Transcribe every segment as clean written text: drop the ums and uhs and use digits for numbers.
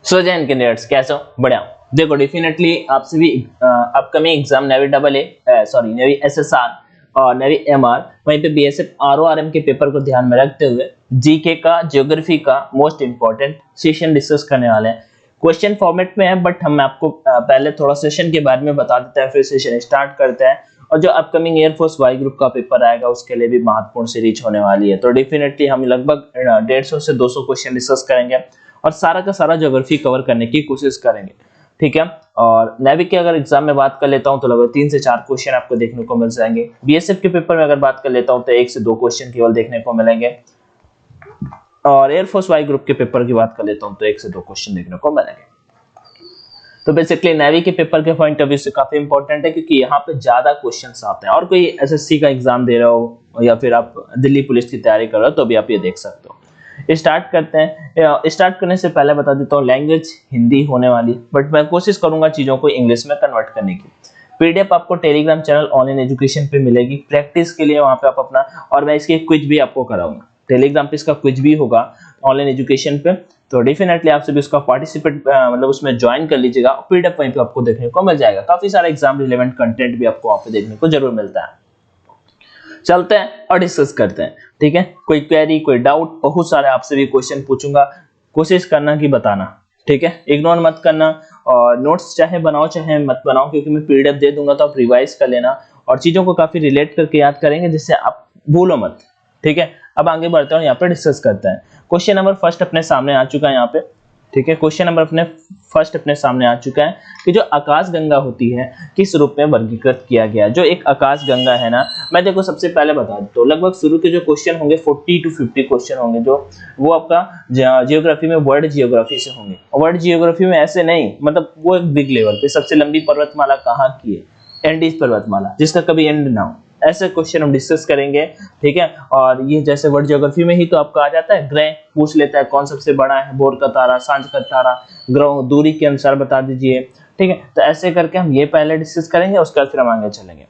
सो Jain candidates कैसे हो? बढ़िया। देखो डेफिनेटली आप सभी upcoming exam navy navy SSR और नेवी एमआर वहीं पे बीएसएफ आरओआरएम के पेपर को ध्यान में रखते हुए जीके का ज्योग्राफी का मोस्ट इंपॉर्टेंट सेशन डिस्कस करने वाले हैं। क्वेश्चन फॉर्मेट में है बट हम आपको पहले थोड़ा सेशन के बारे में बता देते हैं, फिर सेशन स्टार्ट करते हैं। और जो अपकमिंग एयरफोर्स वाई ग्रुप का पेपर आएगा उसके लिए भी महत्वपूर्ण सीरीज होने वाली है, तो डेफिनेटली हम लगभग 150 से 200 क्वेश्चन डिस्कस करेंगे और सारा का सारा ज्योग्राफी कवर करने की कोशिश करेंगे। ठीक है, और नेवी के अगर एग्जाम में बात कर लेता हूं तो लगभग 3 से 4 क्वेश्चन आपको देखने को मिल जाएंगे। बीएसएफ के पेपर में अगर बात कर लेता हूं तो 1 से 2 क्वेश्चन केवल देखने को मिलेंगे, और एयरफोर्स वाई ग्रुप के पेपर की बात कर लेता हूं तो 1 से 2 क्वेश्चन देखने को मिलेंगे। तो बेसिकली नेवी के पेपर के पॉइंट ऑफ व्यू से काफी इंपॉर्टेंट है क्योंकि यहाँ पे ज्यादा क्वेश्चंस आते हैं। और कोई एसएससी का एग्जाम दे रहे हो या फिर आप दिल्ली पुलिस की तैयारी कर रहे हो तो भी आप ये देख सकते हो। स्टार्ट करते हैं। स्टार्ट करने से पहले बता देता हूँ लैंग्वेज हिंदी होने वाली, बट मैं कोशिश करूंगा चीजों को इंग्लिश में कन्वर्ट करने की। पीडीएफ आपको टेलीग्राम चैनल ऑनलाइन एजुकेशन पे मिलेगी प्रैक्टिस के लिए, वहां पे आप अपना, और मैं इसकी क्विज भी आपको कराऊंगा। टेलीग्राम पे इसका क्विज भी होगा ऑनलाइन एजुकेशन पे, तो डेफिनेटली आप सभी उसका पार्टिसिपेट मतलब उसमें ज्वाइन कर लीजिएगा। पीडीएफ वहीं पे आपको देखने को मिल जाएगा। काफी सारा एग्जाम रिलेवेंट कंटेंट भी आपको वहां पे देखने को जरूर मिलता है। चलते हैं और डिस्कस करते हैं। ठीक है, कोई क्वेरी कोई डाउट, बहुत सारे आपसे भी क्वेश्चन पूछूंगा, कोशिश करना कि बताना। ठीक है, इग्नोर मत करना, और नोट्स चाहे बनाओ चाहे मत बनाओ क्योंकि मैं पीडीएफ दे दूंगा तो आप रिवाइज कर लेना और चीजों को काफी रिलेट करके याद करेंगे जिससे आप भूलो मत। ठीक है, अब आगे बढ़ते हैं, यहाँ पे डिस्कस करते हैं। क्वेश्चन नंबर फर्स्ट अपने सामने आ चुका है यहाँ पे। ठीक है, क्वेश्चन नंबर फर्स्ट अपने सामने आ चुका है कि जो आकाश गंगा होती है किस रूप में वर्गीकृत किया गया है। जो एक आकाश गंगा है ना, मैं देखो सबसे पहले बता दूं तो लगभग शुरू के जो क्वेश्चन होंगे 40 to 50 क्वेश्चन होंगे जो वो आपका जियोग्राफी में वर्ल्ड जियोग्राफी से होंगे। वर्ल्ड जियोग्राफी में ऐसे नहीं, मतलब वो एक बिग लेवल पे सबसे लंबी पर्वतमाला कहाँ की है, एंडीज पर्वतमाला, जिसका कभी एंड ना हो, ऐसे क्वेश्चन हम डिस्कस करेंगे। ठीक है, और ये जैसे वर्ल्ड ज्योग्राफी में ही तो आपका आ जाता है, ग्रह पूछ लेता है कौन सबसे बड़ा है, भोर का तारा, सांझ का तारा, ग्रह दूरी के अनुसार बता दीजिए। ठीक है, तो ऐसे करके हम ये पहले डिस्कस करेंगे, उसके बाद फिर हम आगे चलेंगे।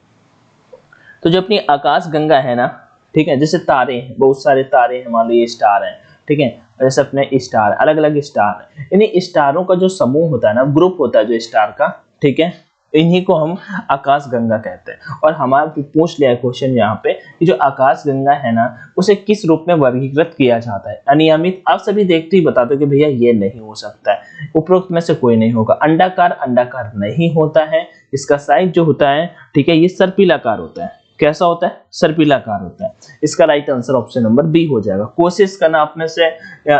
तो जो अपनी आकाश गंगा है ना, ठीक है, जैसे तारे हैं, बहुत सारे तारे हैं, मान लो ये स्टार है। ठीक है, जैसे अपने स्टार अलग अलग स्टार है, इन्हीं स्टारों का जो समूह होता है ना, ग्रुप होता है जो स्टार का, ठीक है, इन्हीं को हम आकाश गंगा कहते हैं। और हमारा पूछ लिया क्वेश्चन यहाँ पे कि जो आकाश गंगा है ना उसे किस रूप में वर्गीकृत किया जाता है। अनियमित, आप सभी देखते ही बताते हो कि भैया ये नहीं हो सकता है, उपरोक्त में से कोई नहीं होगा। अंडाकार, अंडाकार नहीं होता है, इसका साइज जो होता है, ठीक है, ये सर्पिलाकार होता है। कैसा होता है? सर्पिलाकार होता है। इसका right answer option number B हो जाएगा। कोशिश करना अपने से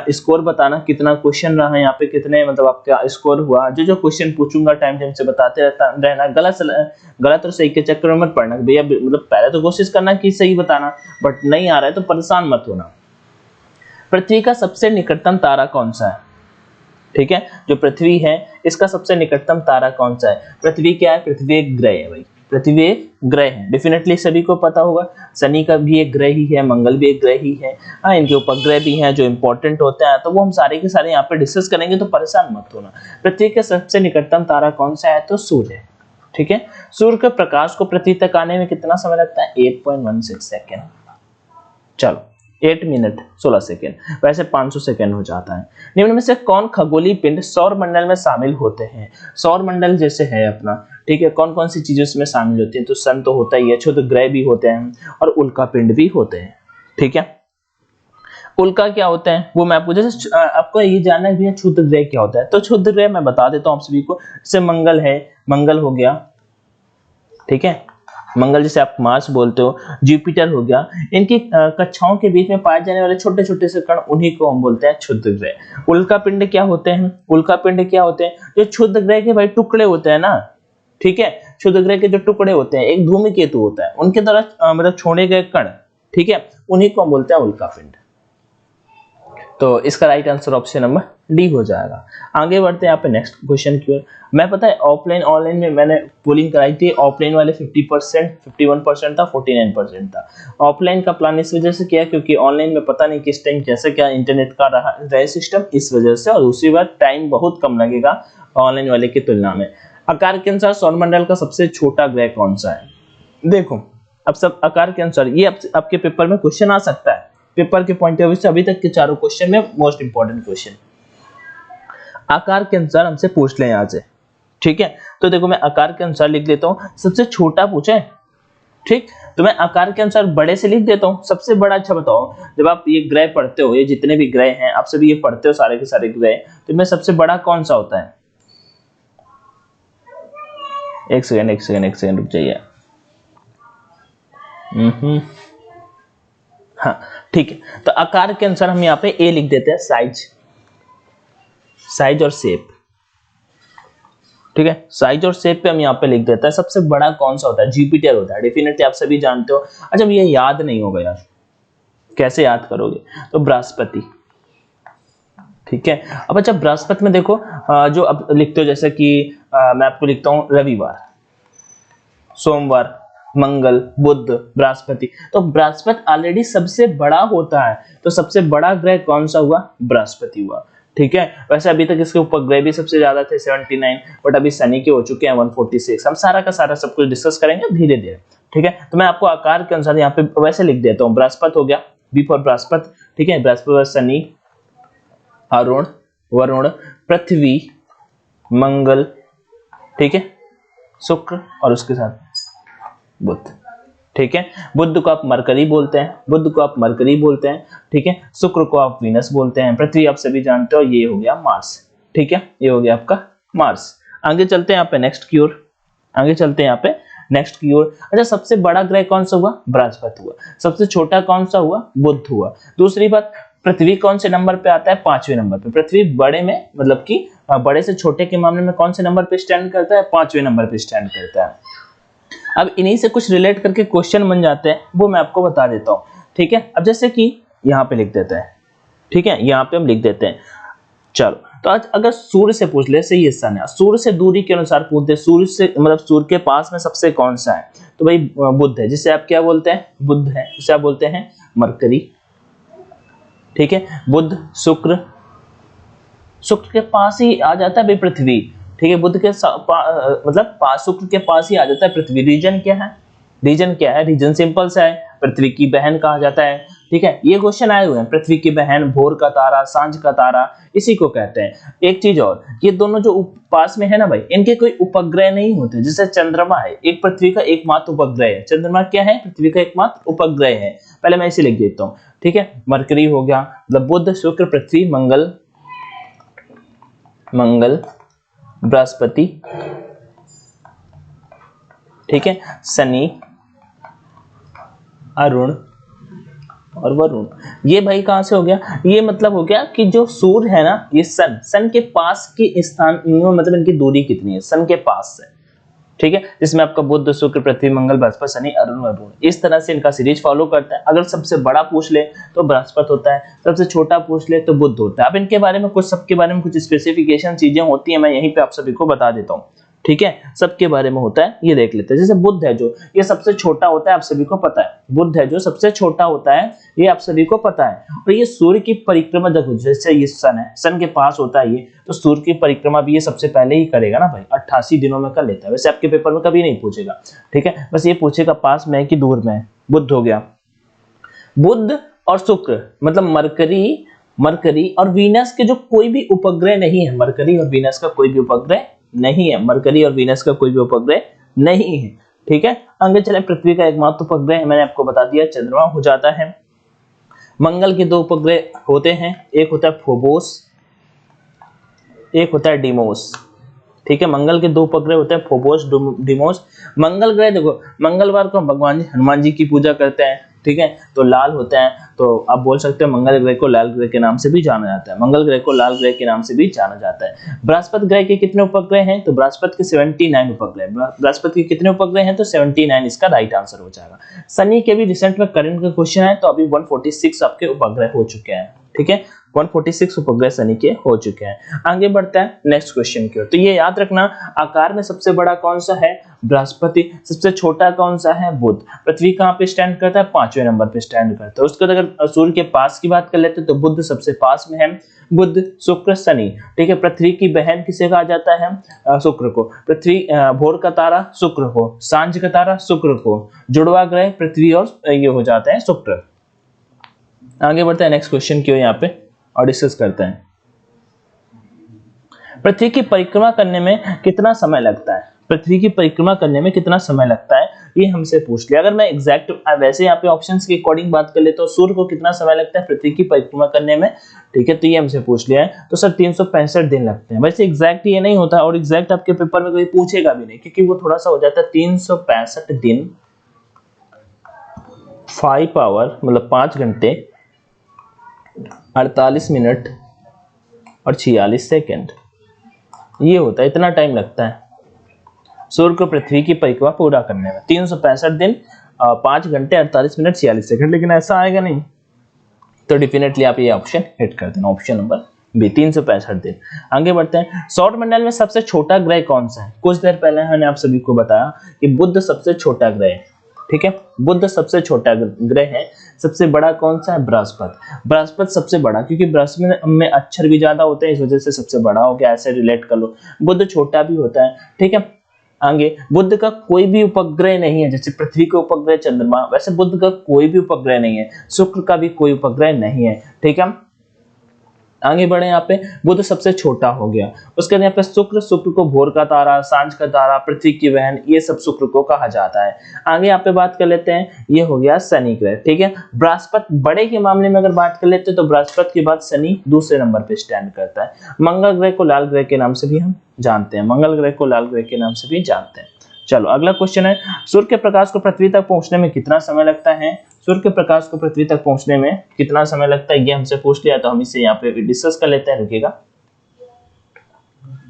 स्कोर बताना कितना क्वेश्चन रहा है यहाँ पे, कितने मतलब आपका स्कोर हुआ। जो क्वेश्चन पूछूंगा टाइम से बताते रहना, गलत और सही के चक्कर में मत पड़ना भैया, मतलब पहले तो कोशिश करना कि सही बताना, बट नहीं आ रहा है तो परेशान मत होना। पृथ्वी का सबसे निकटतम तारा कौन सा है? ठीक है, जो पृथ्वी है इसका सबसे निकटतम तारा कौन सा है? पृथ्वी क्या है? पृथ्वी एक ग्रह है भाई, पृथ्वी एक ग्रह है, डेफिनेटली सभी को पता होगा। शनि का भी एक ग्रह ही है, मंगल भी एक ग्रह ही है। हाँ, इनके उपग्रह भी हैं जो इंपॉर्टेंट होते हैं, तो वो हम सारे के सारे यहाँ पे डिस्कस करेंगे, तो परेशान मत होना। पृथ्वी के सबसे निकटतम तारा कौन सा है? तो सूर्य है। ठीक है, सूर्य के प्रकाश को पृथ्वी तक आने में कितना समय लगता है? 8.16 सेकेंड। चलो 8 मिनट 16 सेकेंड, वैसे 500 सेकेंड हो जाता है। निम्न में से कौन खगोलीय पिंड सौर मंडल में शामिल होते हैं? सौर मंडल जैसे है अपना, ठीक है, कौन कौन सी चीजें इसमें शामिल होती हैं? तो सन तो होता ही है, क्षुद्र ग्रह भी होते हैं और उल्का पिंड भी होते हैं। ठीक है, उल्का क्या होता है वो मैं आपको, जैसे आपको ये जानना है भैया क्षुद्र ग्रह क्या होता है, तो क्षुद्र ग्रह मैं बता देता हूँ आप सभी को। जैसे मंगल है, मंगल हो गया, ठीक है, मंगल जैसे आप मार्स बोलते हो, जुपिटर हो गया, इनकी कक्षाओं के बीच में पाए जाने वाले छोटे छोटे से कण, उन्हीं को हम बोलते हैं क्षुद्र ग्रह। उल्का पिंड क्या होते हैं? उल्का पिंड क्या होते हैं? जो क्षुद्र ग्रह के भाई टुकड़े होते हैं ना, ठीक है, क्षुद्र ग्रह के जो टुकड़े होते हैं, एक धूमकेतु होता है, उनके द्वारा मतलब छोड़े गए कण, ठीक है, उन्हीं को हम बोलते हैं उल्का पिंड। तो इसका right answer option number D हो जाएगा। आगे बढ़ते हैं यहाँ पे नेक्स्ट क्वेश्चन की ओर। मैं पता है ऑफलाइन ऑनलाइन में मैंने पोलिंग कराई थी, ऑफलाइन वाले 50%, 51% था, 49% था। ऑफलाइन का प्लान इस वजह से किया क्योंकि ऑनलाइन में पता नहीं किस टाइम कैसे क्या इंटरनेट का रहा सिस्टम, इस वजह से, और दूसरी बार टाइम बहुत कम लगेगा ऑनलाइन वाले की तुलना में। आकार के अनुसार सौरमंडल का सबसे छोटा ग्रह कौन सा है? देखो अब सब आकार के अनुसार, ये आपके पेपर में क्वेश्चन आ सकता है, पेपर के पॉइंट ऑफ व्यू से अभी तक के चारों क्वेश्चन में मोस्ट इंपोर्टेंट क्वेश्चन। आकार के अनुसार हमसे पूछ लें यहाँ से, ठीक है। तो देखो मैं आकार के अनुसार लिख देता हूँ, सबसे छोटा पूछे, ठीक, तो मैं आकार के अनुसार बड़े से लिख देता हूँ सबसे बड़ा। अच्छा बताओ, जब आप ये ग्रह पढ़ते हो, ये जितने भी ग्रह हैं आप सभी ये पढ़ते हो सारे के सारे ग्रह, तो इनमें सबसे बड़ा कौन सा होता है? एक सेकंड रुक जाइए। हाँ ठीक है, तो आकार के अनुसार हम यहाँ पे ए लिख देते हैं, साइज और शेप, ठीक है। साइज और शेप पे हम यहाँ पे लिख देते हैं सबसे बड़ा कौन सा होता है? जुपिटर होता है, डेफिनेटली आप सभी जानते हो। अच्छा ये याद नहीं होगा यार, कैसे याद करोगे? तो बृहस्पति, ठीक है। अब अच्छा बृहस्पति में देखो जो अब लिखते हो, जैसे कि मैं आपको लिखता हूँ रविवार, सोमवार, मंगल, बुध, बृहस्पति। तो बृहस्पति ऑलरेडी सबसे बड़ा होता है, तो सबसे बड़ा ग्रह कौन सा हुआ? बृहस्पति हुआ, ठीक है। वैसे अभी तक इसके उपग्रह भी सबसे ज्यादा थे 79, बट अभी शनि के हो चुके हैं 146। हम सारा का सारा सब कुछ डिस्कस करेंगे धीरे धीरे, ठीक है। तो मैं आपको आकार के अनुसार यहाँ पे वैसे लिख देता हूँ। बृहस्पति हो गया, बी फॉर बृहस्पति, ठीक है। बृहस्पति, शनि, अरुण, वरुण, पृथ्वी, मंगल, ठीक है, शुक्र और उसके साथ बुध, ठीक है। बुध को आप मरकरी बोलते हैं, ठीक है। शुक्र को आप वीनस बोलते हैं, पृथ्वी आप सभी जानते हो, ये हो गया मार्स, ठीक है, ये हो गया आपका मार्स। आगे चलते हैं यहाँ पे नेक्स्ट की ओर, अच्छा सबसे बड़ा ग्रह कौन सा हुआ? बृहस्पति हुआ। सबसे छोटा कौन सा हुआ? बुध हुआ। दूसरी बात, पृथ्वी कौन से नंबर पे आता है? 5वें नंबर पे। पृथ्वी बड़े में मतलब कि बड़े से छोटे के मामले में कौन से नंबर पे स्टैंड करता है? 5वें नंबर पे स्टैंड करता है। अब इन्हीं से कुछ रिलेट करके क्वेश्चन बन जाते हैं, वो मैं आपको बता देता हूँ, ठीक है। अब जैसे कि यहाँ पे लिख देते हैं, ठीक है, यहाँ पे हम लिख देते हैं, चलो। तो आज अगर सूर्य से पूछ ले, सही सन है, सूर्य से दूरी के अनुसार पूछते हैं, सूर्य से मतलब सूर्य के पास में सबसे कौन सा है? तो भाई बुध है, जिसे आप क्या बोलते हैं? बुध है, जिसे आप बोलते हैं मरकरी, ठीक है। बुध, शुक्र के पास ही आ जाता है भाई पृथ्वी, ठीक है। बुध के मतलब शुक्र के पास ही आ जाता है पृथ्वी। रीजन क्या है? रीजन सिंपल सा है, पृथ्वी की बहन कहा जाता है, ठीक है। ये क्वेश्चन आए हुए हैं, पृथ्वी की बहन, भोर का तारा, सांझ का तारा, इसी को कहते हैं। एक चीज और, ये दोनों जो पास में है ना भाई, इनके कोई उपग्रह नहीं होते। जैसे चंद्रमा है, एक पृथ्वी का एकमात्र उपग्रह है। चंद्रमा क्या है? पृथ्वी का एकमात्र उपग्रह है। पहले मैं इसे लिख देता हूँ, ठीक है। मरकरी हो गया, मतलब बुध, शुक्र, पृथ्वी, मंगल, बृहस्पति, ठीक है, शनि, अरुण और वरुण। ये भाई कहां से हो गया? ये मतलब हो गया कि जो सूर्य है ना, ये सन के पास के स्थान, मतलब इनकी दूरी कितनी है सन के पास से, ठीक है। जिसमें आपका बुध, शुक्र, पृथ्वी, मंगल, बृहस्पति, शनि, अरुण, वरुण, इस तरह से इनका सीरीज फॉलो करता है। अगर सबसे बड़ा पूछ ले तो बृहस्पति होता है, सबसे छोटा पूछ ले तो बुध होता है। अब इनके बारे में कुछ, सबके बारे में कुछ स्पेसिफिकेशन चीजें होती है, मैं यहीं पे आप सभी को बता देता हूँ, ठीक है। सबके बारे में होता है, ये देख लेते हैं। जैसे बुध है जो, ये सबसे छोटा होता है, आप सभी को पता है। बुध है जो सबसे छोटा होता है, ये आप सभी को पता है। और ये सूर्य की परिक्रमा, देखो जैसे ये सन है, सन के पास होता है ये, तो सूर्य की परिक्रमा भी ये सबसे पहले ही करेगा ना भाई, 88 दिनों में कर लेता है। वैसे आपके पेपर में कभी नहीं पूछेगा, ठीक है, बस ये पूछेगा पास में है कि दूर में है। बुध हो गया। बुध और शुक्र मतलब मरकरी और वीनस के जो कोई भी उपग्रह नहीं है, मरकरी और वीनस का कोई भी उपग्रह नहीं है, ठीक है। आगे चले, पृथ्वी का एकमात्र उपग्रह है, मैंने आपको बता दिया, चंद्रमा हो जाता है। मंगल के 2 उपग्रह होते हैं, एक होता है फोबोस, एक होता है डिमोस, ठीक है। मंगल के 2 उपग्रह होते हैं, फोबोस, डिमोस। मंगल ग्रह देखो, मंगलवार को भगवान हनुमान जी की पूजा करते हैं, ठीक है, तो लाल होता है, तो आप बोल सकते हैं मंगल ग्रह को लाल ग्रह के नाम से भी जाना जाता है, बृहस्पति ग्रह के कितने उपग्रह हैं? तो बृहस्पति के 79 उपग्रह। बृहस्पति के कितने उपग्रह हैं? तो 79, इसका राइट आंसर हो जाएगा। शनि के भी रिसेंट में करंट का क्वेश्चन है, तो अभी 146 आपके उपग्रह हो चुके हैं, ठीक है, 146 उपग्रह शनि के हो चुके हैं। आगे बढ़ता है नेक्स्ट क्वेश्चन की ओर। तो ये याद रखना, आकार में सबसे बड़ा कौन सा है? बृहस्पति। सबसे छोटा कौन सा है? बुध। पृथ्वी कहाँ पे स्टैंड करता है? 5वें नंबर पे स्टैंड करता है। उसके बाद अगर सूर्य के पास की बात कर लेते हैं तो बुध सबसे पास में है, बुध, शुक्र, शनि, ठीक है। पृथ्वी की बहन किसे कहा जाता है? शुक्र को। पृथ्वी, भोर का तारा शुक्र को, सांझ का तारा शुक्र को, जुड़वा ग्रह पृथ्वी और ये हो जाता है शुक्र। आगे बढ़ते हैं नेक्स्ट क्वेश्चन की ओर यहाँ पे और डिस्कस करते हैं। पृथ्वी की परिक्रमा करने में कितना समय लगता है, पृथ्वी की परिक्रमा करने में कितना समय लगता है, ये हमसे पूछ लिया। अगर मैं एग्जैक्ट वैसे यहाँ पे ऑप्शंस के अकॉर्डिंग बात कर लेता हूँ, सूर्य को कितना समय लगता है पृथ्वी की परिक्रमा करने में, ठीक है, तो ये हमसे पूछ लिया है, तो सर 365 दिन लगते हैं। वैसे एग्जैक्ट ये नहीं होता और एग्जैक्ट आपके पेपर में कोई पूछेगा भी नहीं, क्योंकि वो थोड़ा सा हो जाता है 365 दिन 5 आवर मतलब 5 घंटे 48 मिनट और 46 सेकेंड, ये होता है, इतना टाइम लगता है सूर्य को पृथ्वी की परिक्रमा पूरा करने में। 365 दिन 5 घंटे 48 मिनट 46 सेकंड, लेकिन ऐसा आएगा नहीं, तो डेफिनेटली आप ये ऑप्शन हिट कर देना, ऑप्शन नंबर बी 365 दिन। आगे बढ़ते हैं, सौर मंडल में सबसे छोटा ग्रह कौन सा है। कुछ देर पहले मैंने आप सभी को बताया कि बुध सबसे छोटा ग्रह है, ठीक है, बुध सबसे छोटा ग्रह है। सबसे बड़ा कौन सा है, बृहस्पति। बृहस्पति सबसे बड़ा, क्योंकि बृहस्पति में अक्षर भी ज्यादा होते हैं, इस वजह से सबसे बड़ा हो गया, ऐसे रिलेट कर लो। बुध छोटा भी होता है, ठीक है। आगे, बुध का कोई भी उपग्रह नहीं है, जैसे पृथ्वी का उपग्रह चंद्रमा, वैसे बुध का कोई भी उपग्रह नहीं है। शुक्र का भी कोई उपग्रह नहीं है, ठीक है। आगे बढ़े, यहाँ पे बुध सबसे छोटा हो गया। उसके बाद यहाँ पे शुक्र को भोर का तारा, सांझ का तारा, पृथ्वी की बहन, ये सब शुक्र को कहा जाता है। आगे यहाँ पे बात कर लेते हैं, ये हो गया शनि ग्रह, ठीक है। बृहस्पति बड़े के मामले में अगर बात कर लेते हैं तो बृहस्पति के बाद शनि दूसरे नंबर पे स्टैंड करता है। मंगल ग्रह को लाल ग्रह के नाम से भी हम जानते हैं, मंगल ग्रह को लाल ग्रह के नाम से भी जानते हैं। चलो अगला क्वेश्चन है, सूर्य के प्रकाश को पृथ्वी तक पहुंचने में कितना समय लगता है। सूर्य के प्रकाश को पृथ्वी तक पहुंचने में कितना समय लगता है, ये हमसे पूछ लिया, तो हम इसे यहाँ पे डिस्कस कर लेते हैं, रुकिएगा।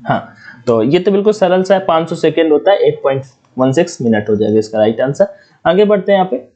हाँ, तो ये तो बिल्कुल सरल सा है, 500 सेकेंड होता है, 8.16 मिनट हो जाएगा इसका राइट आंसर। आगे बढ़ते हैं, यहाँ पे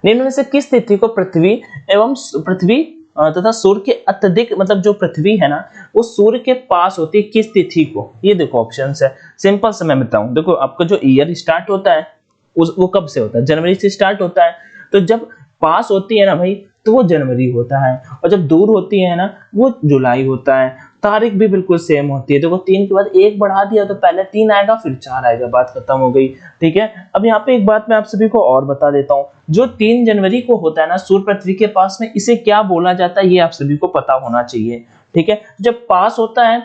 निम्न में से किस तिथि को पृथ्वी एवं पृथ्वी तथा सूर्य के अत्यधिक, मतलब जो पृथ्वी है ना वो सूर्य के पास होती है, किस तिथि को। ये देखो ऑप्शंस है, सिंपल से मैं बताऊं, देखो आपका जो ईयर स्टार्ट होता है वो कब से होता है, जनवरी से स्टार्ट होता है। तो जब पास होती है ना भाई तो वो जनवरी होता है, और जब दूर होती है ना वो जुलाई होता है। तारीख भी बिल्कुल सेम होती है, देखो 3 के बाद 1 बढ़ा दिया तो पहले 3 आएगा फिर 4 आएगा, बात खत्म हो गई, ठीक है। अब यहाँ पे एक बात मैं आप सभी को और बता देता हूँ, जो 3 जनवरी को होता है ना सूर्य पृथ्वी के पास में, इसे क्या बोला जाता है ये आप सभी को पता होना चाहिए, ठीक है। जब पास होता है,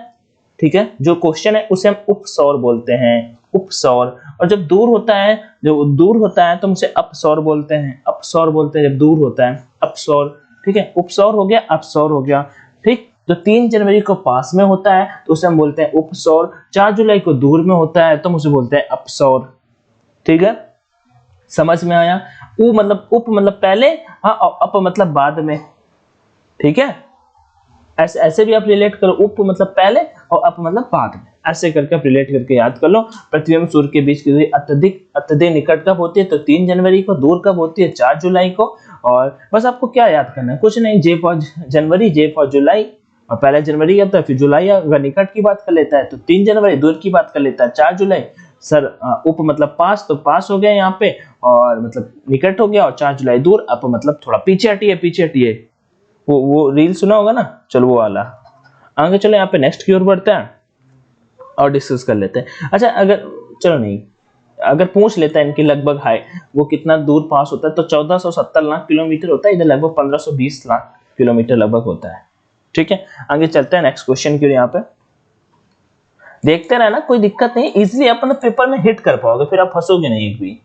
ठीक है, जो क्वेश्चन है उसे हम उपसौर बोलते हैं, उपसौर। और जब दूर होता है, जब दूर होता है तो उसे अपसौर बोलते हैं, अपसौर बोलते हैं जब दूर होता है, अपसौर, ठीक है। उपसौर हो गया, अपसौर हो गया, ठीक। जो 3 जनवरी को पास में होता है तो उसे हम बोलते हैं उपसौर, 4 जुलाई को दूर में होता है तो हम उसे बोलते हैं अपसौर, ठीक है। समझ में आया, उ मतलब उप मतलब पहले, हाँ, अप मतलब बाद में, ठीक है। ऐसे भी आप रिलेट करो, उप मतलब पहले और अप मतलब बाद में, ऐसे करके आप रिलेट करके याद कर लो। पृथ्वी एवं सूर्य के बीच की दूरी अत्यधिक निकट कब होती है, तो 3 जनवरी को, दूर कब होती है 4 जुलाई को। और बस आपको क्या याद करना है, कुछ नहीं, J for January, J for जुलाई, और पहले जनवरी आता है फिर जुलाई, अगर निकट की बात कर लेता है तो 3 जनवरी, दूर की बात कर लेता है 4 जुलाई। सर उप मतलब पास, तो पास हो गया यहाँ पे, और मतलब निकट हो गया, और 4 जुलाई दूर, अप मतलब थोड़ा पीछे हटिए, पीछे हटिए, वो रील सुना होगा ना, चलो वो वाला। आगे चलो यहाँ पे नेक्स्ट की ओर बढ़ते हैं और डिस्कस कर लेते हैं। अच्छा, अगर चलो नहीं, अगर पूछ लेता है इनकी लगभग हाई, वो कितना दूर पास होता है, तो 1470 लाख किलोमीटर होता है, इधर लगभग 1520 लाख किलोमीटर लगभग होता है, ठीक है। आगे चलते हैं नेक्स्ट क्वेश्चन की ओर, यहाँ पे देखते रहना, कोई दिक्कत नहीं, इजिली अपन पेपर में हिट कर पाओगे, फिर आप फंसोगे नहीं एक भी।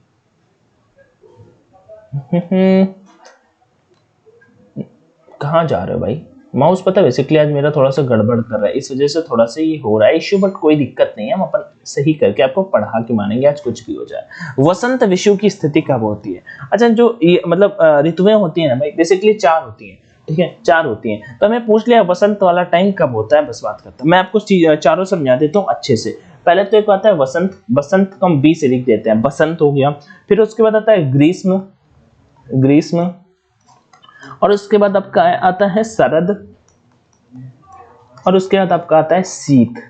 कहाँ जा रहे हो भाई, माउस पता है बेसिकली आज मेरा थोड़ा सा गड़बड़ कर रहा है, इस वजह से थोड़ा सा ये हो रहा है इश्यू, बट कोई दिक्कत नहीं है, हम अपन सही करके आपको पढ़ा के मानेंगे, आज कुछ भी हो जाए। वसंत विषु की स्थिति कब होती है। अच्छा, जो ये मतलब ऋतुएं होती है ना भाई, बेसिकली 4 होती है, ठीक है, 4 होती हैं। तो हमें पूछ लिया वसंत वाला टाइम कब होता है, बस बात करता हूँ। मैं आपको चारों समझा देता हूँ अच्छे से। पहले तो एक आता है वसंत, वसंत को हम बी से लिख देते हैं, बसंत हो गया। फिर उसके बाद आता है ग्रीष्म, ग्रीष्म, और उसके बाद आपका आता है शरद, और उसके बाद आपका आता है शीत।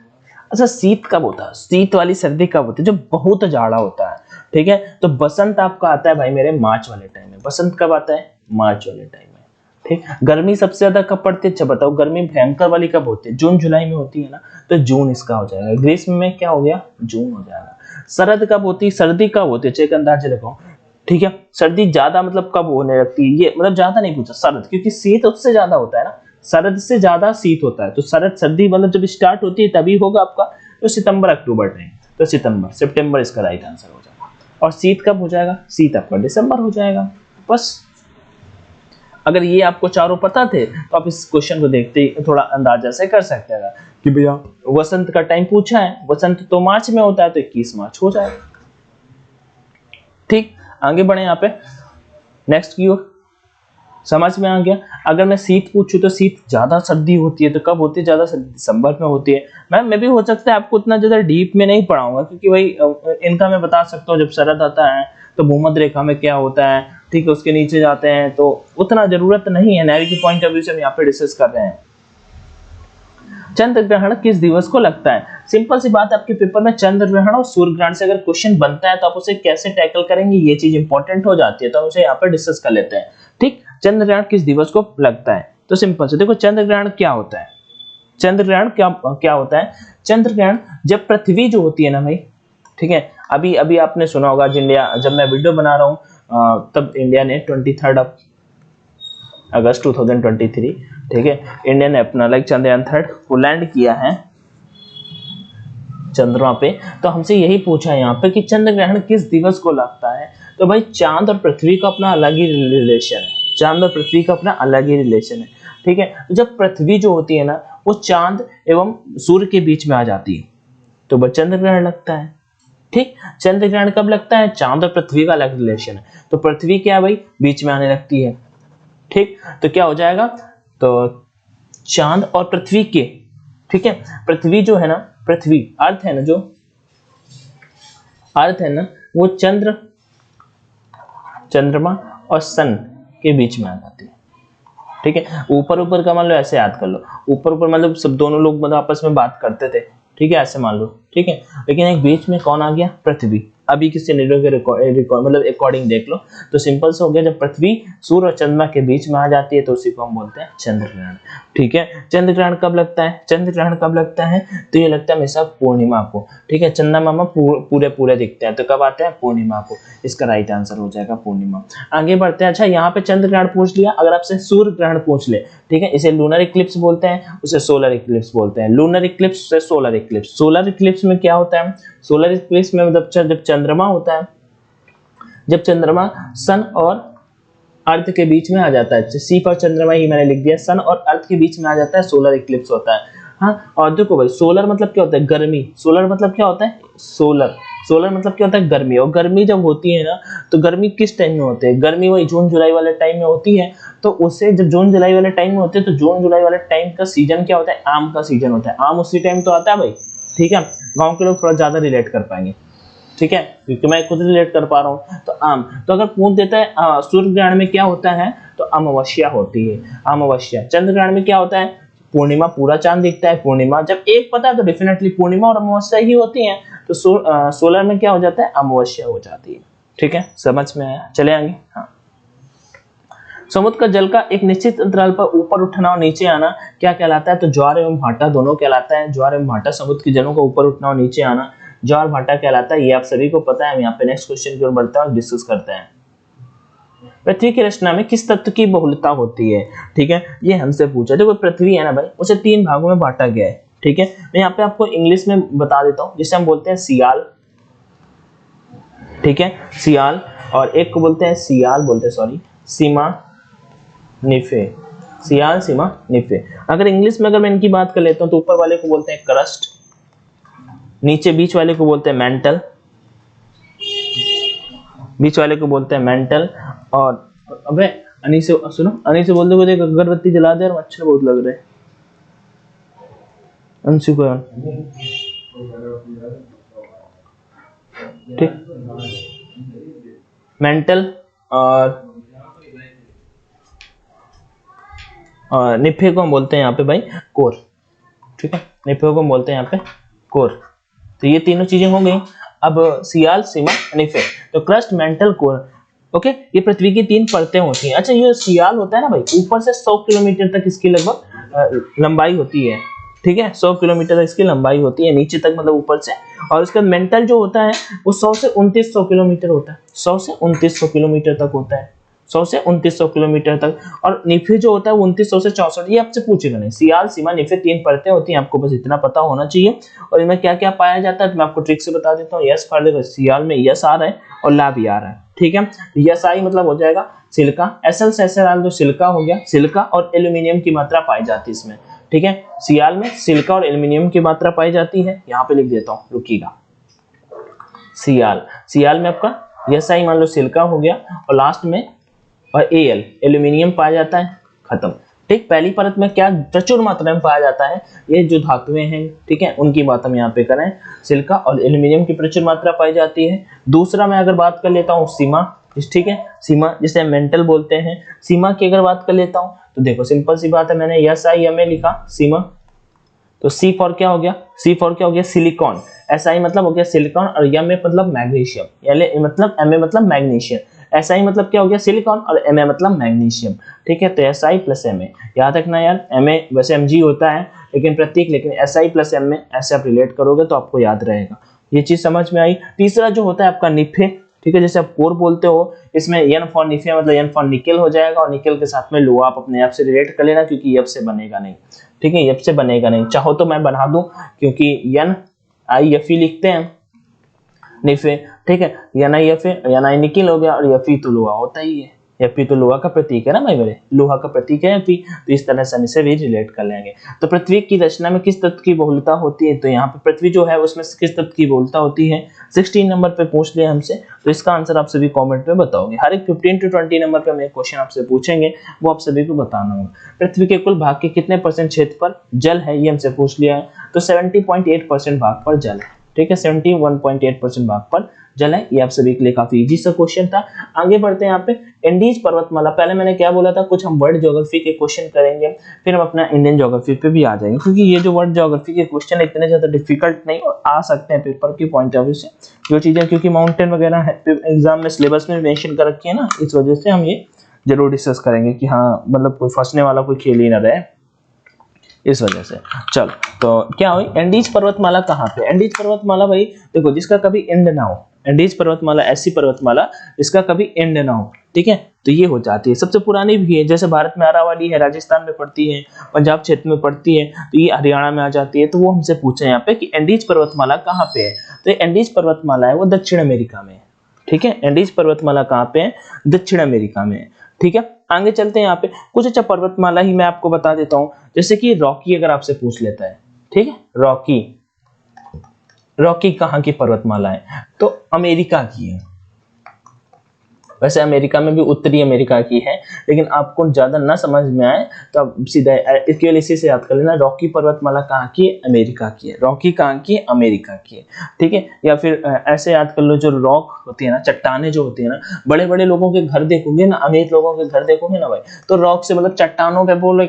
अच्छा, शीत कब होता है, शीत वाली सर्दी कब होती है, जब बहुत जाड़ा होता है, ठीक है। तो बसंत आपका आता है भाई मेरे मार्च वाले टाइम में, बसंत कब आता है, मार्च वाले टाइम में, ठीक। गर्मी सबसे ज्यादा कब पड़ती है, अच्छा बताओ, गर्मी भयंकर वाली कब होती है, जून जुलाई में होती है ना, तो जून इसका हो जाएगा। ग्रीष्म में क्या हो गया, जून हो जाएगा। शरद कब होती है, सर्दी कब होती है, चेक अंदाजे लगाओ, ठीक है। सर्दी ज्यादा मतलब कब होने लगती है, ये मतलब ज्यादा नहीं पूछा, शरद, क्योंकि शीत उससे ज्यादा होता है ना, शरद से ज्यादा शीत होता है, तो शरद सर्दी मतलब जब स्टार्ट होती है तभी होगा आपका तो सितंबर अक्टूबर टाइम, तो सितंबर सितंबर इसका राइट आंसर हो जाएगा। और शीत कब हो जाएगा, शीत आपका दिसंबर हो जाएगा। बस अगर ये आपको चारों पता थे तो आप इस क्वेश्चन को देखते ही थोड़ा अंदाजा से कर सकते हैं कि भैया वसंत का टाइम पूछा है, वसंत तो मार्च में होता है तो 21 मार्च हो जाएगा। ठीक, आगे बढ़े यहाँ पे नेक्स्ट की ओर। समझ में आ गया। अगर मैं शीत पूछूं तो शीत ज्यादा सर्दी होती है, तो कब होती है ज्यादा सर्दी, दिसंबर में होती है। मैं भी हो सकता है आपको उतना ज्यादा डीप में नहीं पढ़ाऊंगा, क्योंकि भाई इनका मैं बता सकता हूँ जब शरद आता है तो भूमध्य रेखा में क्या होता है, ठीक है, उसके नीचे जाते हैं तो उतना जरूरत नहीं है, नेवी के पॉइंट ऑफ व्यू से हम यहाँ पे डिस्कस कर रहे हैं। चंद्र ग्रहण किस दिवस को लगता है, सिंपल सी बात, आपके पेपर में चंद्र ग्रहण और सूर्य ग्रहण से अगर क्वेश्चन बनता है तो आप उसे कैसे टैकल करेंगे ये चीज इंपॉर्टेंट हो जाती है, तो हम उसे यहाँ पे डिस्कस कर लेते हैं। ठीक, चंद्र ग्रहण किस दिवस को लगता है, तो सिंपल से देखो चंद्र ग्रहण क्या होता है, चंद्र ग्रहण क्या होता है, चंद्र ग्रहण जब पृथ्वी जो होती है ना भाई, ठीक है, अभी आपने सुना होगा इंडिया, जब मैं वीडियो बना रहा हूँ तब इंडिया ने 23 अगस्त 2023, ठीक है, इंडिया ने अपना चंद्रयान 3 को लैंड किया है चंद्रमा पे। तो हमसे यही पूछा है यहाँ पे कि चंद्र ग्रहण किस दिवस को लगता है, तो भाई चांद और पृथ्वी का अपना अलग ही रिलेशन है, चांद और पृथ्वी का अपना अलग ही रिलेशन है, ठीक है। जब पृथ्वी जो होती है ना वो चांद एवं सूर्य के बीच में आ जाती है तो वह चंद्र ग्रहण लगता है। ठीक, चंद्र ग्रहण कब लगता है, चांद और पृथ्वी का अलग रिलेशन है, तो पृथ्वी क्या है भाई बीच में आने लगती है। ठीक, तो क्या हो जाएगा, तो चांद और पृथ्वी के, ठीक है, पृथ्वी जो है ना, पृथ्वी अर्थ है ना, जो अर्थ है ना वो चंद्रमा और सन के बीच में आ जाती है। ठीक है, ऊपर ऊपर का मान लो ऐसे याद कर लो, ऊपर ऊपर मतलब सब दोनों लोग मतलब आपस में बात करते थे, ठीक है, ऐसे मान लो, ठीक है, लेकिन एक बीच में कौन आ गया, पृथ्वी। अभी किसी सिनेरियो के रिकॉर्ड मतलब अकॉर्डिंग देख लो, तो सिंपल से हो गया, जब पृथ्वी सूर्य और चंद्रमा के बीच में आ जाती है तो उसी को हम बोलते हैं चंद्र ग्रहण। ठीक है, चंद्र ग्रहण कब लगता है, चंद्र ग्रहण कब लगता है, तो ये लगता है हमेशा पूर्णिमा को। ठीक है, चंद्रमा मामा पूरे दिखते हैं तो कब आते हैं, पूर्णिमा को। इसका राइट आंसर हो जाएगा पूर्णिमा। आगे बढ़ते हैं। अच्छा, यहाँ पे चंद्र ग्रहण पूछ लिया, अगर आपसे सूर्य ग्रहण पूछ ले, ठीक है, इसे लूनर इक्लिप्स बोलते हैं, उसे सोलर इक्लिप्स बोलते हैं। लूनर इक्लिप्स से सोलर इक्लिप्स। सोलर इक्लिप्स में क्या होता है, सोलर इक्लिप्स में मतलब जब चंद्रमा होता है, जब चंद्रमा सन और अर्थ के बीच में आ जाता है, सी पर चंद्रमा ही मैंने लिख दिया, सन और अर्थ के बीच में आ जाता है, सोलर इक्लिप्स होता है। हाँ, और देखो भाई सोलर मतलब क्या होता है, गर्मी। सोलर मतलब क्या होता है, सोलर मतलब क्या होता है, गर्मी। और गर्मी जब होती है ना, तो गर्मी किस टाइम में होती है, गर्मी वही जून जुलाई वाले टाइम में होती है। तो उससे जब जून जुलाई वाले टाइम में होते हैं, तो जून जुलाई वाले टाइम का सीजन क्या होता है, आम का सीजन होता है। आम उसी टाइम तो आता है भाई, ठीक है, गाँव के लोग थोड़ा ज्यादा रिलेट कर पाएंगे, ठीक है, क्योंकि मैं खुद रिलेट कर पा रहा हूँ। तो आम, तो अगर पूछ देता है सूर्य ग्रहण में क्या होता है, तो अमावस्या होती है, अमावस्या। चंद्र ग्रहण में क्या होता है, पूर्णिमा, पूरा चांद दिखता है, पूर्णिमा। जब एक पता है तो डेफिनेटली पूर्णिमा और अमावस्या ही होती है। तो सोलर में क्या हो जाता है, अमावस्या हो जाती है। ठीक है, समझ में आया, चले आगे। हाँ, समुद्र का जल का एक निश्चित अंतराल पर ऊपर उठना और नीचे आना क्या कहलाता है, तो ज्वार एवं भाटा दोनों कहलाता है। ज्वार एवं भाटा, समुद्र के जलों का ऊपर उठना और नीचे आना ज्वार भाटा कहलाता है। ये आप सभी को पता है। हम यहाँ पे नेक्स्ट क्वेश्चन की ओर बढ़ते हैं और डिस्कस करते हैं। पृथ्वी की रचना में किस तत्व की बहुलता होती है, ठीक है, ये हमसे पूछा। देखो पृथ्वी है ना भाई, उसे 3 भागों में बांटा गया है। ठीक है, मैं यहाँ पे आपको इंग्लिश में बता देता हूँ, जिसे हम बोलते हैं सियाल, ठीक है, सियाल, और एक को बोलते हैं सीमा निफे, सियाल, सीमा, निफे। अगर इंग्लिश में अगर मैं इनकी बात कर लेता हूँ तो ऊपर वाले को बोलते हैं क्रस्ट, नीचे बीच वाले को बोलते हैं मेंटल, बीच वाले को बोलते हैं मेंटल। और अबे अनी से सुनो, अनी से बोल दो कि अगरबत्ती जला दे, और मच्छर बहुत लग रहे हैं। अंशु को ठीक, मेंटल और निफे को हम बोलते हैं यहाँ पे भाई कोर। ठीक है, निफे को हम बोलते हैं यहाँ पे कोर। तो ये तीनों चीजें हो गई। अब सियाल, सीमा, निफे, तो क्रस्ट, मेंटल, कोर। ओके, ये पृथ्वी की 3 परतें होती हैं। अच्छा, ये सियाल होता है ना भाई, ऊपर से 100 किलोमीटर तक इसकी लगभग लंबाई होती है। ठीक है, 100 किलोमीटर तक इसकी लंबाई होती है, नीचे तक मतलब ऊपर से। और उसका मेंटल जो होता है वो 100 से 2900 किलोमीटर होता है, 100 से 2900 किलोमीटर तक होता है, 100 से 2900 किलोमीटर तक। और निफे जो होता है 2900 से 64, ये आपसे पूछेगा नहीं। सियाल, सीमा, निफे 3 परतें होती हैं, आपको बस इतना पता होना चाहिए। और इनमें क्या क्या पाया जाता है तो मैं आपको ट्रिक से बता देता हूँ। यस फॉर देखो सियाल में यस आ रहा है और ला भी आ रहा है, ठीक है। यस आई मतलब हो जाएगा सिलिका, एसएल से एसएल तो सिलिका हो गया, सिलिका और एल्यूमिनियम की मात्रा पाई जाती है इसमें, ठीक है। सियाल में सिलिका और एल्यूमिनियम की मात्रा पाई जाती है, यहाँ पे लिख देता हूँ, रुकिएगा। सियाल, सियाल में आपका यस आई मान लो सिलिका हो गया और लास्ट में और एल एल्यूमिनियम पाया जाता है, खत्म, ठीक। पहली परत में क्या प्रचुर मात्रा में पाया जाता है, ये जो धातुएं हैं, ठीक है, उनकी बात हम यहाँ पे करें, सिलिका और एल्यूमिनियम की प्रचुर मात्रा पाई जाती है। दूसरा मैं अगर बात कर लेता हूँ सीमा, ठीक है, सीमा जिसे मेंटल बोलते हैं, सीमा की अगर बात कर लेता हूँ तो देखो सिंपल सी बात है, मैंने यस आई एम ए लिखा सीमा, तो सी फॉर क्या हो गया, सी फॉर क्या हो गया सिलिकॉन, एस आई मतलब हो गया सिलिकॉन और एम ए मतलब मैग्नीशियम, एल मतलब एम ए मतलब मैग्नीशियम, एस आई मतलब क्या हो गया सिलिकॉन और एम ए मतलब मैग्नीशियम, ठीक है। तो S I plus M A याद रखना यार, एम ए वैसे एम जी होता है लेकिन प्रतीक, लेकिन S I plus M A ऐसे आप रिलेट करोगे तो आपको याद रहेगा, ये चीज समझ में आई। तीसरा जो होता है आपका निफे, ठीक है, जैसे आप कोर बोलते हो, इसमें एन फॉर निफे मतलब एन फॉर निकल हो जाएगा और निकल के साथ में लोहा आप अपने आप से रिलेट कर लेना क्योंकि एफ से बनेगा नहीं, ठीक है, एफ से बनेगा नहीं। चाहो तो मैं बना दूं क्योंकि एन आई एफ ई लिखते हैं निफे, ठीक है, एन आई एफ एन आई निकल हो गया और एफ ई तो लोहा होता ही है, एफ ई तो लोहा का प्रतीक है ना भाई मेरे, लोहा का प्रतीक है एफ ई, तो इस तरह से हम इसे भी रिलेट कर लेंगे। तो पृथ्वी की रचना में किस तत्व की बहुलता होती है, तो यहाँ पे पृथ्वी जो है उसमें किस तत्व की बहुलता होती है, 16 नंबर पे पूछ लिया हमसे, तो इसका आंसर आप सभी कमेंट में बताओगे। हर एक 15 to 20 नंबर पे हम एक क्वेश्चन आपसे पूछेंगे, वो आप सभी को बताना होगा। पृथ्वी के कुल भाग के कितने % क्षेत्र पर जल है, ये हमसे पूछ लिया है, तो 70.8% भाग पर जल है, ठीक है, 71.8% भाग पर जल है। ये आप सभी के लिए काफी इजी सा क्वेश्चन था। आगे बढ़ते हैं यहाँ पे, इंडीज पर्वतमाला, पहले मैंने क्या बोला था, कुछ हम वर्ल्ड ज्योग्राफी के क्वेश्चन करेंगे, फिर हम अपना इंडियन ज्योग्राफी पे भी आ जाएंगे, क्योंकि ये जो वर्ल्ड ज्योग्राफी के क्वेश्चन इतने ज्यादा डिफिकल्ट नहीं और आ सकते हैं पेपर के पॉइंट ऑफ व्यू से, जो चीजें क्योंकि माउंटेन वगैरह एग्जाम में सिलेबस में मेंशन कर रखी है ना, इस वजह से हम ये जरूर डिस्कस करेंगे कि हाँ मतलब कोई फंसने वाला कोई खेल ही ना रहे, इस वजह से। चलो तो क्या हुई, एंडीज पर्वतमाला कहाँ पे, एंडीज पर्वतमाला भाई देखो जिसका कभी एंड ना हो, एंडीज पर्वतमाला ऐसी पर्वतमाला जिसका कभी एंड ना हो, ठीक है, तो ये हो जाती है, सबसे पुरानी भी है, जैसे भारत में अरावली है, राजस्थान में पड़ती है, पंजाब क्षेत्र में पड़ती है, तो ये हरियाणा में आ जाती है। तो वो हमसे पूछे यहाँ पे कि एंडीज पर्वतमाला कहाँ पे है, तो एंडीज पर्वतमाला है वो दक्षिण अमेरिका में, ठीक है, एंडीज पर्वतमाला कहाँ पे है, दक्षिण अमेरिका में, ठीक है। आगे चलते हैं यहाँ पे, कुछ अच्छा पर्वतमाला ही मैं आपको बता देता हूँ, जैसे कि रॉकी अगर आपसे पूछ लेता है, ठीक है, रॉकी, रॉकी कहाँ की पर्वतमाला है, तो अमेरिका की है। वैसे अमेरिका में भी उत्तरी अमेरिका की है, लेकिन आपको ज्यादा ना समझ में आए तो आप सीधा केवल इसी से याद कर लेना, रॉकी पर्वतमाला कहाँ की है, अमेरिका की है, रॉकी कहाँ की है, अमेरिका की है, ठीक है। या फिर ऐसे याद कर लो, जो रॉक होती है ना, चट्टाने जो होती है ना, बड़े बड़े लोगों के घर देखोगे ना, अमीर लोगों के घर देखोगे ना भाई, तो रॉक से मतलब चट्टानों पे बोलो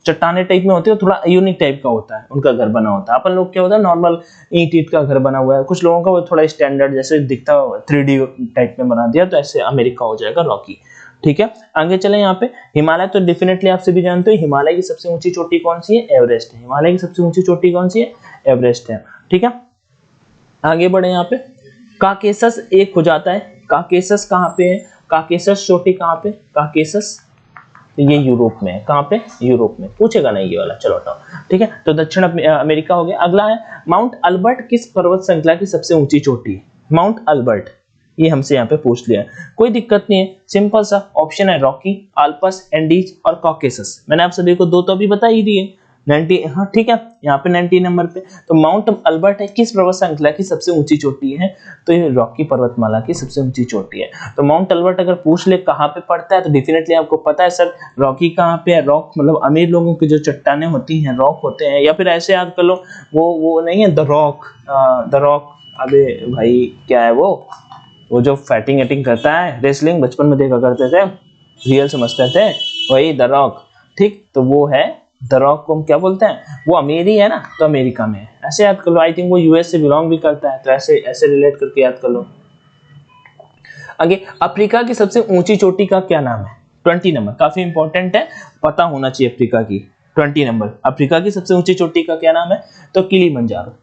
चट्टाने टाइप में होती है, थोड़ा यूनिक टाइप का होता है उनका घर बना होता है। अपन लोग क्या होता है नॉर्मल ईंट ईंट का घर बना हुआ है, कुछ लोगों का वो थोड़ा स्टैंडर्ड जैसे दिखता है 3D टाइप में बना दिया, तो ऐसे अमेरिका हो जाएगा रॉकी, ठीक है। आगे चले यहाँ पे, हिमालय तो डेफिनेटली आप सभी जानते हो, हिमालय की सबसे ऊंची चोटी कौन सी है, एवरेस्ट है, हिमालय की सबसे ऊंची चोटी कौन सी है, एवरेस्ट है, ठीक है। आगे बढ़े यहाँ पे, काकेशस एक हो जाता है, काकेशस कहाँ पे है, काकेशस चोटी कहाँ पे, काकेशस तो ये यूरोप में है, कहाँ पे, यूरोप में, पूछेगा नहीं ये वाला, चलो हटाओ, ठीक है। तो दक्षिण अमेरिका हो गया। अगला है माउंट अल्बर्ट किस पर्वत श्रृंखला की सबसे ऊंची चोटी है, माउंट अल्बर्ट, ये हमसे यहाँ पे पूछ लिया, कोई दिक्कत नहीं है, सिंपल सा ऑप्शन है, रॉकी, आल्पस, एंडीज और कॉकेसस। मैंने आप सभी को दो तो अभी बता ही दिए, 90, हाँ ठीक है, यहाँ पे 90 नंबर पे। तो माउंट अल्बर्ट है किस पर्वत श्रृंखला की सबसे ऊंची चोटी है, तो ये रॉकी पर्वतमाला की सबसे ऊंची चोटी है। तो माउंट अल्बर्ट अगर पूछ ले कहाँ पे पड़ता है, तो डेफिनेटली आपको पता है सर रॉकी कहाँ पे है, रॉक मतलब अमीर लोगों की जो चट्टाने होती हैं रॉक होते हैं, या फिर ऐसे याद कर लो वो नहीं है द रॉक, द रॉक, अबे भाई क्या है वो जो फाइटिंग एटिंग करता है, रेसलिंग बचपन में देखा करते थे, रियल समझते थे, वही द रॉक, ठीक, तो वो है द रॉक को हम क्या बोलते हैं, वो अमीरी है ना, तो अमेरिका में है, ऐसे याद कर लो। आई थिंक वो यूएस से बिलोंग भी करता है, तो ऐसे ऐसे रिलेट करके याद कर लो। आगे, अफ्रीका की सबसे ऊंची चोटी का क्या नाम है, 20 नंबर, काफी इंपॉर्टेंट है, पता होना चाहिए अफ्रीका की, 20 नंबर, अफ्रीका की सबसे ऊंची चोटी का क्या नाम है, तो किलिमंजारो,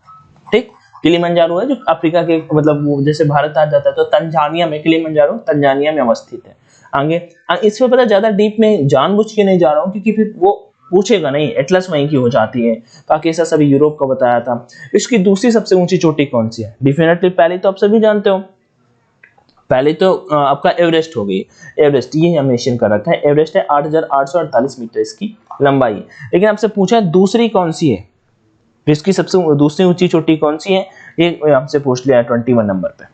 ठीक, किलिमंजारो है जो अफ्रीका के मतलब वो जैसे भारत आ जाता है तो तंजानिया में, किलिमंजारो तंजानिया में अवस्थित है। आगे इसमें पता ज्यादा डीप में जानबूझ के नहीं जा रहा हूँ, क्योंकि फिर वो पूछेगा नहीं, एटलस वहीं की हो जाती है। काकेशस अभी यूरोप का बताया था। इसकी दूसरी सबसे ऊंची चोटी कौन सी है? डेफिनेटली पहले तो आप सभी जानते हो, पहले तो आपका एवरेस्ट हो गई। एवरेस्ट ये हम मेंशन कर रखा है, एवरेस्ट है 8,848 मीटर इसकी लंबाई। लेकिन आपसे पूछा है दूसरी कौन सी है, इसकी सबसे दूसरी ऊंची चोटी कौन सी है, ये आपसे पूछ लिया है 21 नंबर पे।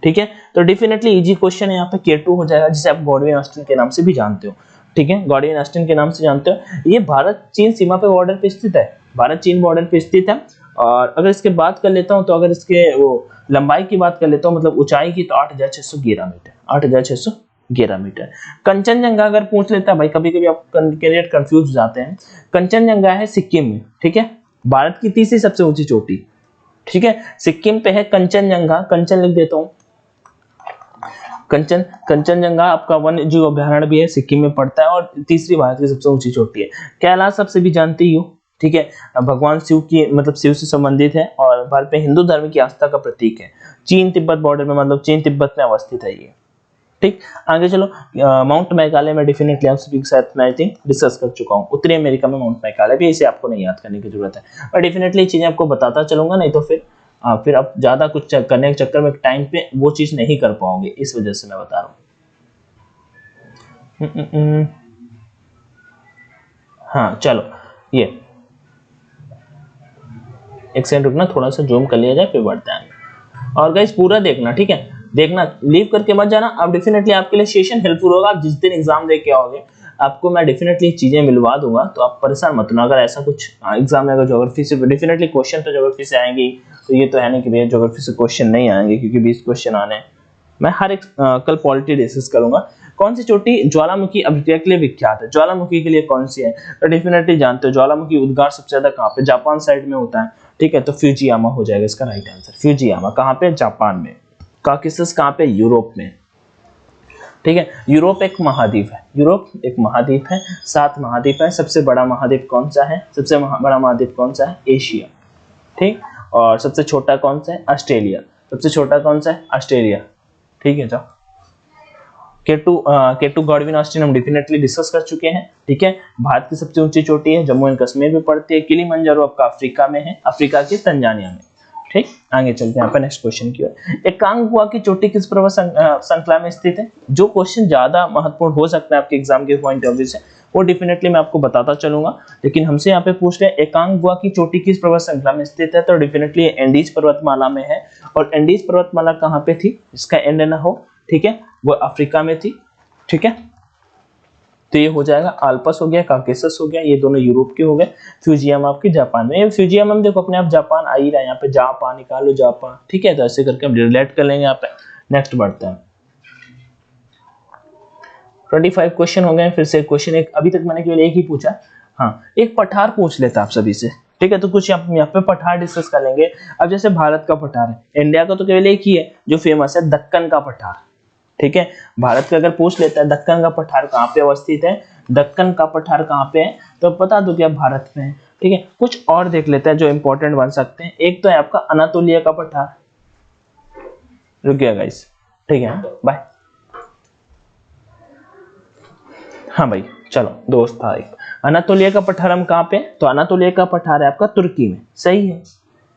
ठीक है, तो डेफिनेटली इजी क्वेश्चन है यहाँ पे K2 हो जाएगा, जिसे आप गॉडविन ऑस्टिन के नाम से भी जानते हो। ठीक है, गॉडविन ऑस्टिन के नाम से जानते हो। ये भारत चीन सीमा पे बॉर्डर पे स्थित है, भारत चीन बॉर्डर पे स्थित है। और अगर इसके बात कर लेता हूँ, तो अगर इसके वो लंबाई की बात कर लेता हूँ, मतलब ऊंचाई की, तो 8,611 मीटर, 8,611 मीटर। कंचनजंगा अगर पूछ लेता है भाई, कभी कभी आप कैंडिडेट कंफ्यूज हो जाते हैं। कंचनजंगा है सिक्किम में, ठीक है, भारत की तीसरी सबसे ऊंची चोटी। ठीक है, सिक्किम पे है कंचनजंगा, कंचन लिख देता हूँ, कंचनजंगा आपका वन्य जीव अभ्यारण्य भी है, सिक्किम में पड़ता है, और तीसरी भारत की सबसे ऊंची चोटी है। कैलाश सबसे भी जानते ही हो, ठीक है, भगवान शिव की, मतलब शिव से संबंधित है, और भारत में हिंदू धर्म की आस्था का प्रतीक है। चीन तिब्बत बॉर्डर में, मतलब चीन तिब्बत में अवस्थित है ये। ठीक, आगे चलो। माउंट मैकाले में डेफिनेटली आप सभी के साथ मैं आई थिंक डिस्कस कर चुका हूँ। उत्तरी अमेरिका में माउंट मैकाले भी, इसे आपको नहीं याद करने की जरूरत है, और डेफिनेटली चीजें आपको बताता चलूंगा, नहीं तो फिर आप ज्यादा कुछ करने के चक्कर में टाइम पे वो चीज नहीं कर पाओगे, इस वजह से मैं बता रहा हूँ। हाँ चलो, ये एक सेकंड रुकना, थोड़ा सा जूम कर लिया जाए, फिर बढ़ते हैं। और गाइस पूरा देखना, ठीक है, देखना, लीव करके मत जाना। अब डेफिनेटली आपके लिए सेशन हेल्पफुल होगा। आप जिस दिन एग्जाम दे के आओगे, आपको मैं डेफिनेटली चीजें मिलवा दूंगा, तो आप परेशान मत होना। अगर ऐसा कुछ एग्जाम में अगर ज्योग्राफी से डेफिनेटली क्वेश्चन तो ज्योग्राफी से आएंगे, तो ये तो है नहीं कि भैया ज्योग्राफी से क्वेश्चन नहीं आएंगे, क्योंकि 20 क्वेश्चन आने हैं। मैं हर एक कल पॉलिटी डिस्कस करूंगा। कौन सी चोटी ज्वालामुखी अभिक्रिया के लिए विख्यात है? ज्वालामुखी के लिए कौन सी है? तो डेफिनेटली जानते हो, ज्वालामुखी उद्गार सबसे ज्यादा कहाँ पे? जापान साइड में होता है। ठीक है, तो फ्यूजियामा हो जाएगा इसका राइट आंसर। फ्यूजियामा कहाँ पे? जापान में। काकेशस कहाँ पे? यूरोप में। ठीक है, यूरोप एक महाद्वीप है, यूरोप एक महाद्वीप है, 7 महाद्वीप है। सबसे बड़ा महाद्वीप कौन सा है? सबसे बड़ा महाद्वीप कौन सा है? एशिया। ठीक, और सबसे छोटा कौन सा है? ऑस्ट्रेलिया। सबसे छोटा कौन सा है? ऑस्ट्रेलिया। ठीक है, जाओ। K2 गॉडविन ऑस्टिन हम डेफिनेटली डिस्कस कर चुके हैं। ठीक है, भारत की सबसे ऊंची चोटी है, जम्मू एंड कश्मीर में पड़ती है। किलिमंजारो आपका अफ्रीका में है, अफ्रीका के तंजानिया में। ठीक, आगे चलते हैं यहाँ पर नेक्स्ट क्वेश्चन की ओर। एकांगुआ की चोटी किस पर्वत श्रृंखला में स्थित है? जो क्वेश्चन ज्यादा महत्वपूर्ण हो सकता है आपके एग्जाम के पॉइंट ऑफ व्यू से, वो डेफिनेटली मैं आपको बताता चलूंगा। लेकिन हमसे यहाँ पे पूछ रहे हैं एकांगुआ की चोटी किस पर्वत श्रृंखला में स्थित है, तो डेफिनेटली एंडीज पर्वतमाला में है। और एंडीज पर्वतमाला कहाँ पे थी, इसका एंड ना हो, ठीक है, वो अफ्रीका में थी। ठीक है, तो ये हो जाएगा, आल्पस हो गया, काकेशस हो गया, ये दोनों यूरोप के हो गए। फ्यूजियामा आपकी जापान में। ये फ्यूजियामा में देखो अपने आप जापान आ ही रहा है, यहाँ पे जापान निकालो, जापान। ठीक है, तो ऐसे करके हम रिलेट कर लेंगे यहाँ पे। नेक्स्ट बढ़ते हैं। 25 क्वेश्चन हो गए। फिर से क्वेश्चन एक, अभी तक मैंने केवल एक ही पूछा। हाँ, एक पठार पूछ लेता आप सभी से। ठीक है, तो कुछ यहाँ पे पठार डिस्कस कर लेंगे। अब जैसे भारत का पठार है, इंडिया का तो केवल एक ही है जो फेमस है, दक्कन का पठार। ठीक है, भारत का अगर पूछ लेता है दक्कन का पठार कहाँ पे अवस्थित है, दक्कन का पठार कहाँ पे है, तो बता दो कि आप भारत में है। ठीक है, कुछ और देख लेते हैं जो इंपॉर्टेंट बन सकते हैं। एक तो है आपका अनातोलिया का पठार। रुक गया गाइस, ठीक है, बाय। हाँ भाई, चलो, दोस्त था एक। अनातोलिया का पठार हम कहाँ पे? तो अनातोलिया का पठार है आपका तुर्की में। सही है,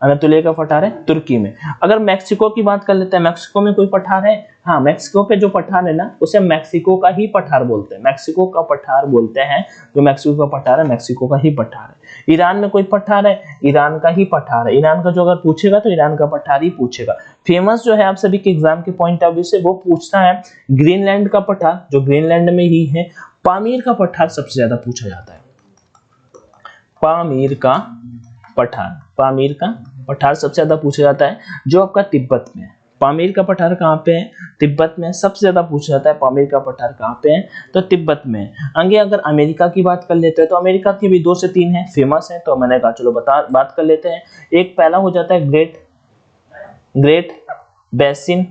अनातोलिया का पठार है तुर्की में। अगर मैक्सिको की बात कर लेते हैं, मैक्सिको में कोई पठार है? हाँ, मैक्सिको पे जो पठार है ना, उसे मैक्सिको का ही पठार बोलते हैं, मैक्सिको का पठार बोलते हैं। जो मैक्सिको का पठार है, मैक्सिको का ही पठार है। ईरान में कोई पठार है? ईरान का ही पठार है। ईरान का जो अगर पूछेगा तो ईरान का पठार ही पूछेगा। फेमस जो है आप सभी के एग्जाम के पॉइंट ऑफ व्यू से, वो पूछता है ग्रीनलैंड का पठार, जो ग्रीनलैंड में ही है। पामीर का पठार सबसे ज्यादा पूछा जाता है, पामीर का पठार, पामीर का पठार सबसे ज्यादा पूछा जाता है, जो आपका तिब्बत में है। पामीर का पठार कहाँ पे है? तिब्बत में। सबसे ज्यादा पूछा जाता है पामीर का पठार कहाँ पे है, तो तिब्बत में। आगे अगर अमेरिका की बात कर लेते हैं, तो अमेरिका की भी 2 से 3 है, फेमस है, तो मैंने कहा चलो बात कर लेते हैं। एक पहला हो जाता है ग्रेट बेसिन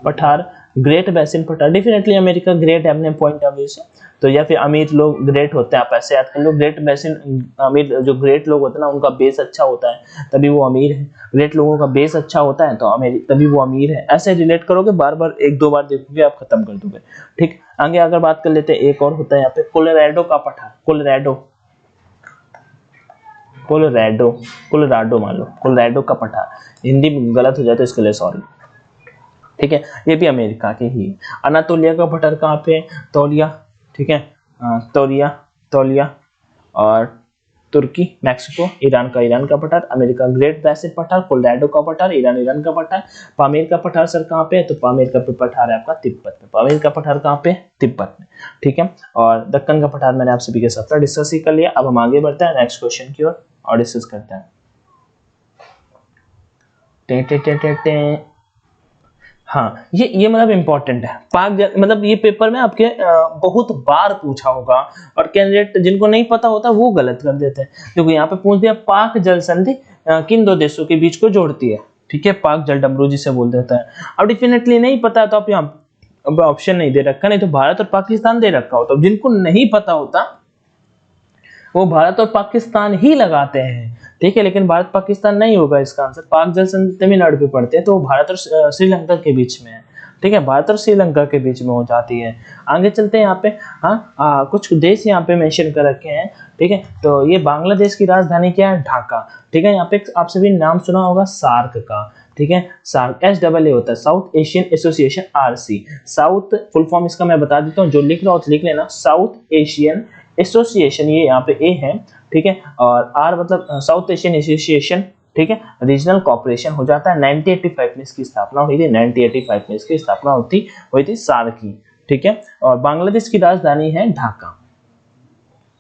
पठार, ग्रेट बेसिन पठार। डेफिनेटली अमेरिका ग्रेट है अपने पॉइंट ऑफ व्यू से, तो या फिर अमीर लोग ग्रेट होते हैं, आप ऐसे याद कर लो। ग्रेट बेसिन, अमीर जो ग्रेट लोग होते हैं ना, उनका बेस अच्छा होता है, तभी वो अमीर है। ग्रेट लोगों का बेस अच्छा होता है, तो तभी वो अमीर है। ऐसे रिलेट करोगे, बार बार 1-2 बार देखोगे, आप खत्म कर दोगे। ठीक, आगे अगर बात कर लेते हैं, एक और होता है यहाँ पे कोलोराडो का पठार, कोलोराडो कोलोराडो कोलोराडो मान लो, कोलोराडो का पठार, हिंदी में गलत हो जाए तो इसके लिए सॉरी, ठीक है। ये भी अमेरिका के ही। अनातोलिया का पठार कहाँ पे है, तौलिया, ठीक है, तौलिया तौलिया, और तुर्की मैक्सिको, ईरान का पठार, अमेरिका ग्रेट बेसिन पठार, कोलोराडो का पठार, ईरान का पठार। पामीर का पठार सर कहाँ पे है, तो पामीर का पठार है आपका तिब्बत में, पामीर का पठार कहाँ पे, तिब्बत में, ठीक है। और दक्कन का पठार मैंने आप सभी के साथ डिस्कस ही कर लिया। अब हम आगे बढ़ते हैं नेक्स्ट क्वेश्चन की ओर और डिस्कस करते हैं। हाँ, ये मतलब इम्पोर्टेंट है, मतलब ये पेपर में आपके बहुत बार पूछा होगा, और कैंडिडेट जिनको नहीं पता होता वो गलत कर देते हैं। देखो यहाँ पे पूछ दिया पाक जल संधि किन दो देशों के बीच को जोड़ती है, ठीक है, पाक जल डमरू जिसे बोल देता है। अब डेफिनेटली नहीं पता तो आप यहाँ ऑप्शन नहीं दे रखा, नहीं तो भारत और पाकिस्तान दे रखा होता। जिनको नहीं पता होता वो भारत और पाकिस्तान ही लगाते हैं, ठीक है, लेकिन भारत पाकिस्तान नहीं होगा इसका आंसर। पाक जल संधि तमिलनाडु पे पड़ते हैं, तो भारत और श्रीलंका के बीच में है, ठीक है, भारत और श्रीलंका के बीच में हो जाती है। आगे चलते हैं यहाँ पे, हाँ कुछ देश यहाँ पे मेंशन कर रखे हैं, ठीक है। तो ये बांग्लादेश की राजधानी क्या है, ढाका, ठीक है। यहाँ पे आप सभी नाम सुना होगा सार्क का, ठीक है, सार्क SAA होता है, south Asian association RC। South full form इसका मैं बता देता हूँ, जो लिख रहा हो लिख लेना, साउथ एशियन एसोसिएशन, ये यहाँ पे ए है, ठीक है, और आर मतलब साउथ एशियन एसोसिएशन, ठीक है, रीजनल कॉर्पोरेशन हो जाता है। 1985 में इसकी स्थापना हुई थी, 1985 में इसकी स्थापना हुई थी सार्क की, ठीक है। और बांग्लादेश की राजधानी है ढाका,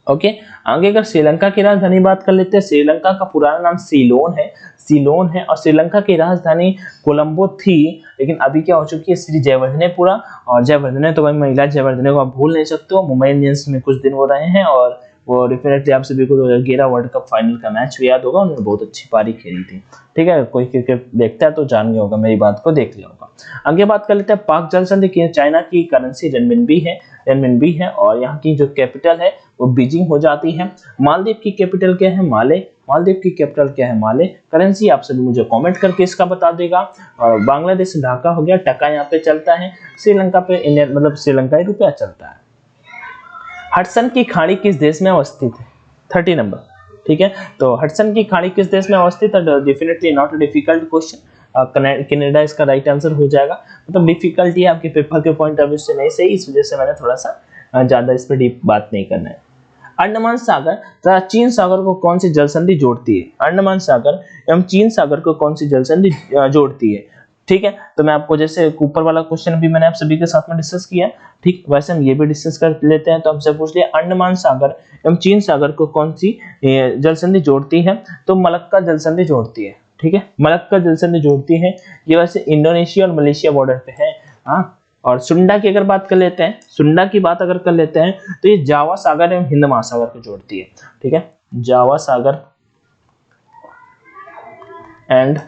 ओके। आगे अगर श्रीलंका की राजधानी बात कर लेते हैं, श्रीलंका का पुराना नाम सीलोन है, और श्रीलंका की राजधानी कोलंबो थी, लेकिन अभी क्या हो चुकी है, श्री जयवर्धनेपुरा। और जयवर्धने तो भाई महिला जयवर्धने को आप भूल नहीं सकते हो, मुंबई इंडियंस में कुछ दिन हो रहे हैं, और वो डेफिनेटली आप सभी को 2011 वर्ल्ड कप फाइनल का मैच भी याद होगा, उन्होंने बहुत अच्छी पारी खेली थी, ठीक है। कोई क्रिकेट देखता है तो जान गया होगा, मेरी बात को देख लिया होगा। आगे बात कर लेते हैं पाक जल संधि की, चाइना की करेंसी रेनमिनबी है, और यहाँ की जो कैपिटल है वो बीजिंग हो जाती है। मालदीव की कैपिटल क्या है, मालदीव की कैपिटल क्या है, माले। करेंसी आप सभी मुझे कमेंट करके इसका बता देगा। और बांग्लादेश ढाका हो गया, टका यहाँ पे चलता है। श्रीलंका पे इंडियन मतलब श्रीलंकाई रुपया चलता है। हडसन की खाड़ी किस देश में अवस्थित है, 30 नंबर, ठीक है। तो हडसन की खाड़ी किस देश में अवस्थित है, definitely not a difficult question, Canada इसका राइट आंसर हो जाएगा। मतलब डिफिकल्टी आपके पेपर के पॉइंट ऑफ व्यू से नहीं सही, इस वजह से मैंने थोड़ा सा ज्यादा इस पर डीप बात नहीं करना है। अंडमान सागर तथा चीन सागर को कौन सी जल संधि जोड़ती है, अंडमान सागर एवं चीन सागर को कौन सी जल संधि जोड़ती है, ठीक है। तो मैं आपको जैसे ऊपर वाला क्वेश्चन भी मैंने आप सभी के साथ में डिस्कस किया, ठीक, वैसे हम ये भी डिस्कस कर लेते हैं। तो हमसे पूछ लिया अंडमान सागर एवं चीन सागर को कौन सी जल संधि जोड़ती है, तो मलक्का जल संधि जोड़ती है, ठीक है, मलक्का जल संधि जोड़ती है। ये वैसे इंडोनेशिया और मलेशिया बॉर्डर पे है, हाँ। और सुंडा की अगर बात कर लेते हैं, सुंडा की बात अगर कर लेते हैं, तो ये जावा सागर एवं हिंद महासागर को जोड़ती है, ठीक है, जावा सागर एंड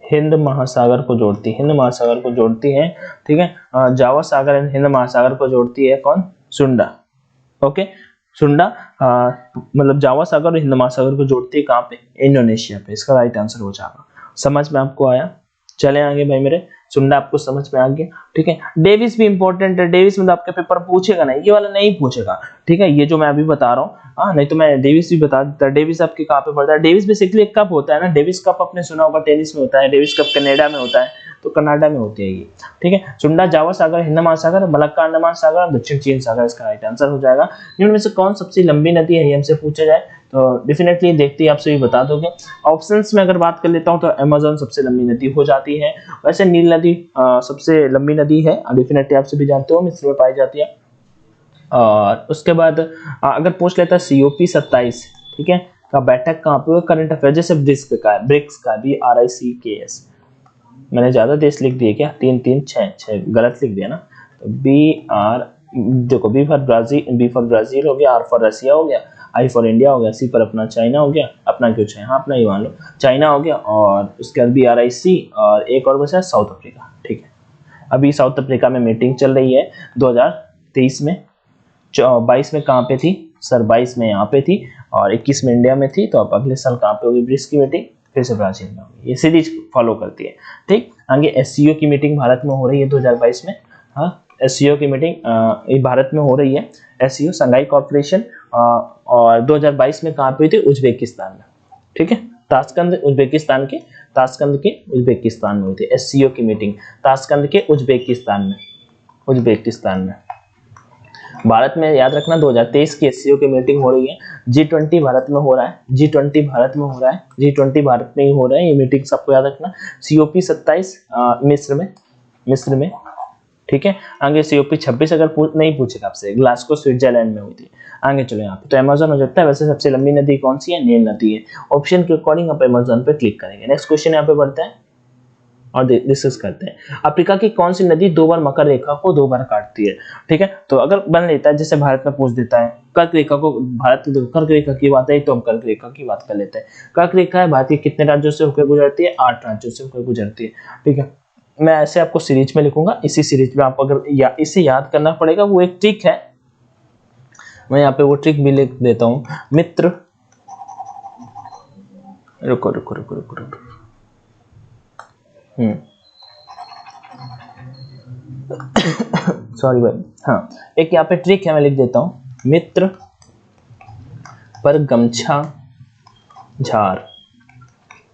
हिंद महासागर को जोड़ती है, ठीक है। जावा सागर एंड हिंद महासागर को जोड़ती है कौन, सुंडा, ओके। सुंडा मतलब जावा सागर और हिंद महासागर को जोड़ती है कहाँ पे, इंडोनेशिया पे, इसका राइट आंसर हो जाएगा। समझ में आपको आया, चले आगे भाई मेरे, सुंडा आपको समझ में आ गया, ठीक है। डेविस भी इंपॉर्टेंट है, डेविस में तो आपके पेपर पूछेगा नहीं, ये वाला नहीं पूछेगा, ठीक है, ये जो मैं अभी बता रहा हूँ, हाँ, नहीं तो मैं डेविस भी बता देता। डेविस आपके कहाँ पे पड़ता है, डेविस बेसिकली एक कप होता है ना, डेविस कप आपने सुना होगा, टेनिस में होता है, डेविस कप कनाडा में होता है, तो कनाडा में होती है ये, ठीक है। सुंडा जावा सागर हिंद महासागर, मलक्का अंडमान सागर, दक्षिण चीन सागर इसका राइट आंसर हो जाएगा। इनमें से कौन सबसे लंबी नदी है, ये हमसे पूछा जाए तो डेफिनेटली देखते ही आप सभी बता दोगे। ऑप्शंस में अगर बात कर लेता हूं तो अमेज़न सबसे लंबी नदी हो जाती है, वैसे नील नदी सबसे लंबी नदी है, डेफिनेटली आप सभी जानते हो, मिस्र में पाई जाती है। और उसके बाद अगर पूछ लेता है COP 27, ठीक है, का बैठक कहाँ पे हुआ, करंट अफेयर, जैसे ब्रिक्स का BRICS, मैंने ज्यादा देश लिख दिए क्या, 3 3 6 गलत लिख दिया ना, तो देखो B फॉर ब्राजील हो गया, R फॉर रसिया हो गया, I फॉर इंडिया हो गया, C पर अपना चाइना हो गया, अपना क्यों चाइना, अपना ही मान लो, चाइना हो गया, और उसके बाद BRIC, और एक और बचा साउथ अफ्रीका, ठीक है। अभी साउथ अफ्रीका में मीटिंग चल रही है 2023 में, 22 में कहाँ पे थी सर, 22 में यहाँ पे थी, और 21 में इंडिया में थी, तो अब अगले साल कहाँ पे होगी ब्रिक्स की मीटिंग, फिर से ब्राजील में होगी, ये सीरीज फॉलो करती है, ठीक। आगे SCO की मीटिंग भारत में हो रही है 2022 में, हाँ, एससीओ की मीटिंग भारत में हो रही है। एससीओ शंघाई कोऑपरेशन और 2022 में कहाँ पे हुई थी? उज्बेकिस्तान में। ठीक है, ताशकंद उज्बेकिस्तान के उज्बेकिस्तान में हुई थी एससीओ की मीटिंग, ताशकंद के उज्बेकिस्तान में। भारत में याद रखना 2023 की एससीओ की मीटिंग हो रही है। G20 भारत में हो रहा है, G20 भारत में हो रहा है, G20 भारत में ही हो रहा है ये मीटिंग, सबको याद रखना। COP 27 मिस्र में। ठीक है, आगे COP 26 अगर नहीं पूछेगा आपसे, ग्लासगो स्विट्जरलैंड में हुई थी। आगे चलो यहाँ पे, तो अमेज़न हो जाता है। वैसे सबसे लंबी नदी कौन सी है? नील नदी है। ऑप्शन के अकॉर्डिंग आप अमेज़न पे क्लिक करेंगे। नेक्स्ट क्वेश्चन यहाँ पे बढ़ते हैं और डिस्कस करते हैं। अफ्रीका की कौन सी नदी 2 बार मकर रेखा को 2 बार काटती है? ठीक है, तो अगर बन लेता है जैसे भारत में पूछ देता है कर्क रेखा को, भारत की कर्क रेखा की बात है तो हम कर्क रेखा की बात कर लेते हैं। कर्क रेखा है भारत के कितने राज्यों से होकर गुजरती है? 8 राज्यों से होकर गुजरती है। ठीक है, मैं ऐसे आपको सीरीज में लिखूंगा, इसी सीरीज में आप अगर इसे याद करना पड़ेगा, वो एक ट्रिक है, मैं यहाँ पे वो ट्रिक भी लिख देता हूँ। मित्र, रुको सॉरी भाई, हाँ एक यहाँ पे ट्रिक है, मैं लिख देता हूँ। मित्र पर गमछा झार।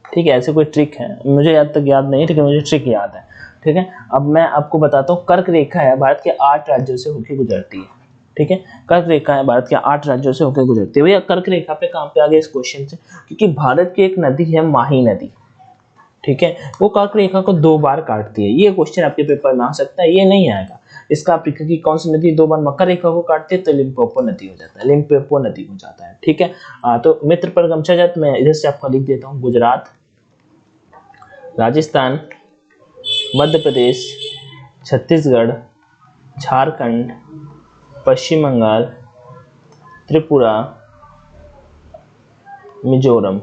ठीक है, ऐसे कोई ट्रिक है, मुझे याद नहीं है, ठीक है, मुझे ट्रिक याद है। ठीक है, अब मैं आपको बताता हूँ। कर्क रेखा है भारत के 8 राज्यों से होकर गुजरती है। ठीक है, कर्क रेखा है भारत के 8 राज्यों से होकर गुजरती है। भैया कर्क रेखा पे कहाँ पे आ गया इस क्वेश्चन से? क्योंकि भारत की एक नदी है माही नदी, ठीक है, वो कर्क रेखा को 2 बार काटती है। ये क्वेश्चन आपके पेपर में आ सकता है, ये नहीं आएगा। इसका अफ्रीका की कौन सी नदी 2 बार मकर रेखा को काटती है? तो लिम्पोपो नदी हो जाता है, लिम्पोपो नदी हो जाता है। ठीक है, तो मित्र पर गमछा जात, मैं इधर से आपको लिख देता हूँ। गुजरात, राजस्थान, मध्य प्रदेश, छत्तीसगढ़, झारखंड, पश्चिम बंगाल, त्रिपुरा, मिजोरम।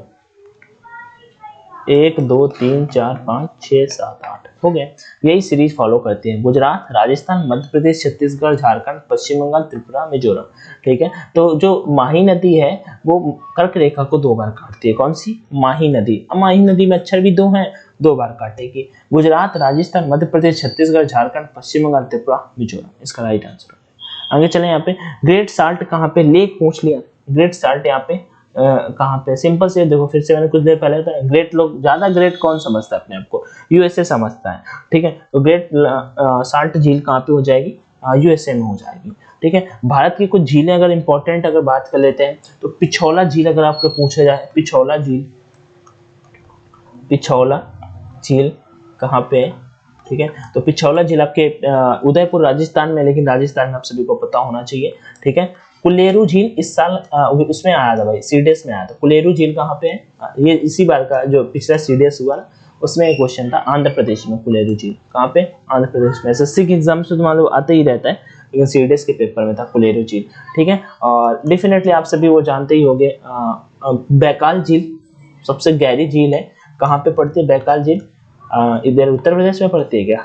1 2 3 4 5 6 7 8 हो गए। यही सीरीज फॉलो करती है। गुजरात, राजस्थान, मध्य प्रदेश, छत्तीसगढ़, झारखंड, पश्चिम बंगाल, त्रिपुरा, मिजोरम। ठीक है, तो जो माही नदी है वो कर्क रेखा को 2 बार काटती है। कौन सी? माही नदी। अब माही नदी में अक्षर भी 2 हैं, 2 बार काटेगी। गुजरात, राजस्थान, मध्य प्रदेश, छत्तीसगढ़, झारखंड, पश्चिम बंगाल, त्रिपुरा, मिजोरम, इसका राइट आंसर है। आगे चले, यहाँ पे ग्रेट साल्ट कहाँ पे? लेक पूछ लिया। ग्रेट साल्ट यहाँ पे कहाँ पे? सिंपल से देखो, फिर से मैंने कुछ देर पहले बताया, ग्रेट लोग ज्यादा ग्रेट कौन समझता है अपने आप को? यूएसए समझता है। ठीक है, तो ग्रेट साल्ट झील कहाँ पे हो जाएगी? यूएसए में हो जाएगी। ठीक है, भारत की कुछ झीलें अगर इंपॉर्टेंट अगर बात कर लेते हैं तो पिछौला झील अगर आपको पूछा जाए, पिछौला झील कहाँ पे है? ठीक है, तो पिछौला झील आपके उदयपुर राजस्थान में, लेकिन राजस्थान में आप सभी को पता होना चाहिए। ठीक है, कुलेरू झील इस साल उसमें आया था भाई, सीडीएस में आया था। कुलेरू झील कहाँ पे है? ये इसी बार का जो पिछला सीडीएस हुआ ना, उसमें एक क्वेश्चन था। आंध्र प्रदेश में कुलेरू झील कहाँ पे? आंध्र प्रदेश में। एसएससी के एग्जाम से तो मान लो आता ही रहता है, लेकिन सीडीएस के पेपर में था कुलेरू झील। ठीक है, और डेफिनेटली आप सभी वो जानते ही होंगे। बैकाल झील सबसे गहरी झील है, कहाँ पे पड़ती है बैकाल झील? इधर उत्तर प्रदेश में पड़ती है क्या?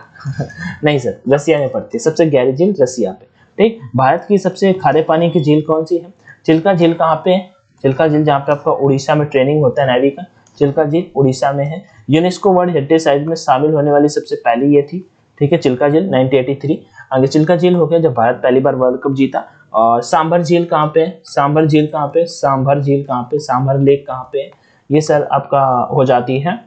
नहीं सर, रसिया में पड़ती है। सबसे गहरी झील रसिया पे। ठीक, भारत की सबसे खारे पानी की झील कौन सी है? चिल्का झील कहाँ पे है? चिल्का झील जहाँ पे आपका उड़ीसा में ट्रेनिंग होता है नेवी का, चिल्का झील उड़ीसा में है। यूनेस्को वर्ल्ड हेरिटेज साइट में शामिल होने वाली सबसे पहली ये थी। ठीक है, चिल्का झील 1983। आगे चिल्का झील हो गया जब भारत पहली बार वर्ल्ड कप जीता। और सांभर झील कहाँ पे? सांभर झील कहाँ पे? सांभर झील कहाँ पे? सांभर लेक कहाँ पे? ये सर आपका हो जाती है,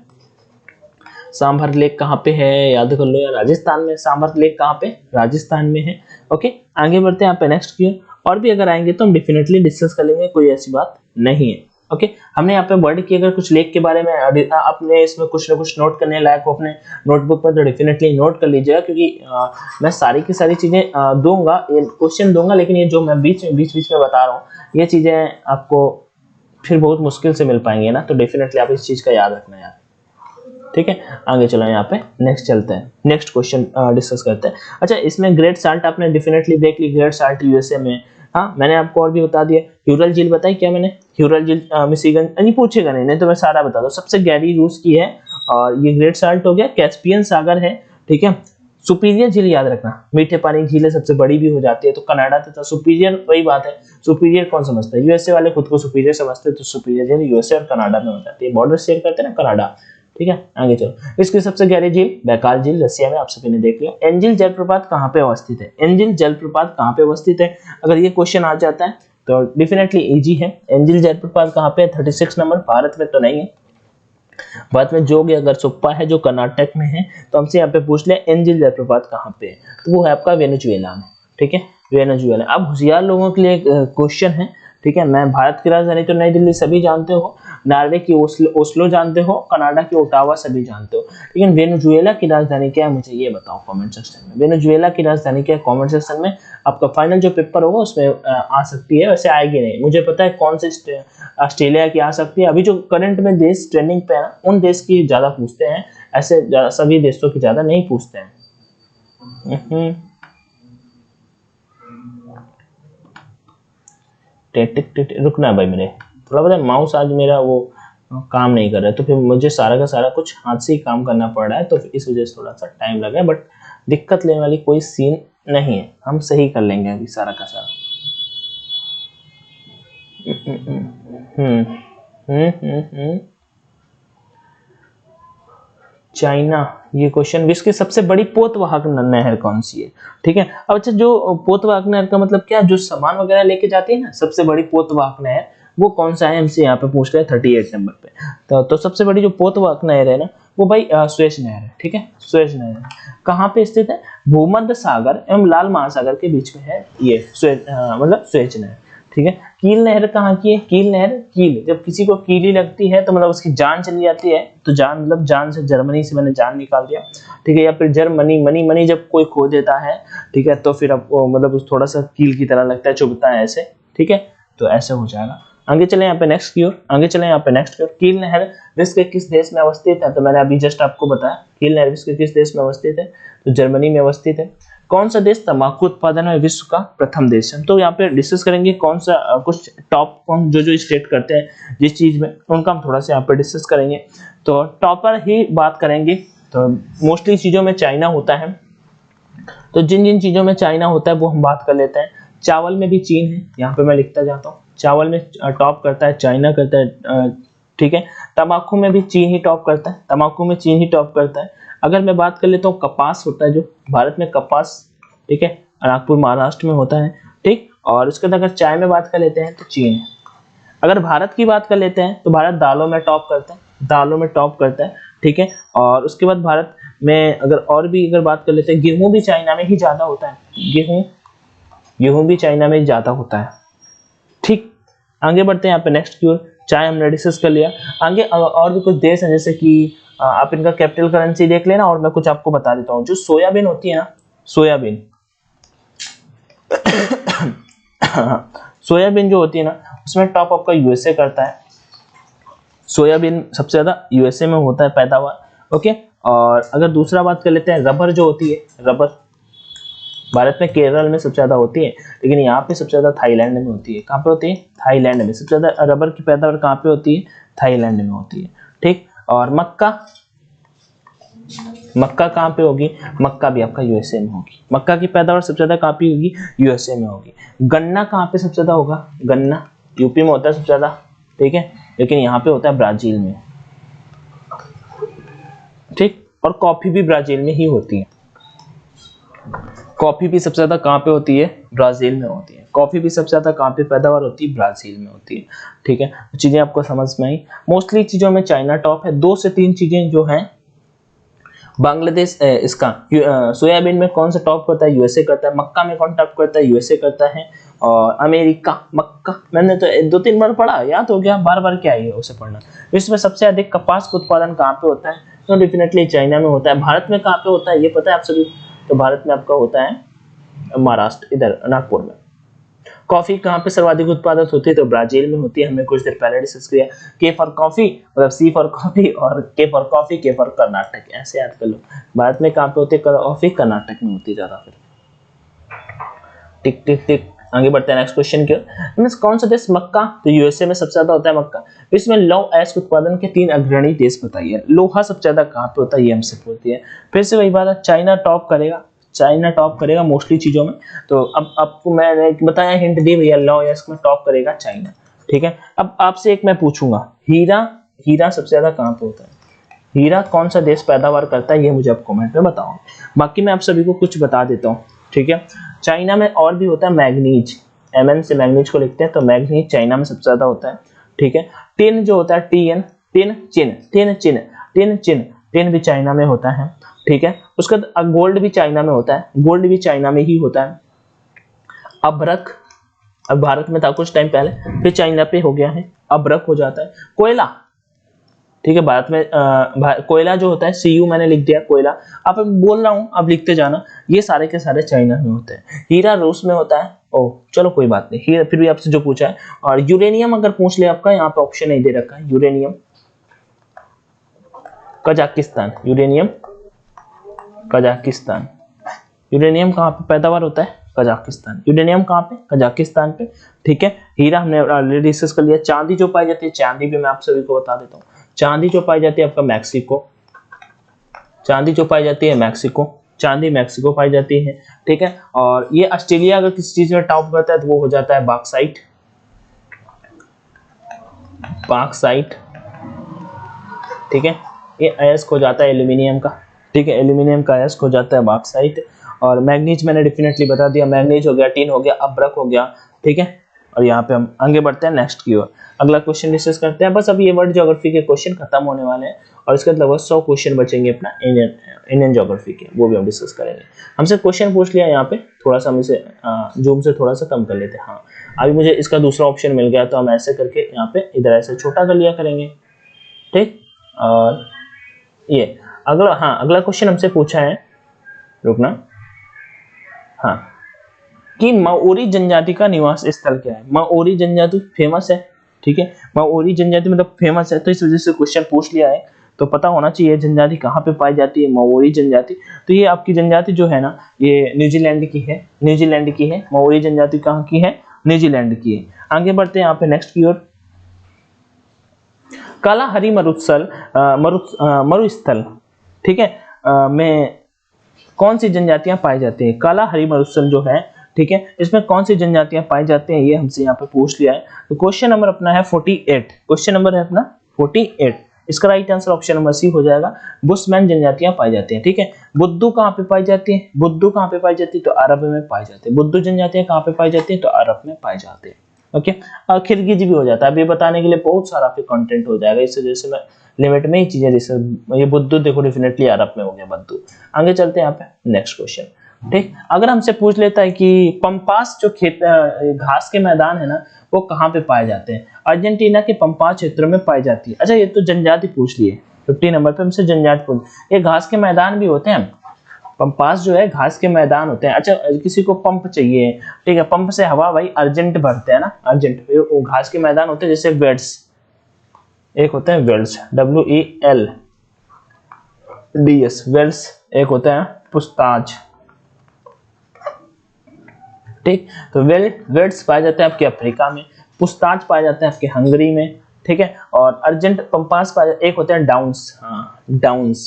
सांभर लेक कहाँ पे है? याद कर लो यार, राजस्थान में। सांभर लेक कहाँ पे? राजस्थान में है। ओके, आगे बढ़ते हैं यहाँ पे नेक्स्ट की। और भी अगर आएंगे तो हम डेफिनेटली डिस्कस कर लेंगे, कोई ऐसी बात नहीं है। ओके, हमने यहाँ पे वर्ड की अगर कुछ लेक के बारे में अपने इसमें कुछ ना कुछ नोट करने लायक हो अपने नोटबुक पर, तो डेफिनेटली नोट कर लीजिएगा, क्योंकि मैं सारी की सारी चीजें दूंगा, क्वेश्चन दूंगा, लेकिन ये जो मैं बीच में बता रहा हूँ, ये चीजें आपको फिर बहुत मुश्किल से मिल पाएंगे ना, तो डेफिनेटली आप इस चीज का याद रखना यार। ठीक है, आगे चलो यहाँ पे नेक्स्ट चलते हैं, नेक्स्ट क्वेश्चन डिस्कस करते हैं। अच्छा, इसमें ग्रेट साल्ट आपने डेफिनेटली देख ली, ग्रेट साल्ट यूएसए में। हाँ, मैंने आपको और भी बता दिया। ह्यूरल झील बताई क्या मैंने? ह्यूरल झील मिशिगन, नहीं पूछेगा नहीं तो मैं सारा बता दूं। सबसे गहरी रूस की है, और ये ग्रेट साल्ट हो गया। कैस्पियन सागर है। ठीक है, सुपीरियर झील याद रखना, मीठे पानी झील है, सबसे बड़ी भी हो जाती है। तो कनाडा तथा सुपीरियर, वही बात है, सुपीरियर कौन समझता है? यूएसए वाले खुद को सुपीरियर समझते हैं, तो सुपीरियर झील यूएसए और कनाडा में हो जाती है। बॉर्डर शेयर करते हैं ना कनाडा, ठीक है, आगे चलो। इसकी सबसे गहरी झील बैकाल झील रसिया में, आप सभी ने देख लिया। एंजिल जलप्रपात कहाँ पे अवस्थित है? एंजिल जलप्रपात कहाँ पे अवस्थित है? अगर ये क्वेश्चन आ जाता है तो डेफिनेटली इजी है। एंजिल जलप्रपात कहाँ पे है? 36 नंबर। भारत में तो नहीं है, भारत में जोग या गरसोप्पा है जो कर्नाटक में है। तो हमसे यहाँ पे पूछ ले एंजिल जलप्रपात कहाँ पे है, तो वो है आपका वेनेजुएला में, ठीक है, वेनेजुएला। अब होशियार लोगों के लिए क्वेश्चन है, ठीक है। मैं भारत की राजधानी तो नई दिल्ली सभी जानते हो, नॉर्वे की ओस्लो जानते हो, कनाडा की ओटावा सभी जानते हो, लेकिन वेनेजुएला की राजधानी क्या है मुझे ये बताओ कमेंट सेक्शन में। वेनेजुएला की राजधानी क्या है कमेंट सेक्शन में। आपका फाइनल जो पेपर होगा उसमें आ सकती है, वैसे आएगी नहीं, मुझे पता है कौन से ऑस्ट्रेलिया की आ सकती है। अभी जो करंट में देश ट्रेंडिंग पे है उन देश की ज्यादा पूछते हैं, ऐसे सभी देशों की ज्यादा नहीं पूछते हैं। रुकना भाई, मेरे थोड़ा पता है माउस आज मेरा वो काम नहीं कर रहा है, तो फिर मुझे सारा का सारा कुछ हाथ से ही काम करना पड़ रहा है, तो इस वजह से थोड़ा सा टाइम लगा है, बट दिक्कत लेने वाली कोई सीन नहीं है, हम सही कर लेंगे अभी सारा का सारा। चाइना, ये क्वेश्चन, विश्व की सबसे बड़ी पोतवाहक नहर कौन सी है? ठीक है। अब अच्छा, जो पोतवाहक नहर का मतलब क्या, जो सामान वगैरह लेके जाती है ना, सबसे बड़ी पोतवाहक नहर वो कौन सा है, हमसे यहाँ पे पूछ रहे हैं 38 नंबर पे। तो सबसे बड़ी जो पोतवाहक नहर है ना वो भाई सुएज नहर है, ठीक है, सुएज नहर कहाँ पे स्थित है? भूमध्य सागर एवं लाल महासागर के बीच में है ये सुएज, मतलब सुएज नहर, ठीक है। कील नहर कहाँ की है? कील नहर, कील जब किसी को कीली लगती है तो मतलब उसकी जान चली जाती है, तो जान मतलब जान से जर्मनी से मैंने जान निकाल दिया, ठीक है, या फिर जर्मनी मनी मनी जब कोई खो देता है, ठीक है, तो फिर अब मतलब थोड़ा सा कील की तरह लगता है, चुभता है ऐसे, ठीक है, तो ऐसे हो जाएगा। आगे चले यहाँ पे नेक्स्ट की ओर, आगे चले यहाँ पे नेक्स्ट की ओर। कील नहर विश्व के किस देश में अवस्थित है? तो मैंने अभी जस्ट आपको बताया कील नहर विश्व के किस देश में अवस्थित है, तो जर्मनी में अवस्थित है। कौन सा देश तंबाकू उत्पादन में विश्व का प्रथम देश है? तो यहाँ पे डिस्कस करेंगे कौन सा कुछ टॉप कौन जो स्टेट करते हैं जिस चीज में, उनका हम थोड़ा सा यहाँ पे डिस्कस करेंगे। तो टॉपर ही बात करेंगे, तो मोस्टली चीजों में चाइना होता है, तो जिन जिन चीजों में चाइना होता है वो हम बात कर लेते हैं। चावल में भी चीन है, यहाँ पे मैं लिखता जाता हूँ, चावल में टॉप करता है चाइना करता है, ठीक है। तंबाकू में भी चीन ही टॉप करता है, तंबाकू में चीन ही टॉप करता है। अगर मैं बात कर लेता हूँ कपास होता है जो भारत में कपास, ठीक है, नागपुर महाराष्ट्र में होता है, ठीक। और उसके बाद अगर चाय में बात कर लेते हैं तो चीन है। अगर भारत की बात कर लेते हैं तो भारत दालों में टॉप करता है, दालों में टॉप करता है, ठीक है। और उसके बाद भारत में अगर और भी अगर बात कर लेते हैं, गेहूं भी चाइना में ही ज्यादा होता है, गेहूं भी चाइना में ज्यादा होता है, ठीक। आगे बढ़ते हैं यहाँ पे नेक्स्ट की ओर। चाय हमने डिस्कस कर लिया। आगे और भी कुछ देश हैं, जैसे कि आप इनका कैपिटल करेंसी देख लेना, और मैं कुछ आपको बता देता हूँ। जो सोयाबीन होती है ना, सोयाबीन सोयाबीन जो होती है ना, उसमें टॉप आपका यूएसए करता है, सोयाबीन सबसे ज्यादा यूएसए में होता है पैदावार, ओके। और अगर दूसरा बात कर लेते हैं, रबर जो होती है, रबर भारत में केरल में सबसे ज्यादा होती है, लेकिन यहाँ पे सबसे ज्यादा थाईलैंड में होती है। कहाँ पे होती है? थाईलैंड में। सबसे ज्यादा रबर की पैदावार कहाँ पे होती है? थाईलैंड में होती है, ठीक। और मक्का, मक्का कहाँ पे होगी? मक्का भी आपका यूएसए में होगी। मक्का की पैदावार सबसे ज्यादा कहाँ पे होगी? यूएसए में होगी। गन्ना कहाँ पे सबसे ज्यादा होगा? गन्ना यूपी में होता है सबसे ज्यादा, ठीक है, लेकिन यहाँ पे होता है ब्राजील में, ठीक। और कॉफी भी ब्राजील में ही होती है, कॉफी भी सबसे ज्यादा कहाँ पे होती है? ब्राजील में होती है। कॉफी भी सबसे ज्यादा कहाँ पे पैदावार होती है? ब्राजील में होती है, ठीक है। चीजें आपको समझ में आई। मोस्टली चीजों में चाइना टॉप है। 2 से 3 चीजें जो हैं, बांग्लादेश इसका सोयाबीन में कौन सा टॉप करता है? यूएसए करता है। मक्का में कौन टॉप करता है? यूएसए करता है। और अमेरिका, मक्का मैंने तो 2-3 बार पढ़ा, याद हो गया, बार बार क्या है उसे पढ़ना। विश्व में सबसे अधिक कपास का उत्पादन कहाँ पे होता है? तो डेफिनेटली चाइना में होता है। भारत में कहाँ पे होता है ये पता है आप सभी? तो भारत में आपका होता है महाराष्ट्र, इधर नागपुर में। कॉफी कहाँ पे सर्वाधिक उत्पादन होती है? तो ब्राजील में होती है। हमने कुछ देर पहले डिस्कस किया। के फॉर कॉफी मतलब सी फॉर कॉफी, और के फॉर कॉफी, के फॉर कर्नाटक, ऐसे याद कर लो। भारत में कहाँ पे होती है कॉफी? कर्नाटक में होती है ज्यादा। फिर टिक टिक टिक, आगे बढ़ते हैं नेक्स्ट क्वेश्चन की ओर। कौन सा देश मक्का? तो यूएसए में सबसे ज्यादा होता है मक्का। इसमें लौह अयस्क उत्पादन के 3 अग्रणी देश बताइए। लोहा सबसे ज्यादा कहाँ पे होता है? ये हमसे पूछती है। फिर से वही बात है, चाइना टॉप करेगा, चाइना टॉप करेगा मोस्टली चीजों में। तो अब आपको मैंने बताया, हिंट दी भैया, लौह अयस्क में टॉप करेगा चाइना, ठीक है। अब आपसे एक मैं पूछूंगा, हीरा, हीरा सबसे ज्यादा कहाँ पे होता है? हीरा कौन सा देश पैदावार करता है, ये मुझे आप कमेंट में बताओ। बाकी मैं आप सभी को कुछ बता देता हूँ, ठीक है। चाइना में और भी होता है मैग्नीज, Mn से मैग्नीज को लिखते हैं, तो मैग्नीज चाइना में सबसे ज्यादा होता है, ठीक है। टिन जो होता है Tn, टिन भी चाइना में होता है, ठीक है। उसका गोल्ड भी चाइना में होता है, गोल्ड भी चाइना में ही होता है। अभ्रक, अब भारत में था कुछ टाइम पहले, फिर चाइना पे हो गया है, अभ्रक हो जाता है। कोयला, ठीक है, भारत में कोयला जो होता है Cu मैंने लिख दिया कोयला, अब बोल रहा हूँ अब लिखते जाना, ये सारे के सारे चाइना में होते हैं। हीरा रूस में होता है, ओ चलो कोई बात नहीं, हीरा फिर भी आपसे जो पूछा है। और यूरेनियम अगर पूछ ले आपका, यहाँ पे ऑप्शन नहीं दे रखा है, uranium Kazakhstan, uranium Kazakhstan, uranium कहाँ पे पैदावार होता है, कजाकिस्तान। यूरेनियम कहाँ पे, कजाकिस्तान पे, ठीक है। हीरा हमने ऑलरेडी डिस्कस कर लिया। चांदी जो पाई जाती है, चांदी भी मैं आप सभी को बता देता हूँ, चांदी जो पाई जाती है आपका मैक्सिको, चांदी जो पाई जाती है मैक्सिको, चांदी मैक्सिको पाई जाती है, ठीक है। और ये ऑस्ट्रेलिया अगर किसी चीज में टॉप करता है तो वो हो जाता है बॉक्साइट, बॉक्साइट, ठीक है। ये अयस्क हो जाता है एल्यूमिनियम का, ठीक है, एल्यूमिनियम का अयस्क हो जाता है बॉक्साइट। और मैग्नीज मैंने डेफिनेटली बता दिया, मैग्नीज हो गया, टिन हो गया, अभ्रक हो गया, ठीक है। और यहाँ पे हम आगे बढ़ते हैं नेक्स्ट की ओर, अगला क्वेश्चन डिस्कस करते हैं। बस अब ये वर्ल्ड ज्योग्राफी के क्वेश्चन खत्म होने वाले हैं और इसके लगभग 100 क्वेश्चन बचेंगे अपना इंडियन ज्योग्राफी के, वो भी हम डिस्कस करेंगे। हमसे क्वेश्चन पूछ लिया यहाँ पे, थोड़ा सा हम इसे जूम से थोड़ा सा कम कर लेते हैं। हाँ, अभी मुझे इसका दूसरा ऑप्शन मिल गया, तो हम ऐसे करके यहाँ पे इधर ऐसे छोटा कर लिया करेंगे, ठीक। और ये अगला, हाँ अगला क्वेश्चन हमसे पूछा है, रुकना, हाँ, कि माओरी जनजाति का निवास स्थल क्या है। माओरी जनजाति फेमस है, ठीक है, माओरी जनजाति मतलब फेमस है, तो इस वजह से क्वेश्चन पूछ लिया है, तो पता होना चाहिए जनजाति कहाँ पे पाई जाती है, माओरी जनजाति। तो ये आपकी जनजाति जो है ना, ये न्यूजीलैंड की है, न्यूजीलैंड की है। माओरी जनजाति कहाँ की है, न्यूजीलैंड की है। आगे बढ़ते हैं यहाँ पे नेक्स्ट की ओर। कालाहरी मरुस्थल मरुस्थल, ठीक है, में कौन सी जनजातियां पाई जाती हैं। कालाहरी मरुस्थल जो है, ठीक है, इसमें कौन सी जनजातियां पाई जाती हैं, ये हमसे यहाँ पे पूछ लिया है। तो क्वेश्चन नंबर अपना है 48, क्वेश्चन नंबर है अपना 48, इसका right answer option number C हो जाएगा। बुशमैन जनजातियां पाई जाती हैं, ठीक है। बुद्धू कहाँ पे पाई जाती है, बुद्धू कहाँ पे पाई जाती है, तो अरब में पाई जाती है। बुद्धू जनजातियां कहाँ पे पाई जाती है, तो अरब में पाई जाती है, ओके। खिलगिजी भी हो जाता है, अभी बताने के लिए बहुत सारा फिर कंटेंट हो जाएगा, इस वजह से मैं लिमिट में ही चीजें, जैसे ये बुद्धू देखो डेफिनेटली अरब में हो गया बुद्धू। आगे चलते हैं यहाँ पे नेक्स्ट क्वेश्चन, ठीक। अगर हमसे पूछ लेता है कि पंपास जो खेत घास के मैदान है ना, वो कहाँ पे पाए जाते हैं। अर्जेंटीना के पंपास क्षेत्रों में पाई जाती है। अच्छा, ये तो जनजाति पूछ लिए, 50 नंबर पे हमसे जनजाति पूछ, ये घास के मैदान भी होते हैं। पंपास जो है घास के मैदान होते हैं। अच्छा, किसी को पंप चाहिए, ठीक है, पंप से हवा भाई अर्जेंट भरते हैं ना, अर्जेंट, वो घास के मैदान होते हैं, जैसे वेल्स, एक होते हैं वेल्स, WELDS, वेल्स, एक होते हैं पुस्ताज, ठीक। तो वेल्स पाए जाते हैं आपके अफ्रीका में, पुस्ताज पाए जाते हैं आपके हंगरी में, ठीक है। और अर्जेंट पंपास पाए, एक होते हैं डाउन्स, हाँ डाउन्स,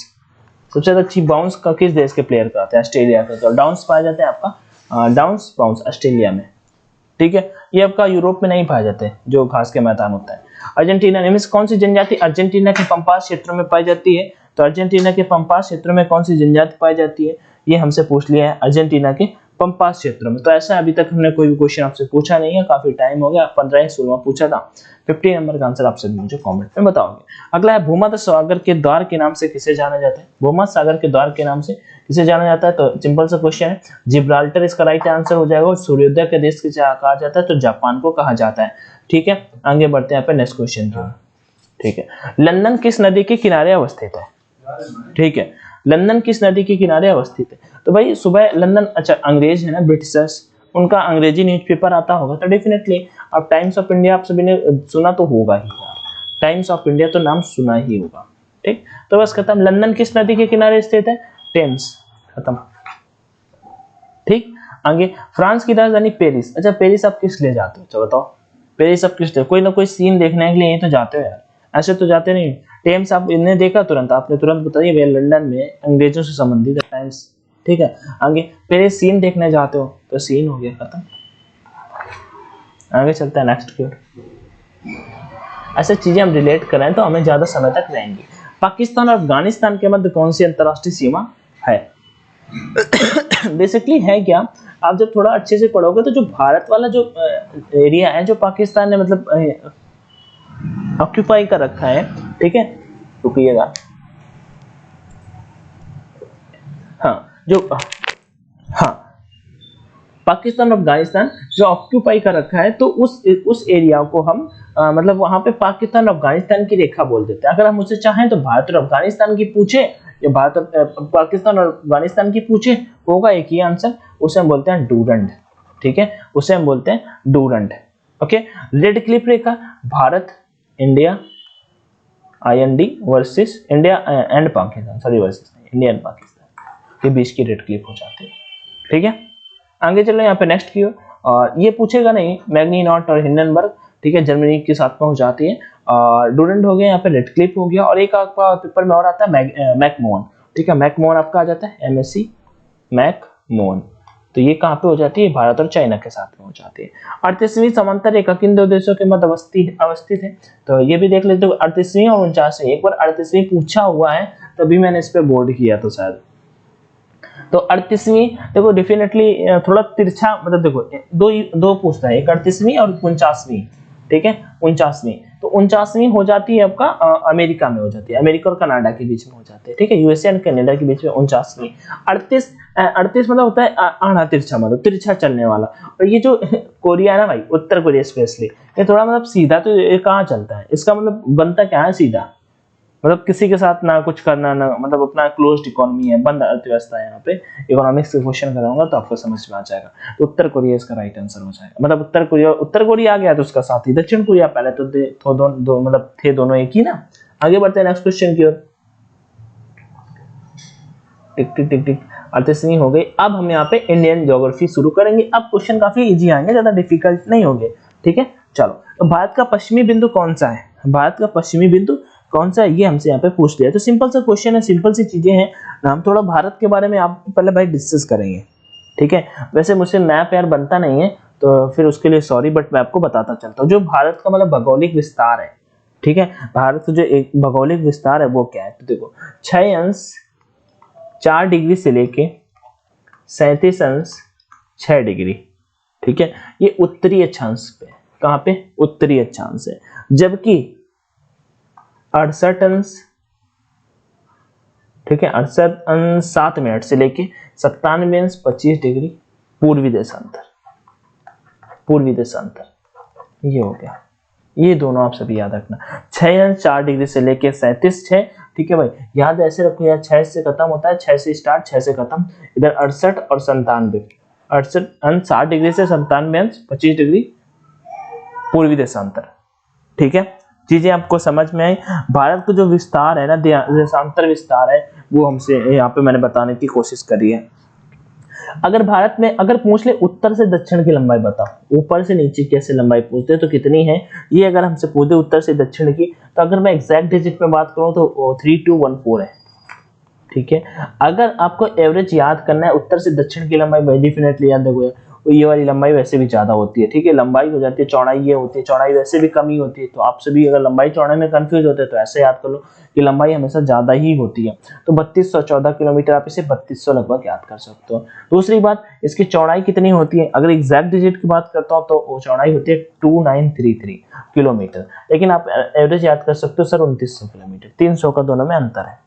सबसे ज्यादा अच्छी बाउंस का किस देश के प्लेयर का आता है, ऑस्ट्रेलिया का। तो डाउन्स पाए जाते हैं आपका डाउन्स बाउंस ऑस्ट्रेलिया में, ठीक है। ये आपका यूरोप में नहीं पाए जाते जो घास के मैदान होता है। अर्जेंटीना में कौन सी जनजाति अर्जेंटीना के पंपास क्षेत्रों में पाई जाती है, तो अर्जेंटीना के पंपास क्षेत्रों में कौन सी जनजाति पाई जाती है, ये हमसे पूछ लिया है, अर्जेंटीना के पंपास क्षेत्रों में। तो ऐसा अभी तक हमने कोई भी क्वेश्चन आपसे पूछा नहीं है, काफी टाइम हो गया, 15 या 16 पूछा था। 50 नंबर का आंसर आप सभी मुझे कमेंट में बताओगे। अगला है भूमध्य सागर के द्वार के नाम से किसे जाना जाता है। भूमध्य सागर के द्वार के नाम से किसे जाना जाता है, तो सिंपल सा क्वेश्चन है, जिब्राल्टर इसका राइट आंसर हो जाएगा। और सूर्योदय के देश किसे कहा जाता है, तो जापान को कहा जाता है, ठीक है। आगे बढ़ते हैं यहाँ पे नेक्स्ट क्वेश्चन की, ठीक है। लंदन किस नदी के किनारे अवस्थित है, ठीक है, लंदन किस नदी के किनारे अवस्थित है। तो भाई सुबह लंदन, अच्छा अंग्रेज है ना, ब्रिटिशर्स, उनका अंग्रेजी न्यूज़पेपर आता होगा, तो डेफिनेटली अब टाइम्स ऑफ इंडिया आप सभी ने सुना तो होगा ही, टाइम्स ऑफ इंडिया तो नाम सुना ही होगा, ठीक। तो बस खत्म, लंदन किस नदी के किनारे स्थित है, टेम्स, खत्म, ठीक। आगे, फ्रांस की राजधानी पेरिस। अच्छा, पेरिस आप किस लिए जाते हो, चलो बताओ, पेरिस आप किस लिए, कोई ना कोई सीन देखने के लिए ही तो जाते हो यार, ऐसे तो जाते नहीं। टेम्स आप इन्हें देखा तुरंत, आपने तुरंत बताइए वे लंदन में अंग्रेजों से संबंधित है टाइम्स, ठीक है। आगे, पेरिस सीन देखने जाते हो, तो सीन हो गया, खत्म। आगे चलते हैं नेक्स्ट की ओर। ऐसे चीजें हम रिलेट करें तो हमें ज्यादा समय तक रहेंगी। पाकिस्तान और अफगानिस्तान के मध्य कौन सी अंतरराष्ट्रीय सीमा है? बेसिकली है क्या, आप जब थोड़ा अच्छे से पढ़ोगे तो जो भारत वाला जो एरिया है जो पाकिस्तान ने मतलब ऑक्यूपाई कर रखा है, ठीक है, रुकिएगा, हाँ पाकिस्तान और अफगानिस्तान जो ऑक्यूपाई कर रखा है, तो उस एरिया को हम मतलब वहां पे पाकिस्तान और अफगानिस्तान की रेखा बोल देते हैं। अगर हम उससे चाहें तो भारत और अफगानिस्तान की पूछे या भारत और पाकिस्तान और अफगानिस्तान की पूछे, होगा एक ही आंसर, उसे हम बोलते हैं डूरंड, ठीक है, उसे हम बोलते हैं Durand. Okay, red Cliff Rekha Bharat India IND versus India and Pakistan, sorry versus India and Pakistan के बीच की रेड क्लिफ हो जाती है, ठीक है। आगे चलो यहाँ पे नेक्स्ट की हो, और ये पूछेगा नहीं, मैग्नीनॉट और हिंडनबर्ग, ठीक है, जर्मनी के साथ में हो जाती है, और डूरंड हो गया, यहाँ पे रेड क्लिफ हो गया, और एक आपका पेपर में और आता है मैकमोहन, ठीक है, मैकमोहन आपका आ जाता है MSc मैकमोहन, तो ये कहाँ पे हो जाती है, भारत और चाइना के साथ में हो जाती है। 38वीं समांतर रेखा किन दो देशों के मध्य अवस्थित है, तो ये भी देख लेते हो, 38वीं और 49वीं, एक बार 38वीं पूछा हुआ है, तभी मैंने इस पे बोर्ड किया था शायद। तो 38वीं देखो डेफिनेटली थोड़ा तिरछा, मतलब देखो दो पूछता है, एक 38वीं और 49वीं, ठीक है, 49वीं, तो 49वीं हो जाती है आपका अमेरिका में हो जाती है, अमेरिका और कनाडा के बीच में हो जाती है, ठीक है, USA एंड कनाडा के बीच में 49वीं। 38 मतलब होता है आड़ा तिरछा, मतलब तिरछा चलने वाला, और ये जो कोरिया है ना भाई, उत्तर कोरिया स्पेशली, ये थोड़ा मतलब सीधा, तो ये कहाँ चलता है, इसका मतलब बनता क्या है, सीधा, मतलब किसी के साथ ना कुछ करना, ना मतलब अपना क्लोज्ड इकोनॉमी है, बंद अर्थव्यवस्था है। यहाँ पे इकोनॉमिक्स के क्वेश्चन कराऊंगा तो आपको समझ में आ जाएगा, तो उत्तर कोरिया इसका राइट आंसर हो जाएगा, मतलब उत्तर कोरिया आ गया तो उसका साथी दक्षिण कोरिया, पहले तो दो मतलब थे दोनों एक ही ना। आगे बढ़ते हैं नेक्स्ट क्वेश्चन की ओर, टिक टिक टिक टिक 38वीं हो गई। अब हम यहाँ पे इंडियन ज्योग्राफी शुरू करेंगे, अब क्वेश्चन काफी इजी आएंगे, ज्यादा डिफिकल्ट नहीं होंगे, ठीक है। चलो, तो भारत का पश्चिमी बिंदु कौन सा है, भारत का पश्चिमी बिंदु कौन सा है, ये हमसे यहाँ पे पूछ लिया, तो सिंपल सा क्वेश्चन है, सिंपल सी चीजें हैं, हम थोड़ा भारत के बारे में आप पहले भाई डिस्कस करेंगे, ठीक है। वैसे मुझसे मैप यार बनता नहीं है, तो फिर उसके लिए सॉरी, बट मैं आपको बताता चलता हूँ, जो भारत का मतलब भौगोलिक विस्तार है, ठीक है, भारत का जो एक भौगोलिक विस्तार है वो क्या है, तो देखो 6 अंश 4 डिग्री से लेके 37 अंश 6 डिग्री, ठीक है, ये उत्तरी अक्षांश पे, कहाँ पे, उत्तरी अक्षांश है, जबकि 68 अंश, ठीक है, 68 अंश 7 मिनट से लेके 97 अंश 25 डिग्री पूर्वी देशांतर, पूर्वी देशांतर, ये हो गया, ये दोनों आप सभी याद रखना, 6 अंश 4 डिग्री से लेके 37 6, ठीक है भाई, याद ऐसे रखो यार, 6 से खत्म होता है, 6 से स्टार्ट 6 से खत्म, इधर 68 और 97, 68 अंश 60 डिग्री से 97 अंश 25 डिग्री पूर्वी देशांतर, ठीक है, चीजें आपको समझ में आई। भारत का जो विस्तार है ना, देशांतर विस्तार है, वो हमसे यहाँ पे मैंने बताने की कोशिश करी है। अगर भारत में अगर पूछ ले उत्तर से दक्षिण की लंबाई बताओ, ऊपर से नीचे कैसे लंबाई पूछते हैं तो कितनी है, ये अगर हमसे पूछ दे उत्तर से दक्षिण की, तो अगर मैं एग्जैक्ट डिजिट में बात करूं तो 3214 है, ठीक है। अगर आपको एवरेज याद करना है उत्तर से दक्षिण की लंबाई, डेफिनेटली याद रखोगे, ये वाली लंबाई वैसे भी ज्यादा होती है, ठीक है, लंबाई हो जाती है, चौड़ाई ये होती है, चौड़ाई वैसे भी कम ही होती है, तो आप सभी अगर लंबाई चौड़ाई में कंफ्यूज होते हैं तो ऐसे याद कर लो कि लंबाई हमेशा ज्यादा ही होती है, तो 3214 किलोमीटर, आप इसे 3200 लगभग याद कर सकते हो। दूसरी बात, इसकी चौड़ाई कितनी होती है, अगर एग्जैक्ट डिजिट की बात करता हूँ तो चौड़ाई होती है 2933 किलोमीटर, लेकिन आप एवरेज याद कर सकते हो सर 2900 किलोमीटर, 300 का दोनों में अंतर है।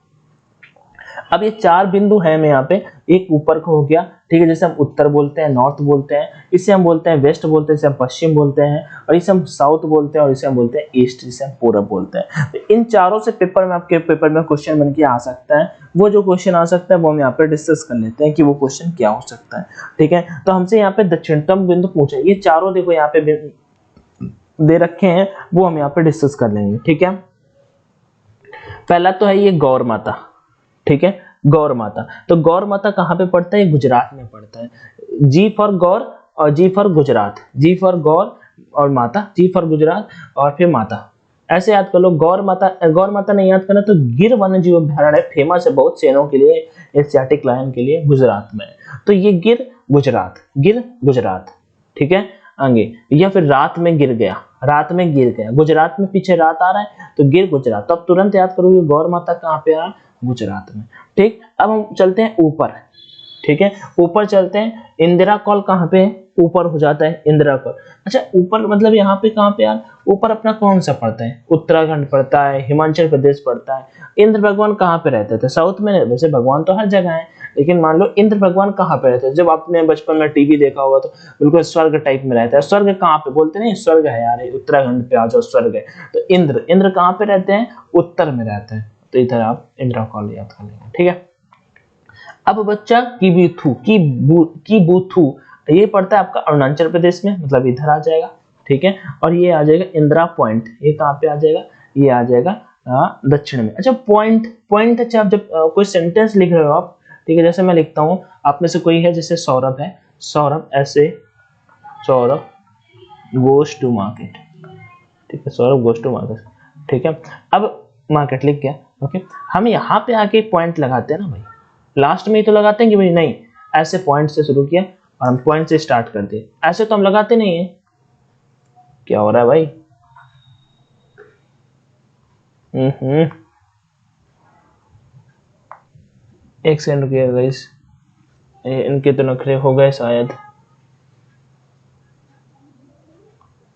अब ये 4 बिंदु है में यहाँ पे, एक ऊपर को हो गया, ठीक है, जैसे हम उत्तर बोलते हैं, नॉर्थ बोलते हैं, इसे हम बोलते हैं वेस्ट बोलते हैं, इसे हम पश्चिम बोलते हैं, और इसे हम साउथ बोलते हैं, और इसे हम बोलते हैं ईस्ट, जिसे हम पूरब बोलते हैं। तो इन चारों से पेपर में आपके पेपर में क्वेश्चन बन के आ सकता है, वो जो क्वेश्चन आ सकता है वो हम यहाँ पे डिस्कस कर लेते हैं कि वो क्वेश्चन क्या हो सकता है, ठीक है। तो हमसे यहाँ पे दक्षिणतम बिंदु पूछे, ये चारों देखो यहाँ पे दे रखे हैं, वो हम यहाँ पे डिस्कस कर लेंगे, ठीक है। पहला तो है ये गौर माता, ठीक है, गौर माता, तो गौर माता कहाँ पे पड़ता है, गुजरात में पड़ता है, जी फॉर गौर और जी फॉर गुजरात, जी फॉर गौर और माता, जी फॉर गुजरात और फिर माता, ऐसे याद कर लो। गौर माता नहीं याद करना तो गिर वन्य जीव अभ्यारण्य है, फेमस है बहुत सेनों के लिए, एशियाटिक लायन के लिए, गुजरात में, तो ये गिर गुजरात, ठीक है, आगे, या फिर रात में गिर गया, रात में गिर गया, गुजरात में पीछे रात आ रहा है तो गिर गुजरात, तो अब तुरंत याद करोगे गौर माता कहाँ पे आ, गुजरात में। ठीक, अब हम चलते हैं ऊपर। ठीक है, ऊपर चलते हैं, इंदिरा कॉल कहाँ पे है, ऊपर हो जाता है इंदिरा कॉल। अच्छा ऊपर मतलब यहाँ पे कहाँ पे यार, ऊपर अपना कौन सा पड़ता है, उत्तराखंड पड़ता है, हिमाचल प्रदेश पड़ता है। इंद्र भगवान कहाँ पे रहते थे, साउथ में। वैसे भगवान तो हर जगह है, लेकिन मान लो इंद्र भगवान कहाँ पे रहते हैं, जब आपने बचपन में टीवी देखा होगा तो बिल्कुल स्वर्ग टाइप में रहता है। स्वर्ग कहाँ पे, बोलते नहीं स्वर्ग है यार, उत्तराखंड पे आ जाओ स्वर्ग है। तो इंद्र, इंद्र कहाँ पे रहते हैं, उत्तर में रहते हैं, तो इधर आप इंदिरा कॉल याद कर लेंगे। ठीक है, अब बच्चा की बूथू ये पड़ता है आपका अरुणाचल प्रदेश में, मतलब इधर आ जाएगा। ठीक है, और ये आ जाएगा इंदिरा पॉइंट, ये कहाँ पे आ जाएगा, ये आ जाएगा दक्षिण में। अच्छा पॉइंट, पॉइंट अच्छा, आप जब कोई सेंटेंस लिख रहे हो आप, ठीक है, जैसे मैं लिखता हूँ, आप में से कोई है जैसे सौरभ है, सौरभ ऐसे, सौरभ गोस टू मार्केट। ठीक है, सौरभ गोस टू मार्केट। ठीक है, अब मार्केट लिख गया। ओके, हम यहाँ पे आके पॉइंट लगाते हैं ना भाई, लास्ट में ही तो लगाते हैं कि भाई नहीं, ऐसे पॉइंट से शुरू किया और हम पॉइंट से स्टार्ट कर दिए, ऐसे तो हम लगाते नहीं है। क्या हो रहा है भाई, एक सेकंड रुकिएगा गाइस, इनके तो नखरे हो गए शायद।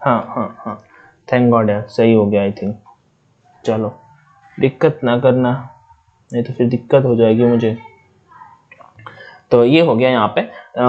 हाँ, थैंक गॉड यार, सही हो गया आई थिंक। चलो दिक्कत ना करना, नहीं तो फिर दिक्कत हो जाएगी मुझे। तो ये हो गया यहाँ पे,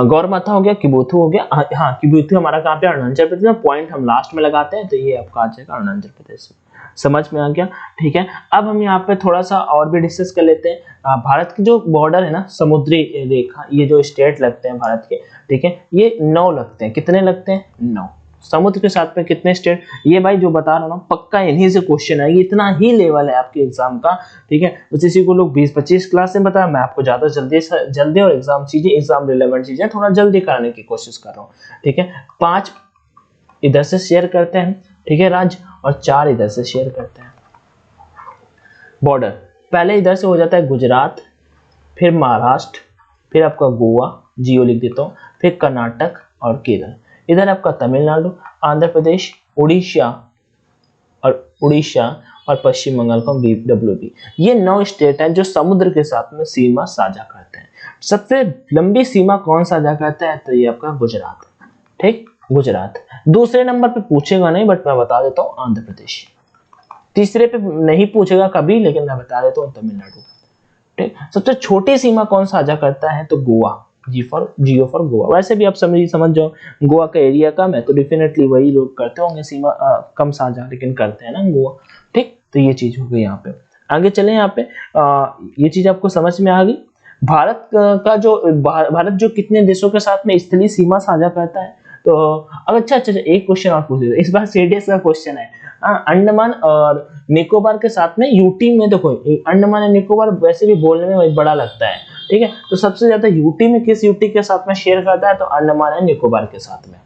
गौर माता हो गया, किबुथु हो गया। हाँ किबुथु हमारा कहाँ पे, अरुणाचल प्रदेश में, पॉइंट हम लास्ट में लगाते हैं, तो ये आपका आ जाएगा अरुणाचल प्रदेश। समझ में आ गया। ठीक है, अब हम यहाँ पे थोड़ा सा और भी डिस्कस कर लेते हैं। भारत की जो बॉर्डर है ना, समुद्री रेखा, ये जो स्टेट लगते हैं भारत के, ठीक है, ये 9 लगते हैं। कितने लगते हैं, 9। समुद्र के साथ में कितने स्टेट, ये भाई जो बता रहा हूँ ना, पक्का इन्हीं से क्वेश्चन है, इतना ही लेवल है आपके एग्जाम का। ठीक है, तो इसी को लोग 20-25 क्लास में बताया, मैं आपको ज्यादा जल्दी और एग्जाम चीजें, एग्जाम रिलेवेंट चीजें थोड़ा जल्दी कराने की कोशिश कर रहा हूँ। ठीक है, 5 इधर से शेयर करते हैं, ठीक है राज्य, और 4 इधर से शेयर करते हैं बॉर्डर। पहले इधर से हो जाता है गुजरात, फिर महाराष्ट्र, फिर आपका गोवा, जियो लिख देता हूँ, फिर कर्नाटक और केरल। इधर आपका तमिलनाडु, आंध्र प्रदेश, उड़ीसा और पश्चिम बंगाल का WB। ये 9 स्टेट हैं जो समुद्र के साथ में सीमा साझा करते हैं। सबसे लंबी सीमा कौन साझा करता है, तो ये आपका गुजरात। ठीक, गुजरात। दूसरे नंबर पे पूछेगा नहीं, बट मैं बता देता हूँ आंध्र प्रदेश। तीसरे पे नहीं पूछेगा कभी, लेकिन मैं बता देता हूँ तमिलनाडु। ठीक, सबसे छोटी सीमा कौन साझा करता है, तो गोवा, जियो फॉर गोवा। वैसे भी आप समझ जाओ, गोवा का एरिया कम है, तो डेफिनेटली वही लोग करते होंगे सीमा कम साझा, लेकिन करते हैं ना गोवा। ठीक, तो ये चीज हो गई यहाँ पे। आगे चले, यहाँ पे ये चीज आपको समझ में आ गई। भारत का जो भारत जो कितने देशों के साथ में स्थलीय सीमा साझा करता है, तो अब अच्छा, एक क्वेश्चन और पूछ इस बार सीडीएस का क्वेश्चन है। अंडमान और निकोबार के साथ में यूटी में, देखो अंडमान और निकोबार वैसे भी बोलने में वही बड़ा लगता है। ठीक है, तो सबसे ज्यादा यूटी में किस यूटी के साथ में शेयर करता है, तो अंडमान और निकोबार के साथ में।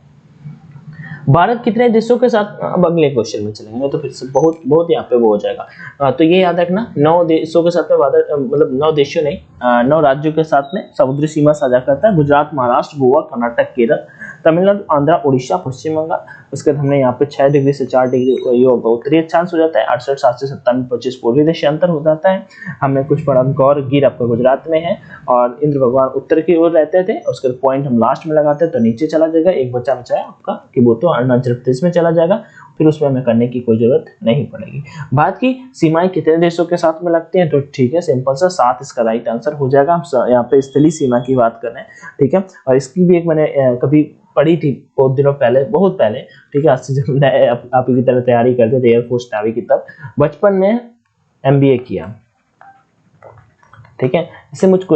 भारत कितने देशों के साथ, अब अगले क्वेश्चन में चलेंगे, तो फिर से बहुत बहुत यहाँ पे वो हो जाएगा। तो ये याद रखना, 9 देशों के साथ में मतलब 9 देशों नहीं, 9 राज्यों के साथ में समुद्री सीमा साझा करता है। गुजरात, महाराष्ट्र, गोवा, कर्नाटक, केरल, तमिलनाडु, आंध्र, उड़ीसा, पश्चिम बंगाल। उसके बाद हमने यहाँ पे 6 डिग्री से 4 डिग्री ये होगा उत्तरी अक्षांश हो जाता है, 68, 7 से 97, 25 पूर्वी देशांतर हो जाता है। हमने कुछ पढ़ा, गौर गिर आपका गुजरात में है, और इंद्र भगवान उत्तर की ओर रहते थे। उसके पॉइंट हम लास्ट में लगाते हैं, तो नीचे चला जाएगा। एक बचा है आपका कि वो तो अरुणाचल प्रदेश में चला जाएगा, फिर उसमें हमें करने की कोई जरूरत नहीं पड़ेगी। भारत की सीमाएं कितने देशों के साथ में लगती हैं, तो ठीक है, सिंपल सा 7 इसका राइट आंसर हो जाएगा। हम यहाँ पे स्थलीय सीमा की बात कर रहे हैं। ठीक है, और इसकी भी एक मैंने कभी पढ़ी थी बहुत दिनों पहले, बहुत पहले। ठीक है, आज से जब मैं आप की तरह तैयारी करते थे एयरफोर्स नावी की, तब बचपन में MBA किया। ठीक है, इससे मुझको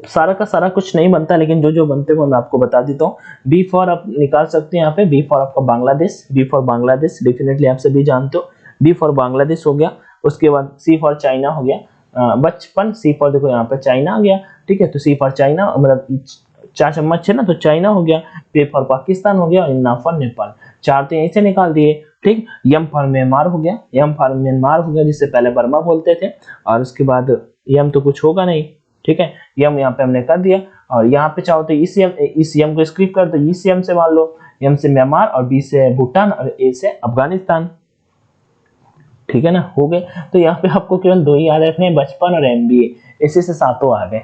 सारा का सारा कुछ नहीं बनता, लेकिन जो जो बनते हैं मैं आपको बता देता हूँ। B फॉर आप निकाल सकते हैं यहाँ पे, B फॉर आपका Bangladesh, B for Bangladesh, definitely आप सभी जानते हो। B फॉर बांग्लादेश हो गया। उसके बाद C फॉर चाइना हो गया। बचपन C फॉर, देखो यहाँ पे चाइना आ गया। ठीक है, तो C फॉर चाइना, मतलब 4 चम्मच है ना, तो चाइना हो गया। P फॉर पाकिस्तान हो गया, और N फॉर नेपाल। 4 तो यहीं से निकाल दिए। ठीक, M फॉर म्यांमार हो गया, M फॉर म्यांमार हो गया, जिससे पहले बर्मा बोलते थे। और उसके बाद यम तो कुछ होगा नहीं। ठीक है, यम यहाँ पे हमने कर दिया, और यहाँ पे चाहो तो ECM को स्किप कर दो, ECM से मान लो एम से म्यांमार और बी से भूटान और ए से अफगानिस्तान। ठीक है ना, हो गए। तो यहाँ पे आपको केवल 2 ही याद रखने हैं, बचपन और एमबीए, इसी से 7 आ गए।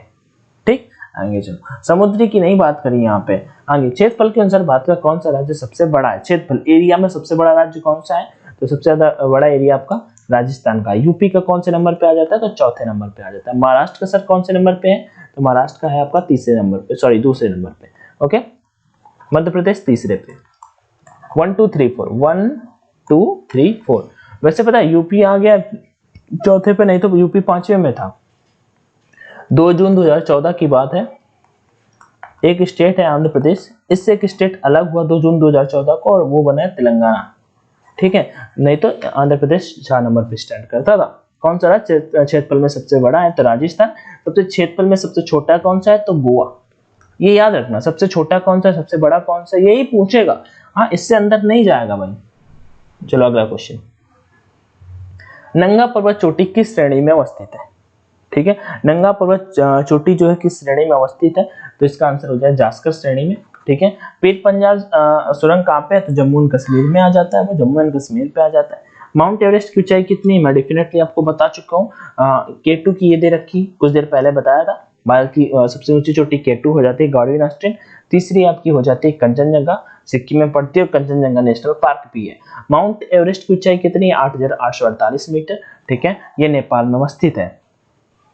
ठीक, आगे चलो। समुद्री की नहीं बात करी यहाँ पे। आगे, क्षेत्रफल के अनुसार भारत का कौन सा राज्य सबसे बड़ा है? क्षेत्रफल एरिया में सबसे बड़ा राज्य कौन सा है? तो सबसे ज्यादा बड़ा एरिया आपका राजस्थान का। यूपी का कौन से नंबर पे आ जाता है? तो चौथे नंबर पे आ जाता है। महाराष्ट्र का सर कौन से नंबर पे है? तो महाराष्ट्र का है आपका तीसरे नंबर पे, सॉरी दूसरे नंबर पे। ओके, मध्य प्रदेश तीसरे पे। 1 2 3 4, 1 2 3 4। वैसे पता है यूपी आ गया चौथे पे, नहीं तो यूपी 5वें में था। 2 जून 2014 की बात है। एक स्टेट है आंध्र प्रदेश, इससे एक स्टेट अलग हुआ 2 जून 2014 को, और वो बना है तेलंगाना। ठीक है, नहीं तो आंध्र प्रदेश 4 नंबर पे स्टैंड करता था। कौन सा राज्य क्षेत्रफल में सबसे बड़ा है? तो राजस्थान। सबसे क्षेत्रफल में सबसे छोटा कौन सा है? तो गोवा। ये याद रखना, सबसे छोटा कौन सा है, सबसे बड़ा कौन सा, यही पूछेगा। हाँ, इससे अंदर नहीं जाएगा भाई। चलो अगला क्वेश्चन। नंगा पर्वत चोटी किस श्रेणी में अवस्थित है? ठीक है, नंगा पर्वत चोटी जो है किस श्रेणी में अवस्थित है? तो इसका आंसर हो जाए जास्कर श्रेणी में। ठीक है, पीर पंजाल सुरंग कहाँ पे है? तो जम्मू एंड कश्मीर में आ जाता है, वो जम्मू एंड कश्मीर पे आ जाता है। माउंट एवरेस्ट की ऊंचाई कितनी? मैं डेफिनेटली आपको बता चुका हूँ। K2 की ये दे रखी, कुछ देर पहले बताया था। भारत की सबसे ऊंची चोटी K2 हो जाती है, गॉडविन ऑस्टिन। तीसरी आपकी हो जाती है कंचनजंगा, सिक्किम में पड़ती है, और कंचनजंगा नेशनल पार्क भी है। माउंट एवरेस्ट की ऊंचाई कितनी है? 8,848 मीटर। ठीक है, ये नेपाल में अवस्थित है।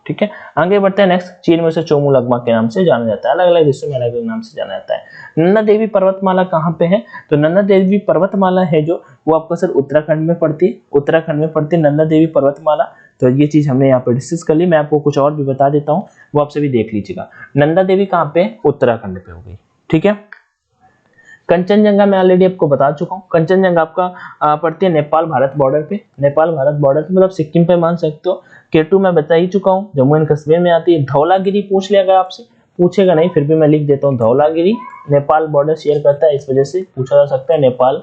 ठीक है, आगे बढ़ते हैं। नेक्स्ट, चीन में से चोमुलंगमा के नाम से जाना जाता है, अलग अलग देशों में अलग अलग नाम से जाना जाता है। नंदा देवी पर्वतमाला कहाँ पे है? तो नंदा देवी पर्वतमाला है जो, वो आपको सर उत्तराखंड में पड़ती है, उत्तराखंड में पड़ती है नंदा देवी पर्वतमाला। तो ये चीज हमने यहाँ पे डिस्कस कर ली। मैं आपको कुछ और भी बता देता हूँ, वो आपसे भी देख लीजिएगा। नंदा देवी कहाँ पे? उत्तराखंड पे हो गई। ठीक है, कंचनजंगा मैं ऑलरेडी आपको बता चुका हूँ। कंचनजंगा आपका पड़ती है नेपाल भारत बॉर्डर पे, नेपाल भारत बॉर्डर पे, मतलब सिक्किम पे मान सकते हो। K2 मैं बता ही चुका हूँ, जम्मू एंड कश्मीर में आती है। धौलागिरी पूछ लिया अगर आपसे, पूछेगा नहीं फिर भी मैं लिख देता हूँ। धौलागिरी नेपाल बॉर्डर शेयर करता है, इस वजह से पूछा जा सकता है नेपाल।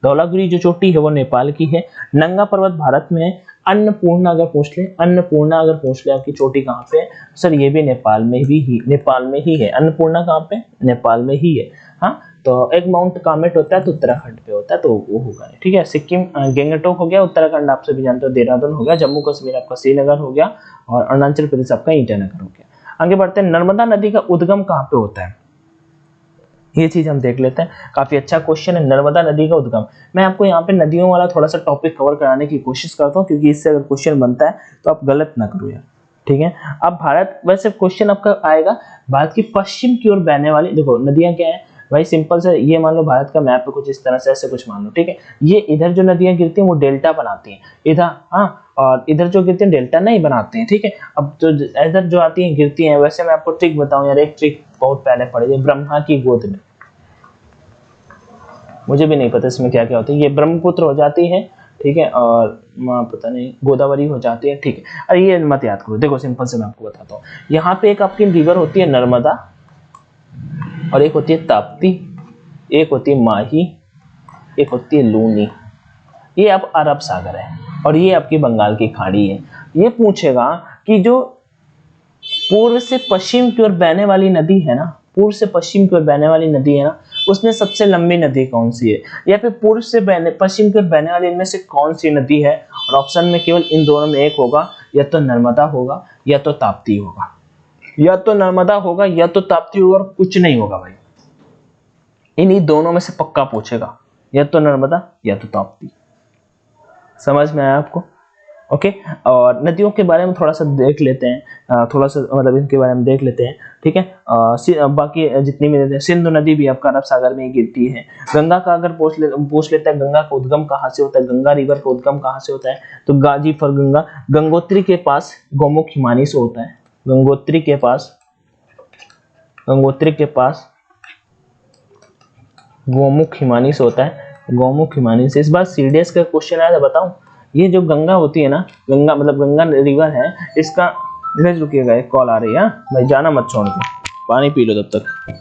धौलागिरी जो चोटी है वो नेपाल की है। नंगा पर्वत भारत में है। अन्नपूर्णा अगर पूछ ले, अन्नपूर्णा अगर पूछ ले आपकी चोटी कहाँ पे है? सर ये भी नेपाल में ही, नेपाल में ही है। अन्नपूर्णा कहाँ पे? नेपाल में ही है। हाँ, तो एक माउंट कामेट होता है तो उत्तराखंड पे होता है, तो वो होगा। ठीक है, सिक्किम गंगटोक हो गया, उत्तराखंड आप सभी जानते हो देहरादून हो गया, जम्मू कश्मीर आपका श्रीनगर हो गया, और अरुणाचल प्रदेश आपका ईटानगर हो गया। आगे बढ़ते हैं, नर्मदा नदी का उद्गम कहाँ पे होता है? ये चीज हम देख लेते हैं। काफी अच्छा क्वेश्चन है, नर्मदा नदी का उद्गम। मैं आपको यहाँ पे नदियों वाला थोड़ा सा टॉपिक कवर कराने की कोशिश करता हूँ, क्योंकि इससे अगर क्वेश्चन बनता है तो आप गलत ना करो यार। ठीक है, अब भारत, वैसे क्वेश्चन आपका आएगा भारत की पश्चिम की ओर बहने वाली, देखो नदियां क्या है भाई, सिंपल से ये मान लो भारत का मैप है कुछ इस तरह से, ऐसे कुछ मान लो। ठीक है, ये इधर जो नदियां गिरती हैं वो डेल्टा बनाती हैं इधर, हाँ, और इधर जो गिरती हैं डेल्टा नहीं बनाते हैं। ठीक है, अब जो इधर जो आती हैं गिरती हैं, वैसे मैं आपको ट्रिक बताऊं यार, एक ट्रिक बहुत पहले पढ़ी है, ब्रह्मा की गोद में। मुझे भी नहीं पता इसमें क्या क्या होता है। ये ब्रह्मपुत्र हो जाती है, ठीक है, और पता नहीं गोदावरी हो जाती है। ठीक है, अरे ये मत याद करो, देखो सिंपल से मैं आपको बताता हूँ। यहाँ पे एक आपकी रिवर होती है नर्मदा, और एक होती है ताप्ती, एक होती है माही, एक होती है लूनी। ये अब अरब सागर है, और ये आपकी बंगाल की खाड़ी है। ये पूछेगा कि जो पूर्व से पश्चिम की ओर बहने वाली नदी है ना, पूर्व से पश्चिम की ओर बहने वाली नदी है ना, उसमें सबसे लंबी नदी कौन सी है? या फिर पूर्व से पश्चिम की ओर बहने वाली इनमें से कौन सी नदी है? और ऑप्शन में केवल इन दोनों में एक होगा, या तो नर्मदा होगा या तो ताप्ती होगा, या तो नर्मदा होगा या तो ताप्ती होगा, और कुछ नहीं होगा भाई। इन्हीं दोनों में से पक्का पूछेगा, या तो नर्मदा या तो ताप्ती। समझ में आया आपको? ओके, और नदियों के बारे में थोड़ा सा देख लेते हैं, थोड़ा सा मतलब इनके बारे में देख लेते हैं। ठीक है, बाकी जितनी भी नदी, सिंधु नदी भी आपका अरब सागर में ही गिरती है। गंगा का अगर पूछ लेते हैं, गंगा का उद्गम कहाँ से होता है, गंगा रिवर का उद्गम कहाँ से होता है? तो गाजी फॉर गंगा, गंगोत्री के पास गोमुख हिमानी से होता है। गंगोत्री के पास गोमुख हिमानी से होता है, गोमुख हिमानी से। इस बार सीडीएस का क्वेश्चन आया था, बताऊं? ये जो गंगा होती है ना, गंगा मतलब गंगा रिवर है, इसका, धीरज रुकिएगा, एक कॉल आ रही है भाई, जाना मत छोड़ के, पानी पी लो तब तक।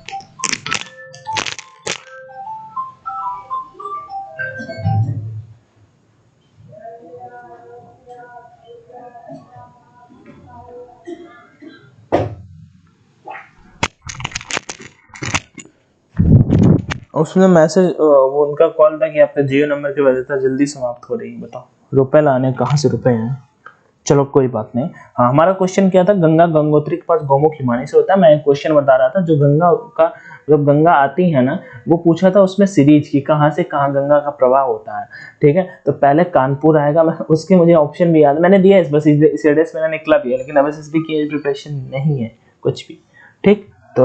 उसने मैसेज वो उनका कॉल था कि आपका जियो नंबर की वजह से जल्दी समाप्त हो रही है। बताओ रुपए लाने कहाँ से रुपए हैं। चलो कोई बात नहीं। हाँ, हमारा क्वेश्चन क्या था, गंगा गंगोत्री के पास गौमुख हिमानी से होता है। मैं क्वेश्चन बता रहा था जो गंगा का, जब गंगा आती है ना, वो पूछा था उसमें सीरीज की कहाँ से कहाँ गंगा का प्रवाह होता है। ठीक है, तो पहले कानपुर आएगा। मैं उसके मुझे ऑप्शन भी याद मैंने दिया है, बस इस एड्रेस मैंने निकला भी है, लेकिन एमएसएसबी की प्रिपरेशन नहीं है कुछ भी। ठीक, तो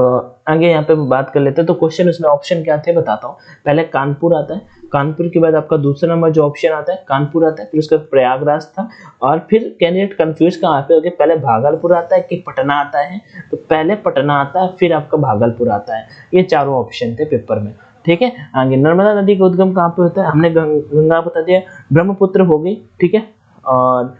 आगे यहाँ पे बात कर लेते हैं। तो क्वेश्चन उसमें ऑप्शन क्या थे बताता हूँ। पहले कानपुर आता है, कानपुर के बाद आपका दूसरा नंबर जो ऑप्शन आता है कानपुर आता है, फिर उसका प्रयागराज था, और फिर कैंडिडेट कंफ्यूज कहाँ पे हो गए, पहले भागलपुर आता है कि पटना आता है। तो पहले पटना आता है फिर आपका भागलपुर आता है। ये चारों ऑप्शन थे पेपर में। ठीक है, आगे नर्मदा नदी का उद्गम कहाँ पे होता है, हमने गंगा बता दिया, ब्रह्मपुत्र हो गई। ठीक है, और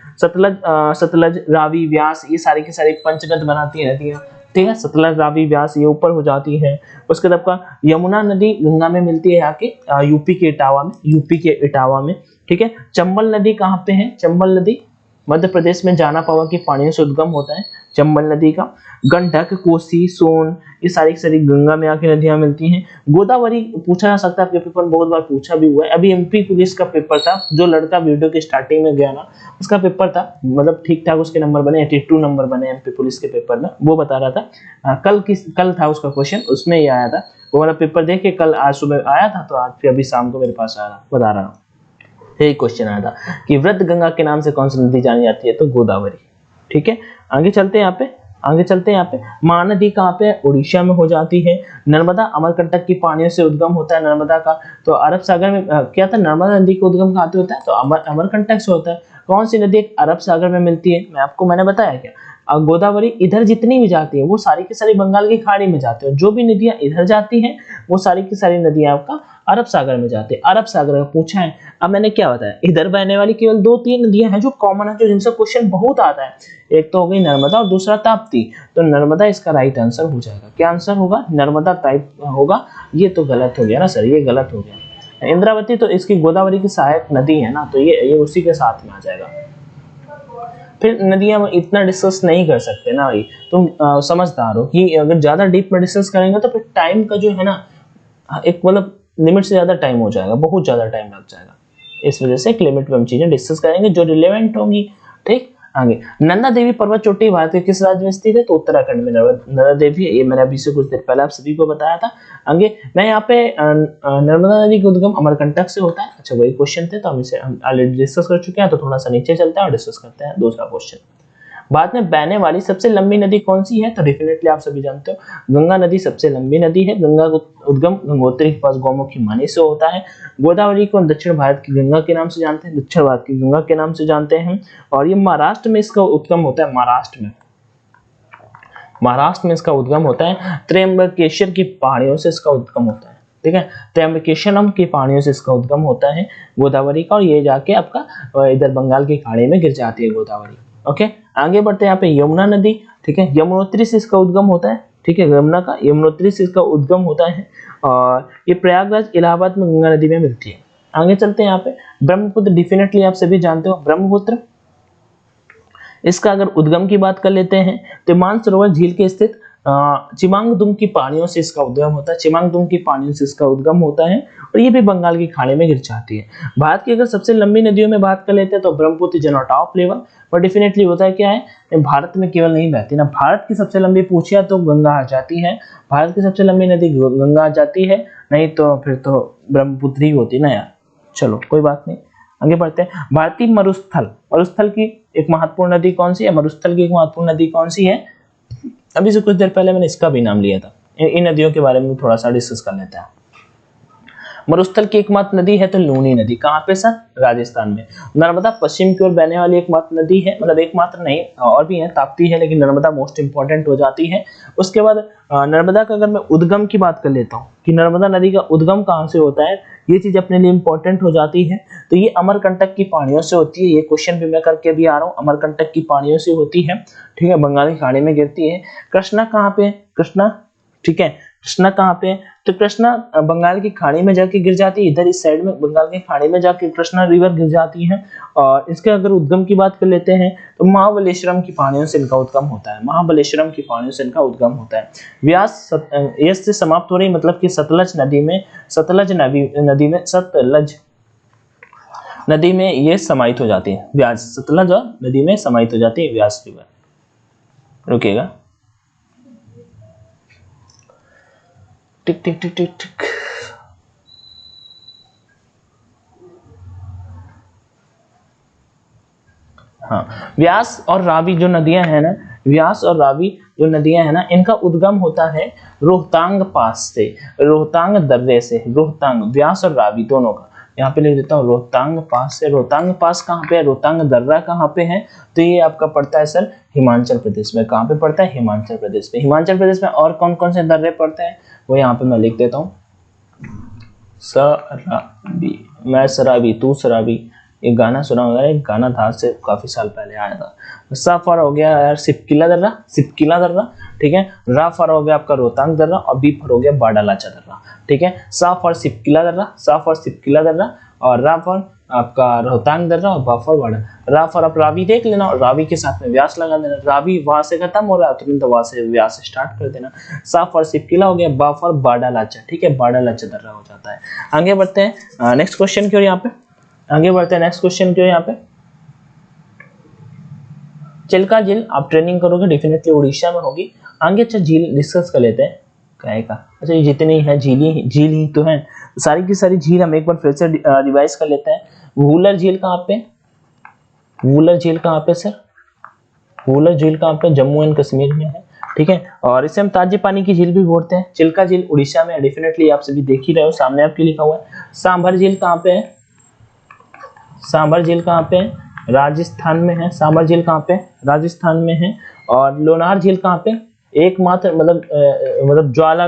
सतलज रावी व्यास ये सारी की सारी पंचगत बनाती है नदियाँ। ठीक है, सतलज रावी व्यास ये ऊपर हो जाती है। उसके बाद आपका यमुना नदी गंगा में मिलती है यहाँ के यूपी के इटावा में। ठीक है, चंबल नदी कहाँ पे है, चंबल नदी मध्य प्रदेश में जाना पावा की पानियों से उद्गम होता है चंबल नदी का। गंडक, कोसी, सोन ये सारी गंगा में आके नदियां मिलती हैं। गोदावरी पूछा जा सकता है, आपके पेपर में बहुत बार पूछा भी हुआ है। अभी एमपी पुलिस का पेपर था, जो लड़का वीडियो के स्टार्टिंग में गया ना, उसका पेपर था, मतलब ठीक ठाक उसके नंबर बने, 82 नंबर बने एमपी पुलिस के पेपर में। वो बता रहा था कल था उसका क्वेश्चन, उसमें ही आया था। वो वाला पेपर देख के कल आज सुबह आया था, तो आज फिर अभी शाम को मेरे पास आया था, बता रहा हूँ। यही क्वेश्चन आया था कि वृद्ध गंगा के नाम से कौन सी नदी जानी जाती है, तो गोदावरी। ठीक है, आगे चलते हैं यहाँ पे महानदी कहाँ पे है, उड़ीसा में हो जाती है। नर्मदा अमरकंटक की पानियों से उद्गम होता है नर्मदा का, तो अरब सागर में क्या था, नर्मदा नदी का उद्गम कहाँ से होता है, तो अमरकंटक से होता है। कौन सी नदी अरब सागर में मिलती है, मैंने बताया क्या, गोदावरी इधर जितनी भी जाती है वो सारी की सारी बंगाल की खाड़ी में जाती है, जो भी नदियां इधर जाती हैं वो सारी की सारी नदियां आपका अरब सागर में जाती है। अरब सागर का पूछा है। अब मैंने क्या बताया, इधर बहने वाली केवल 2-3 नदियां हैं जो कॉमन है, जो जिनसे क्वेश्चन बहुत आता है। एक तो हो गई नर्मदा और दूसरा ताप्ती। तो नर्मदा इसका राइट आंसर हो जाएगा। क्या आंसर होगा, नर्मदा टाइप होगा। ये तो गलत हो गया ना सर, ये गलत हो गया। इंद्रावती तो इसकी गोदावरी की सहायक नदी है ना, तो ये उसी के साथ में आ जाएगा। फिर नदियां इतना डिस्कस नहीं कर सकते ना भाई, तुम समझदार हो कि अगर ज्यादा डीप में डिस्कस करेंगे तो फिर टाइम का जो है ना, एक मतलब लिमिट से ज्यादा टाइम हो जाएगा, बहुत ज्यादा टाइम लग जाएगा। इस वजह से एक लिमिट में हम चीजें डिस्कस करेंगे जो रिलेवेंट होंगी। ठीक, आगे नंदा देवी पर्वत चोटी भारत के किस राज्य में स्थित है, तो उत्तराखंड में नंदा देवी, ये मैंने अभी से कुछ देर पहले आप सभी को बताया था। आगे मैं यहाँ पे नर्मदा नदी का उद्गम अमरकंटक से होता है। अच्छा, वही क्वेश्चन थे तो हम ऑलरेडी डिस्कस कर चुके हैं, तो थोड़ा सा नीचे चलते हैं और डिस्कस करते हैं दूसरा क्वेश्चन। भारत में बहने वाली सबसे लंबी नदी कौन सी है, तो डेफिनेटली आप सभी जानते हो गंगा नदी सबसे लंबी नदी है। गंगा का उद्गम गंगोत्री के पास गौमुख हिमानी से होता है। गोदावरी को दक्षिण भारत की गंगा के नाम से जानते हैं, दक्षिण भारत की गंगा के नाम से जानते हैं। और ये महाराष्ट्र में इसका उद्गम होता है, महाराष्ट्र में इसका उद्गम होता है। त्र्यंबकेश्वर की पहाड़ियों से इसका उद्गम होता है। ठीक है, त्र्यंबकेश्वरम की पहाड़ियों से इसका उद्गम होता है गोदावरी का, और ये जाके आपका इधर बंगाल की खाड़ी में गिर जाती है गोदावरी। ओके, आगे बढ़ते हैं। यहाँ पे यमुना नदी, ठीक है, यमुनोत्री से इसका उद्गम होता है। ठीक है, यमुनोत्री से इसका उद्गम होता है, और ये प्रयागराज इलाहाबाद में गंगा नदी में मिलती है। आगे चलते हैं। यहाँ पे ब्रह्मपुत्र, डेफिनेटली आप सभी जानते हो ब्रह्मपुत्र। इसका अगर उद्गम की बात कर लेते हैं तो मानसरोवर झील के स्थित चिमांगदुम की पहाड़ियों से इसका उद्गम होता है। चिमांगदुम की पहाड़ियों से इसका उद्गम होता है, और ये भी बंगाल की खाड़ी में गिर जाती है। भारत की अगर सबसे लंबी नदियों में बात कर लेते हैं तो Brahmaputra is on top level, पर डेफिनेटली होता है क्या है, भारत में केवल नहीं बहती ना, भारत की सबसे लंबी पूछिया तो गंगा आ जाती है। भारत की सबसे लंबी नदी गंगा आ जाती है, नहीं तो फिर तो ब्रह्मपुत्र ही होती ना यार। चलो कोई बात नहीं, आगे बढ़ते हैं। भारतीय मरुस्थल की एक महत्वपूर्ण नदी कौन सी है, मरुस्थल की एक महत्वपूर्ण नदी कौन सी है, अभी से कुछ देर पहले मैंने इसका भी नाम लिया था। इन नदियों के बारे में थोड़ा सा डिस्कस कर लेते हैं। मरुस्थल की एकमात्र नदी है तो लूनी नदी, कहाँ पे सर, राजस्थान में। नर्मदा पश्चिम की ओर बहने वाली एकमात्र नदी है, मतलब एकमात्र नहीं और भी है, ताप्ती है, लेकिन नर्मदा मोस्ट इंपॉर्टेंट हो जाती है। उसके बाद नर्मदा का अगर मैं उद्गम की बात कर लेता हूँ कि नर्मदा नदी का उद्गम कहाँ से होता है, ये चीज अपने लिए इंपॉर्टेंट हो जाती है। तो ये अमरकंटक की पहाड़ियों से होती है, ये क्वेश्चन भी मैं करके भी आ रहा हूँ, अमरकंटक की पहाड़ियों से होती है। ठीक है, बंगाल की खाड़ी में गिरती है। कृष्णा कहाँ पे, कृष्णा, ठीक है, कृष्णा कहाँ पे, तो कृष्णा बंगाल की खाड़ी में जाके गिर जाती है, इधर इस साइड में बंगाल की खाड़ी में जाके कृष्णा रिवर गिर जाती है। और इसके अगर उद्गम की बात कर लेते हैं तो महाबलेश्वरम की पहाड़ियों से इनका उद्गम होता है, महाबलेश्वरम की पहाड़ियों से इनका उद्गम होता है। व्यास यस से समाप्त हो रही, मतलब कि सतलज नदी में ये समाहित हो जाती है, व्यास सतलज और नदी में समाहित हो जाती है व्यास रिवर। रुकिएगा, टिक टिक टिक टिक टिक। हाँ, व्यास और रावी जो नदियां हैं ना, व्यास और रावी जो नदियां हैं ना, इनका उद्गम होता है रोहतांग पास से, रोहतांग दर्रे से। रोहतांग, व्यास और रावी दोनों का, यहाँ पे लिख देता हूँ रोहतांग पास से। रोहतांग पास कहाँ पे है, रोहतांग दर्रा कहाँ पे है, तो ये आपका पड़ता है सर हिमाचल प्रदेश में। कहाँ पे पड़ता है, हिमाचल प्रदेश में। हिमाचल प्रदेश में और कौन कौन से दर्रे पड़ते हैं वो यहाँ पे मैं लिख देता हूँ। सराबी, मैं सराबी तू सराबी, ये गाना सुना होगा, एक गाना था से काफी साल पहले आया था। सा फर हो गया यार सिपकिला दर्रा, सिपकिला दर्रा, ठीक है। रा फर हो गया आपका रोहतांग दर्रा, और बी फर हो गया बाडालाचा दर्रा, ठीक है। सा फर सिपकिला दर्रा, सा फर सिपकिला दर्रा, और रा फर आपका रोहतांग दर्रा, और बा फर बाडा। रा फर आप रावी देख लेना, और रावी के साथ में व्यास लगा देना। रावी वहां से खत्म हो रहा है तुरंत वहां से व्यास स्टार्ट कर देना। सा फर सिपकिला हो गया, बा फर बाडालाचा, ठीक है, बाडालाचा दर्रा हो जाता है। आगे बढ़ते हैं नेक्स्ट क्वेश्चन की ओर, यहाँ पे आगे बढ़ते हैं नेक्स्ट क्वेश्चन की ओर। यहाँ पे चिल्का झील आप ट्रेनिंग करोगे डेफिनेटली उड़ीसा में होगी। आगे अच्छा झील डिस्कस कर लेते हैं क्या का। अच्छा ये जितनी है झील ही तो है, सारी की सारी झील हम एक बार फिर से रिवाइज कर लेते हैं। वूलर झील कहाँ पे, वूलर झील कहाँ पे सर, वूलर झील कहाँ पे, जम्मू एंड कश्मीर में है, ठीक है। और इसे हम ताजे पानी की झील भी बोलते हैं। चिल्का झील उड़ीसा में, डेफिनेटली आप सभी देख ही रहे हो, सामने आपके लिखा हुआ है। सांभर झील कहाँ पे है, सांभर झील कहाँ पे है, राजस्थान में है। सांभर झील कहाँ पे, राजस्थान में है। और लोनार झील कहाँ पे, एकमात्र मतलब ज्वाला,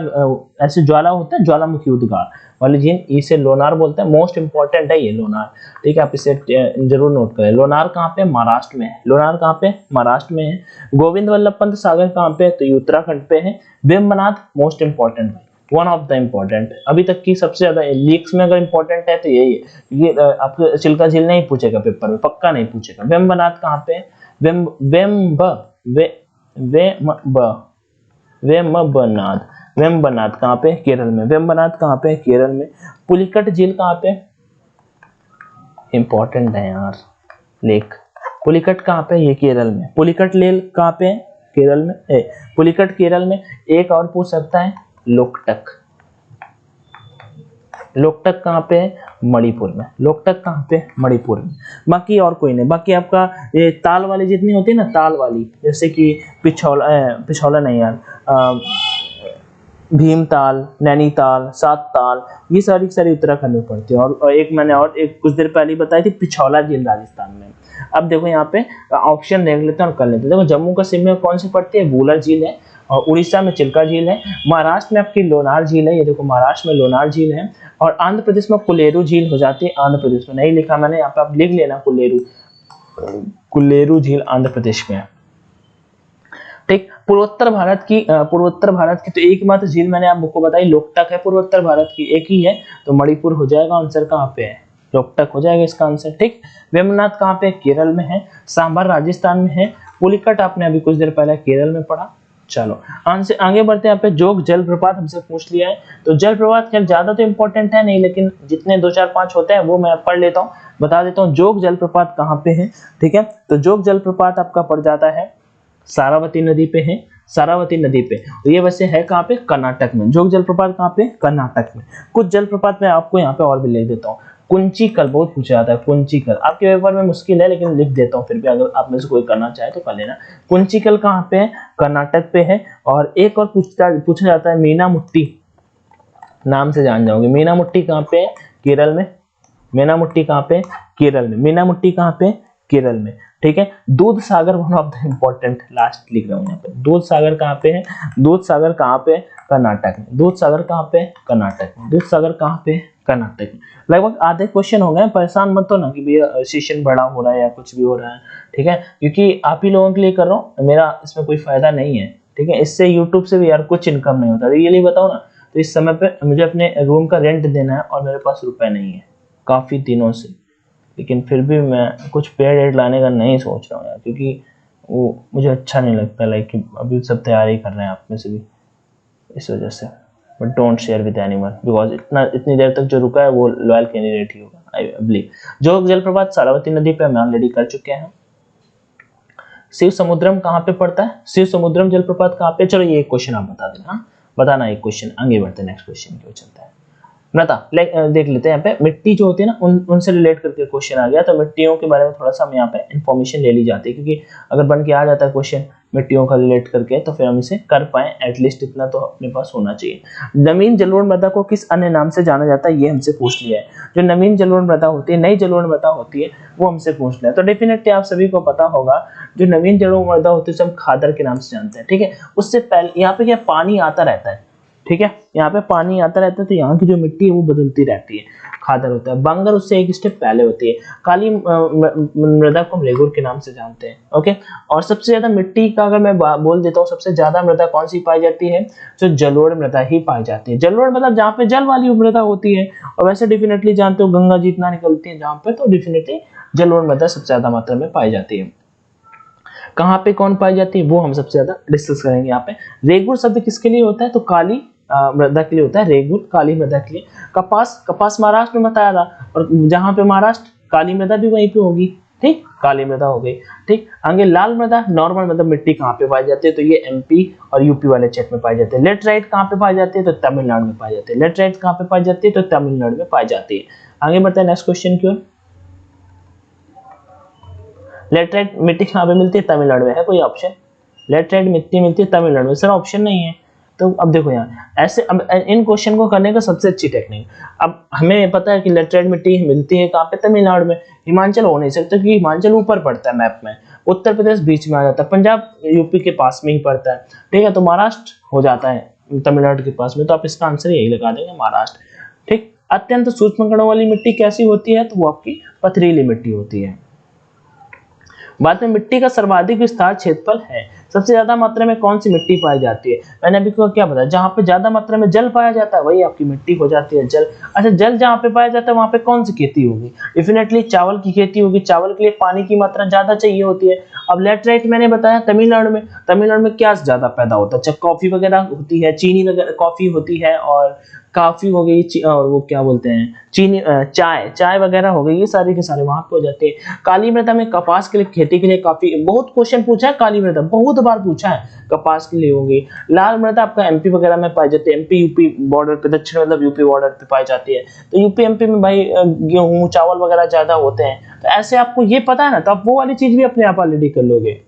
ऐसे ज्वाला होता है ज्वालामुखी उद्गार वाली झील, इसे लोनार बोलते हैं। मोस्ट इंपॉर्टेंट है ये लोनार, ठीक है, आप इसे जरूर नोट करें। लोनार कहाँ पे, महाराष्ट्र में है। लोनार कहाँ पे, महाराष्ट्र में है। गोविंद वल्लभ पंत सागर कहाँ पे, तो ये उत्तराखंड पे है। Vembanad most important, one of the important, अभी तक की सबसे ज्यादा लीक्स में अगर इंपॉर्टेंट है तो यही है। ये आपको चिल्का झील नहीं पूछेगा पेपर में, पक्का नहीं पूछेगा। वेम्बनाथ कहाँ पे, वेम्बनाथ, वेम्बनाथ कहाँ पे, केरल में। वेम्बनाथ कहाँ पे, केरल में। पुलिकट झील कहाँ पे, इंपॉर्टेंट है यार लेक। पुलिकट कहाँ पे, ये केरल में। पुलिकट लेक कहाँ पे, केरल में। पुलिकट केरल में। एक और पूछ सकता है, लोकटक, लोकटक कहाँ पे है, मणिपुर में। लोकटक कहाँ पे, मणिपुर में। बाकी और कोई नहीं, बाकी आपका ये ताल वाली जितनी होती है ना, ताल वाली, जैसे कि पिछौला नहीं यार, भीमताल, नैनीताल, सात ताल, ये सारी सारी उत्तराखंड में पड़ती है। और एक मैंने और एक कुछ देर पहले बताई थी पिछौला झील राजस्थान में। अब देखो यहाँ पे ऑप्शन देख लेते हैं और कर लेते हैं। देखो जम्मू कश्मीर में कौन सी पड़ती है, वूलर झील है। और उड़ीसा में चिल्का झील है। महाराष्ट्र में आपकी लोनार झील है, ये देखो महाराष्ट्र में लोनार झील है। और आंध्र प्रदेश में कुलेरू झील हो जाती है। आंध्र प्रदेश में नहीं लिखा मैंने, यहाँ पे आप लिख लेना कुलेरू, कुलेरू झील आंध्र प्रदेश में है, ठीक। पूर्वोत्तर भारत की तो एकमात्र झील मैंने आपको बताई लोकटक है, पूर्वोत्तर भारत की एक ही है, तो मणिपुर हो जाएगा। आंसर कहाँ पे है, लोकटक हो जाएगा इसका आंसर, ठीक। वेम्बनाथ कहाँ पे, केरल में है। सांभर राजस्थान में है। पुलिकट आपने अभी कुछ देर पहले केरल में पढ़ा। चलो आगे बढ़ते हैं। यहाँ पे जोग जलप्रपात हमसे पूछ लिया है, तो जलप्रपात खैर ज्यादा तो इंपॉर्टेंट है नहीं, लेकिन जितने 2 4 5 होते हैं वो मैं पढ़ लेता हूँ, बता देता हूँ। जोग जलप्रपात कहाँ पे है, ठीक है। तो जोग जलप्रपात आपका पड़ जाता है सारावती नदी पे है, सारावती नदी पे। तो ये वैसे है कहाँ पे, कर्नाटक में। जोग जलप्रपात कहाँ पे, कर्नाटक में। कुछ जलप्रपात मैं आपको यहाँ पे और भी लिख देता हूँ। कुंचिकल बहुत पूछा जाता है, कुंचिकल आपके पेपर में मुश्किल है लेकिन लिख देता हूँ फिर भी, अगर आप में से कोई करना चाहे तो कर लेना। कुंचिकल कहाँ पे है, कर्नाटक पे है। और एक और पूछा जाता है मीनामुट्टी, नाम से जान जाओगे। मीनामुट्टी कहाँ पे है, केरल में। मीनामुट्टी कहाँ पे, केरल में। मीनामुट्टी कहाँ पे, केरल में, ठीक है। Dudhsagar one of the important, last लिख रहा हूँ यहाँ पे। दूध सागर कहाँ पे है, दूध सागर कहाँ पे, कर्नाटक में। दूध सागर कहाँ पे, कर्नाटक में। दूध सागर कहाँ पे, कर्नाटक में। लगभग आधे क्वेश्चन हो गए, परेशान मत हो ना कि भैया सेशन बड़ा हो रहा है या कुछ भी हो रहा है, ठीक है, क्योंकि आप ही लोगों के लिए कर रहा हूँ, मेरा इसमें कोई फायदा नहीं है, ठीक है। इससे यूट्यूब से भी यार कुछ इनकम नहीं होता, रियली बताओ ना, तो इस समय पे मुझे अपने रूम का रेंट देना है और मेरे पास रुपए नहीं है काफ़ी दिनों से, लेकिन फिर भी मैं कुछ पेड़ लाने का नहीं सोच रहा हूँ यार, क्योंकि वो मुझे अच्छा नहीं लगता, लाइक अभी सब तैयारी कर रहे हैं आप में से भी, इस वजह से। But don't share with anyone because इतनी देर तक जो रुका है वो लॉयल कैंडिडेट ही होगा आई बिलीव। जोग जलप्रपात सारावती नदी पे हम ऑलरेडी कर चुके हैं। शिव समुद्रम कहाँ पे पड़ता है? शिव समुद्रम जलप्रपात कहाँ पे? चलो ये क्वेश्चन आप बता देना, हाँ बताना एक क्वेश्चन, आगे बढ़ते हैं नेक्स्ट क्वेश्चन की ओर चलता है। बता देख लेते हैं यहाँ पे मिट्टी जो होती है ना उनसे रिलेट करके क्वेश्चन आ गया, तो मिट्टियों के बारे में थोड़ा सा हम यहाँ पे इन्फॉर्मेशन ले ली जाती है, क्योंकि अगर बन के आ जाता है क्वेश्चन मिट्टियों का रिलेट करके तो फिर हम इसे कर पाए, एटलीस्ट इतना तो अपने पास होना चाहिए। नवीन जलोढ़ मृदा को किस अन्य नाम से जाना जाता है, ये हमसे पूछ लिया है। जो नवीन जलोढ़ मृदा होती है, नई जलोढ़ मृदा होती है, वो हमसे पूछ लिया, तो डेफिनेटली आप सभी को पता होगा जो नवीन जलोढ़ मृदा होती है उसे हम खादर के नाम से जानते हैं, ठीक है। उससे पहले यहाँ पे क्या पानी आता रहता है, ठीक है, यहाँ पे पानी आता रहता है, तो यहाँ की जो मिट्टी है वो बदलती रहती है, खादर होता है। बंगर उससे एक स्टेप पहले होती है। काली मृदा को हम रेगुर के नाम से जानते हैं, ओके। और सबसे ज्यादा मिट्टी का अगर मैं बोल देता हूँ, सबसे ज्यादा मृदा कौन सी पाई जाती है, जो जलोढ़ मृदा ही पाई जाती है। जलोढ़ मतलब जहाँ पे जल वाली मृदा होती है, और वैसे डेफिनेटली जानते हो गंगा जी इतना निकलती है जहाँ पे, तो डेफिनेटली जलोढ़ मृदा सबसे ज्यादा मात्रा में पाई जाती है। कहाँ पे कौन पाई जाती है वो हम सबसे ज्यादा डिस्कस करेंगे यहाँ पे। रेगुर शब्द किसके लिए होता है, तो काली मृदा के लिए होता है रेगुर, काली मृदा के लिए। कपास महाराष्ट्र में बताया था, और जहाँ पे महाराष्ट्र काली मृदा भी वहीं पे होगी, ठीक, काली मृदा हो गई, ठीक। आगे लाल मृदा, नॉर्मल मतलब मिट्टी कहाँ पे पाई जाती है, तो ये एमपी और यूपी वाले क्षेत्र में पाई जाती है। लेटराइट कहाँ पे पाई जाती है, तो तमिलनाडु में पाई जाती है। लेटराइट कहाँ पे पाई जाती है, तो तमिलनाडु में पाई जाती है। आगे बढ़ते हैं नेक्स्ट क्वेश्चन की ओर। लेटराइट मिट्टी कहाँ पे मिलती है, तमिलनाडु में। है कोई ऑप्शन? लेटराइट मिट्टी मिलती है तमिलनाडु में, सर ऑप्शन नहीं है। तो अब देखो यहाँ ऐसे, अब इन क्वेश्चन को करने का सबसे अच्छी टेक्निक, अब हमें पता है कि लेटराइट मिट्टी मिलती है कहाँ पे, तमिलनाडु में। हिमाचल हो नहीं सकता क्योंकि हिमाचल ऊपर पड़ता है मैप में, उत्तर प्रदेश बीच में आ जाता है, पंजाब यूपी के पास में ही पड़ता है, ठीक है, तो महाराष्ट्र हो जाता है तमिलनाडु के पास में, तो आप इसका आंसर यही लगा देंगे, महाराष्ट्र, ठीक। अत्यंत सूक्ष्म कणों वाली मिट्टी कैसी होती है, तो वो आपकी पथरीली मिट्टी होती है। बाद में मिट्टी का सर्वाधिक विस्तार क्षेत्रफल है, सबसे ज्यादा मात्रा में कौन सी मिट्टी पाई जाती है? मैंने अभी क्या बताया, जहाँ पे ज्यादा मात्रा में जल पाया जाता है वही आपकी मिट्टी हो जाती है, जल। अच्छा, जल जहाँ पे पाया जाता है वहाँ पे कौन सी खेती होगी? डेफिनेटली चावल की खेती होगी, चावल के लिए पानी की मात्रा ज्यादा चाहिए होती है। अब लेटराइट मैंने बताया तमिलनाडु में क्या ज्यादा पैदा होता है, कॉफी वगैरह होती है, चीनी वगैरह, कॉफी होती है, और काफी हो गई, और वो क्या बोलते हैं, चीनी, चाय वगैरह हो गई, ये सारे के सारे वहां पे हो जाते हैं। काली मृदा में कपास के लिए, खेती के लिए काफी बहुत क्वेश्चन पूछा है, काली मृदा बहुत बार पूछा है, कपास के लिए होगी। लाल मृदा आपका एमपी वगैरह में पाई जाती है, एमपी यूपी बॉर्डर पे, दक्षिण मतलब यूपी बॉर्डर पे पाई जाती है, तो यूपी एमपी में भाई गेहूं चावल वगैरह ज्यादा होते हैं, तो ऐसे आपको ये पता है ना, तो आप वो वाली चीज भी अपने आप ऑलरेडी कर लोगे।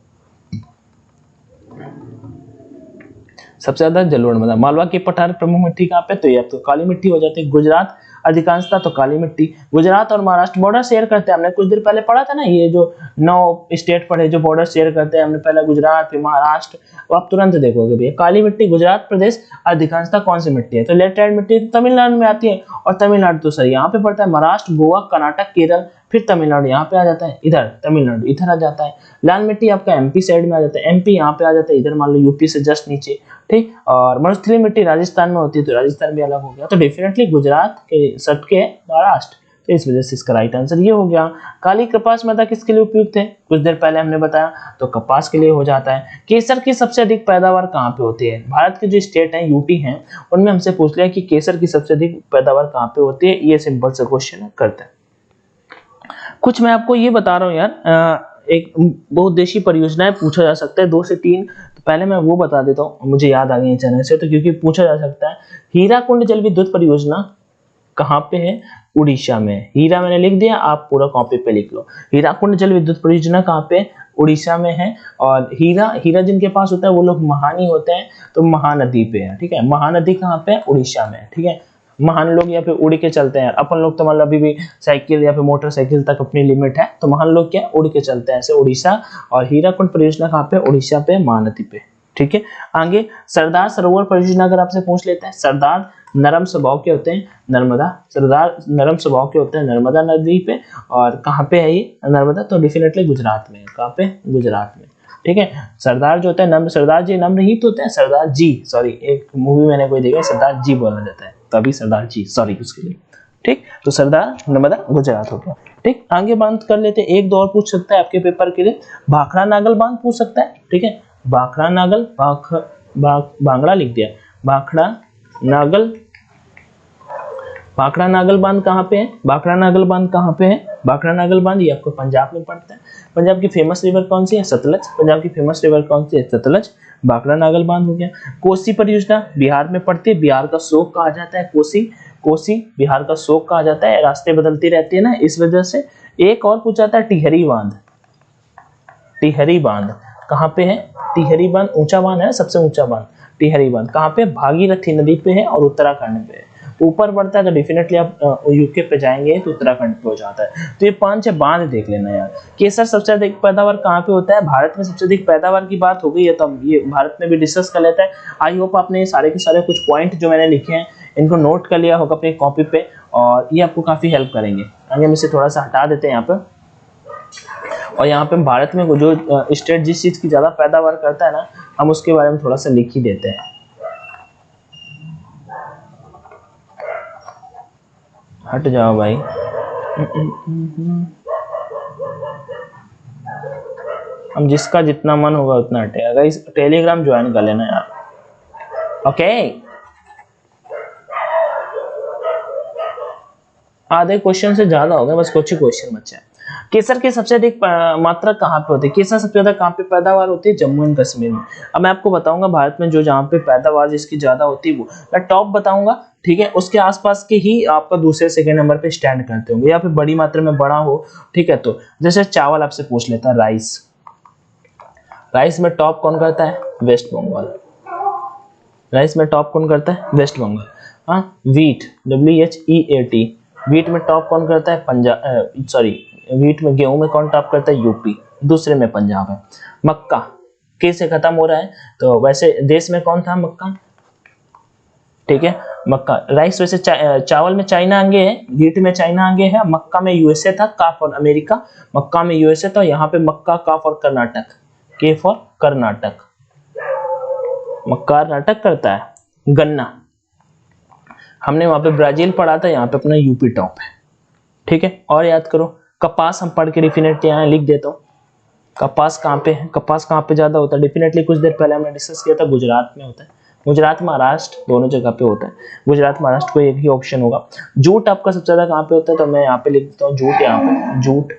सबसे ज्यादा जलोढ़ मृदा, मालवा के पठार प्रमुख मिट्टी कहाँ पे, तो ये तो काली मिट्टी हो जाती है। गुजरात अधिकांशता तो काली मिट्टी, गुजरात और महाराष्ट्र बॉर्डर शेयर करते हैं, हमने कुछ देर पहले पढ़ा था ना, ये जो 9 स्टेट पढ़े जो बॉर्डर शेयर करते हैं, हमने पहले गुजरात फिर महाराष्ट्र, तो आप तुरंत देखोगे भैया काली मिट्टी गुजरात प्रदेश अधिकांशता कौन सी मिट्टी है, तो लेटराइट मिट्टी तो तमिलनाडु में आती है, और तमिलनाडु तो सर यहाँ पे पड़ता है, महाराष्ट्र गोवा कर्नाटक केरल, फिर तमिलनाडु यहाँ पे आ जाता है, इधर तमिलनाडु इधर आ जाता है। लाल मिट्टी आपका एमपी साइड में आ जाता है, एमपी यहाँ पे आ जाता है, इधर मान लो यूपी से जस्ट नीचे, ठीक। और मरुस्थलीय मिट्टी राजस्थान में होती है, तो राजस्थान भी अलग हो गया, तो डेफिनेटली गुजरात के सट के महाराष्ट्र, तो इस वजह से इसका राइट आंसर ये हो गया। काली कपास मृदा किसके लिए उपयुक्त है, कुछ देर पहले हमने बताया, तो कपास के लिए हो जाता है। केसर की सबसे अधिक पैदावार कहाँ पे होती है? भारत के जो स्टेट हैं यूटी हैं, उनमें हमसे पूछ लिया कि केसर की सबसे अधिक पैदावार कहाँ पे होती है, ये सिंपल सा क्वेश्चन करते हैं। कुछ मैं आपको ये बता रहा हूँ यार, एक बहुउद्देशीय परियोजनाएं पूछा जा सकता है 2 से 3, तो पहले मैं वो बता देता हूँ, मुझे याद आ गई चैनल से, तो क्योंकि पूछा जा सकता है। हीराकुंड जल विद्युत परियोजना कहाँ पे है? उड़ीसा में। हीरा मैंने लिख दिया, आप पूरा कॉपी पे लिख लो। हीराकुंड जल विद्युत परियोजना कहाँ पे? उड़ीसा में है। और हीरा जिनके पास होता है वो लोग महानी होते हैं, तो महानदी पे है, ठीक है। महानदी कहाँ पे? उड़ीसा में, ठीक है। महान लोग या फिर उड़ के चलते हैं, अपन लोग तो मतलब अभी भी साइकिल या फिर मोटरसाइकिल तक अपनी लिमिट है, तो महान लोग क्या उड़ के चलते हैं, ऐसे उड़ीसा। और हीराकुंड परियोजना कहाँ पे? उड़ीसा पे, महानदी पे, ठीक है। आगे सरदार सरोवर परियोजना अगर आपसे पूछ लेते हैं, सरदार नरम स्वभाव के होते हैं नर्मदा, सरदार नरम स्वभाव के होते हैं नर्मदा नदी पे, और कहाँ पे है ये नर्मदा? तो डेफिनेटली गुजरात में। कहाँ पे? गुजरात में। ठीक है। सरदार जो होता है नम्र, सरदार जी नम्र ही तो होते हैं, सरदार जी, सॉरी एक मूवी मैंने कोई देखा सरदार जी बोला जाता है, तभी सरदार जी, सॉरी उसके लिए। ठीक, तो सरदार नर्मदा गुजरात हो गया। ठीक, आगे बात कर लेते हैं, एक दो और पूछ सकता है आपके पेपर के लिए, भाखड़ा नागल बांध पूछ सकता है। ठीक है, भाखड़ा नागल, भांगड़ा लिख दिया, भाखड़ा नागल, भाखड़ा नागल बांध कहाँ पे है, भाखड़ा नागल बांध कहाँ पे है, भाखड़ा नागल बांध ये आपको पंजाब में पड़ता है। पंजाब की फेमस रिवर कौन सी है, सतलज, पंजाब की फेमस रिवर कौन सी है, सतलज, भाखड़ा नागल बांध हो गया। कोसी परियोजना बिहार में पड़ती है, बिहार का शोक कहा जाता है कोसी, कोसी बिहार का शोक कहा जाता है, रास्ते बदलती रहती है ना इस वजह से। एक और पूछा था टिहरी बांध, टिहरी बांध कहाँ पे है, टिहरी बांध ऊंचा बांध है, सबसे ऊंचा बांध, टिहरी बांध कहाँ पे, भागीरथी नदी पे है और उत्तराखंड पे है। ऊपर बढ़ता है तो डेफिनेटली आप यूके पे जाएंगे तो उत्तराखंड पे हो जाता है। तो ये 5-6 बांध देख लेना यार। केसर सबसे अधिक पैदावार कहाँ पे होता है, भारत में सबसे अधिक पैदावार की बात हो गई है तो हम ये भारत में भी डिस्कस कर लेते हैं। आई होप आपने ये सारे के सारे कुछ पॉइंट जो मैंने लिखे हैं इनको नोट कर लिया होगा अपनी कॉपी पे, और ये आपको काफी हेल्प करेंगे। आगे हम इसे थोड़ा सा हटा देते हैं यहाँ पे, और यहाँ पे भारत में जो स्टेट जिस चीज की ज्यादा पैदावार करता है ना, हम उसके बारे में थोड़ा सा लिख ही देते हैं। हट जाओ भाई। हम जिसका जितना मन होगा उतना हटेगा। इस टेलीग्राम ज्वाइन कर लेना यार, ओके। आधे क्वेश्चन से ज्यादा हो गए, बस कुछ ही क्वेश्चन बचे हैं। केसर की सबसे अधिक मात्रा कहाँ पे होती है, केसर सबसे ज्यादा कहाँ पे पैदावार होती है, जम्मू एंड कश्मीर में। अब मैं आपको बताऊंगा भारत में जो जहाँ पे पैदावार जिसकी ज्यादा होती है वो मैं टॉप बताऊंगा, ठीक है। उसके आसपास के ही आपका दूसरे सेकंड नंबर पे स्टैंड करते होंगे, या फिर बड़ी मात्रा में बड़ा हो, ठीक है। तो जैसे चावल आपसे पूछ लेता है, राइस, राइस में टॉप कौन करता है, वेस्ट बंगाल, राइस में टॉप कौन करता है, वेस्ट बंगाल। हाँ, वीट, WHEAT, वीट में टॉप कौन करता है, पंजाब, सॉरी वीट में, गेहूं में कौन टॉप करता है, यूपी, दूसरे में पंजाब है। मक्का के से खत्म हो रहा है, तो वैसे देश में कौन था, मक्का, ठीक है, मक्का। राइस वैसे चावल में चाइना आगे है, वीट में चाइना आगे है, मक्का में यूएसए था, का फॉर अमेरिका, मक्का में यूएसए था, यहाँ पे मक्का, का फॉर कर्नाटक, के फॉर कर्नाटक, मक्का कर्नाटक करता है। गन्ना हमने वहां पे ब्राजील पढ़ा था, यहाँ पे अपना यूपी टॉप है, ठीक है। और याद करो, कपास हम पढ़ के डेफिनेटली यहाँ लिख देता हूँ, कपास कहाँ पे है, कपास कहाँ पे ज्यादा होता है, डेफिनेटली कुछ देर पहले हमने डिस्कस किया था, गुजरात में होता है, गुजरात महाराष्ट्र दोनों जगह पे होता है, गुजरात महाराष्ट्र को एक ही ऑप्शन होगा। जूट आपका सबसे ज्यादा कहाँ पे होता है, तो मैं यहाँ पे लिख देता हूँ जूट, यहाँ पे जूट,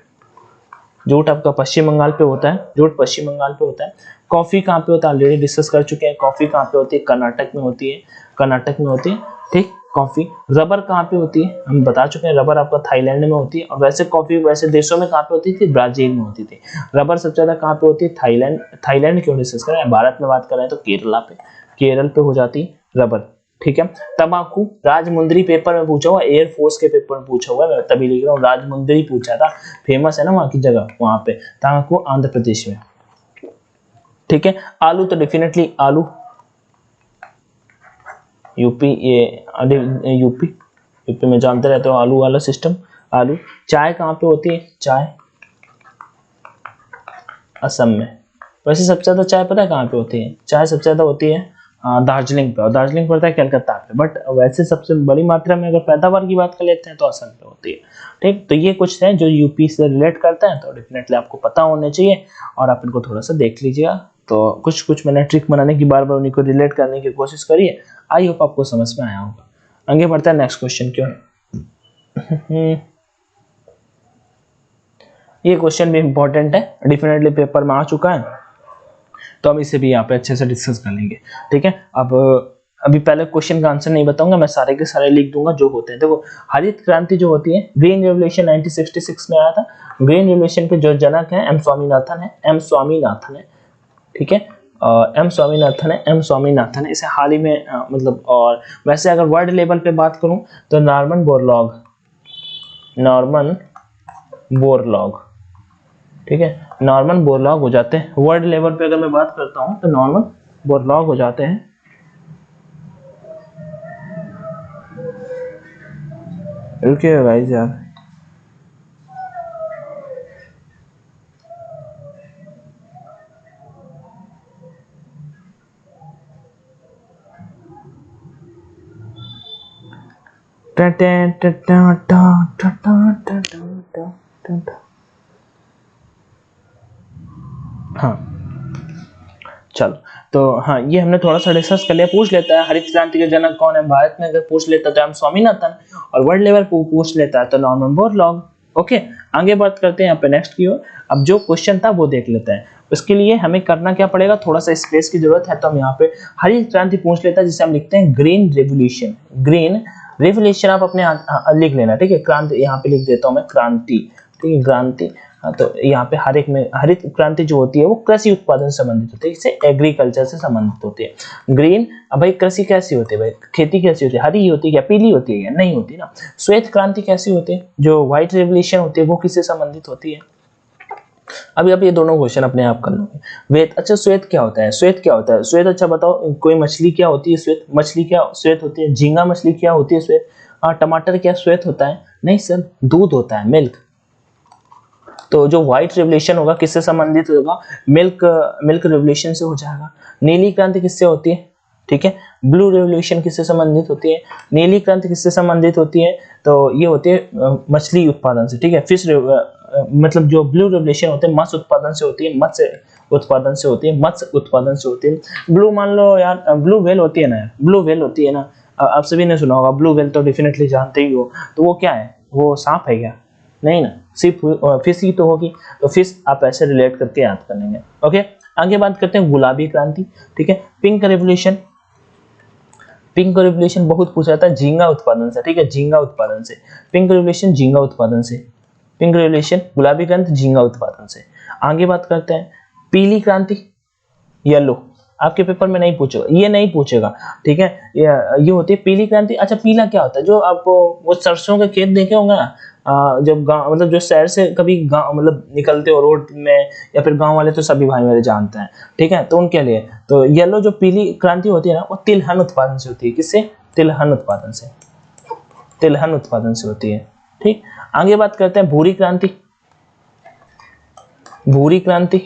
जूट आपका पश्चिम बंगाल पे होता है, जूट पश्चिम बंगाल पे होता है। कॉफी कहाँ पे होता है, ऑलरेडी डिस्कस कर चुके हैं, कॉफी कहाँ पे होती है, कर्नाटक में होती है, कर्नाटक में होती है, ठीक। कॉफी, रबर कहाँ पे होती है, हम बता चुके हैं, रबर आपका थाईलैंड में होती है। और वैसे कॉफी वैसे देशों में कहाँ पे होती थी, ब्राजील में होती थी। रबर सबसे ज्यादा कहाँ पे होती है, थाईलैंड, थाईलैंड क्यों डिस्कस कर रहे हैं, भारत में बात कर रहे हैं तो केरला पे, केरल पे हो जाती रबर, ठीक है। तंबाकू राजमुंदरी पेपर में पूछा हुआ, एयरफोर्स के पेपर में पूछा हुआ, मैं तभी लिख रहा हूँ, राजमुंदरी पूछा था, फेमस है ना वहां की जगह, वहां पे तंबाकू आंध्र प्रदेश में, ठीक है। आलू तो डेफिनेटली आलू, यूपी, ये यूपी में जानते रहते हो आलू वाला सिस्टम, आलू। चाय कहाँ पे होती है, चाय असम में। वैसे सबसे ज्यादा चाय पता है कहाँ पे होती है, चाय सबसे ज्यादा होती है दार्जिलिंग पे, और दार्जिलिंग पड़ता है कलकत्ता पे, बट वैसे सबसे बड़ी मात्रा में अगर पैदावार की बात कर लेते हैं तो असम पे होती है, ठीक। तो ये कुछ है जो यूपी से रिलेट करता है, तो डेफिनेटली आपको पता होने चाहिए, और आप इनको थोड़ा सा देख लीजिएगा। तो कुछ कुछ मैंने ट्रिक बनाने की, बार बार उन्हीं को रिलेट करने की कोशिश करी है, आई होप आपको समझ में आया होगा। आगे बढ़ता है, नेक्स्ट क्वेश्चन क्यों ये क्वेश्चन भी इंपॉर्टेंट है, डेफिनेटली पेपर में आ चुका है, तो हम इसे भी यहाँ पे अच्छे से डिस्कस कर लेंगे, ठीक है। अब अभी पहले क्वेश्चन का आंसर नहीं बताऊंगा, मैं सारे के सारे लिख दूंगा जो होते हैं। देखो, हरित क्रांति जो होती है, ग्रीन रेवोल्यूशन 1966 में आया था, ग्रीन रेवोल्यूशन के जो जनक हैं एम स्वामीनाथन है, एम स्वामीनाथन है, ठीक है। एम स्वामीनाथन है, इसे हाल ही में मतलब, और वैसे अगर वर्ल्ड लेवल पे बात करूं तो नॉर्मन बोरलॉग, ठीक है, नॉर्मन बोरलॉग हो जाते हैं। वर्ल्ड लेवल पे अगर मैं बात करता हूं तो नॉर्मन बोरलॉग हो जाते हैं। रुकिए गाइस यार, हाँ चलो, तो हाँ ये हमने थोड़ा सा डिस्कस कर लिया। पूछ लेता है हरित क्रांति के जनक कौन है, भारत में अगर पूछ लेता तो हम स्वामीनाथन, और वर्ल्ड लेवल पे पूछ लेता है तो नॉर्मन बोरलॉग। ओके, आगे बात करते हैं यहाँ पे नेक्स्ट की ओर। अब जो क्वेश्चन था वो देख लेते हैं। उसके लिए हमें करना क्या पड़ेगा, थोड़ा सा स्पेस की जरूरत है, तो हम यहाँ पे हरित क्रांति पूछ लेता है, जिसे हम लिखते हैं ग्रीन रेवोल्यूशन। ग्रीन रेवोल्यूशन आप अपने लिख लेना, ठीक है। क्रांति यहाँ पे लिख देता हूँ मैं, क्रांति, ठीक है, क्रांति। हाँ, तो यहाँ पे हर एक में हरित क्रांति जो होती है वो कृषि उत्पादन से संबंधित होती है, इससे एग्रीकल्चर से संबंधित होती है। ग्रीन, अब भाई कृषि कैसी होती है, भाई खेती कैसी होती है, हरी होती है या पीली होती है या नहीं होती ना। श्वेत क्रांति कैसी होती है, जो व्हाइट रेवोल्यूशन होती है वो किससे संबंधित होती है। अभी आप ये दोनों क्वेश्चन अपने आप कर लोगे। वेद, अच्छा श्वेत क्या होता है, श्वेत क्या होता है, श्वेत अच्छा बताओ, कोई मछली क्या होती है श्वेत, मछली क्या श्वेत होती है, झींगा मछली क्या होती है श्वेत। टमाटर क्या श्वेत होता है, नहीं सर, दूध होता है, मिल्क। तो जो व्हाइट रेवोल्यूशन होगा किससे संबंधित होगा, मिल्क रेवोल्यूशन से हो जाएगा। नीली क्रांति किससे होती है, ठीक है, ब्लू रेवोल्यूशन किससे संबंधित होती है, नीली क्रांति किससे संबंधित होती है, तो ये होती है मछली उत्पादन से, ठीक है। फिश मतलब जो ब्लू रेवोल्यूशन होते हैं मत्स्य उत्पादन से होती है, मत्स्य उत्पादन से होती है, मत्स्य उत्पादन से होती है। ब्लू मान लो यार, ब्लू व्हेल होती है ना, ब्लू व्हेल होती है ना, आप सभी ने सुना होगा ब्लू व्हेल, तो डेफिनेटली जानते ही हो। तो वो क्या है, वो सांप है क्या, नहीं ना, सिर्फ फिश ही तो होगी, तो फिश आप ऐसे रिलेट करके याद कर लेंगे। ओके, आगे बात करते हैं गुलाबी क्रांति, ठीक है। पिंक रेवोल्यूशन, पिंक रेवोल्यूशन बहुत पूछा जाता है झींगा उत्पादन से, ठीक है, झींगा उत्पादन से। पिंक रेवोल्यूशन झींगा उत्पादन से, पिंक रेवोल्यूशन, गुलाबी क्रांति झींगा उत्पादन से। आगे बात करते हैं पीली क्रांति, येलो, आपके पेपर में नहीं पूछेगा, ये नहीं पूछेगा, ठीक है। ये होती है पीली क्रांति। अच्छा पीला क्या होता है, जो आपको वो सरसों के खेत देखे होंगे ना, जब गांव मतलब जो शहर से कभी गांव मतलब निकलते हो रोड में, या फिर गांव वाले तो सभी भाई मेरे जानते हैं, ठीक है। तो उनके लिए तो येलो जो पीली क्रांति होती है ना, वो तिलहन उत्पादन से होती है। किससे, तिलहन उत्पादन से, तिलहन उत्पादन से होती है, ठीक। आगे बात करते हैं भूरी क्रांति, भूरी क्रांति,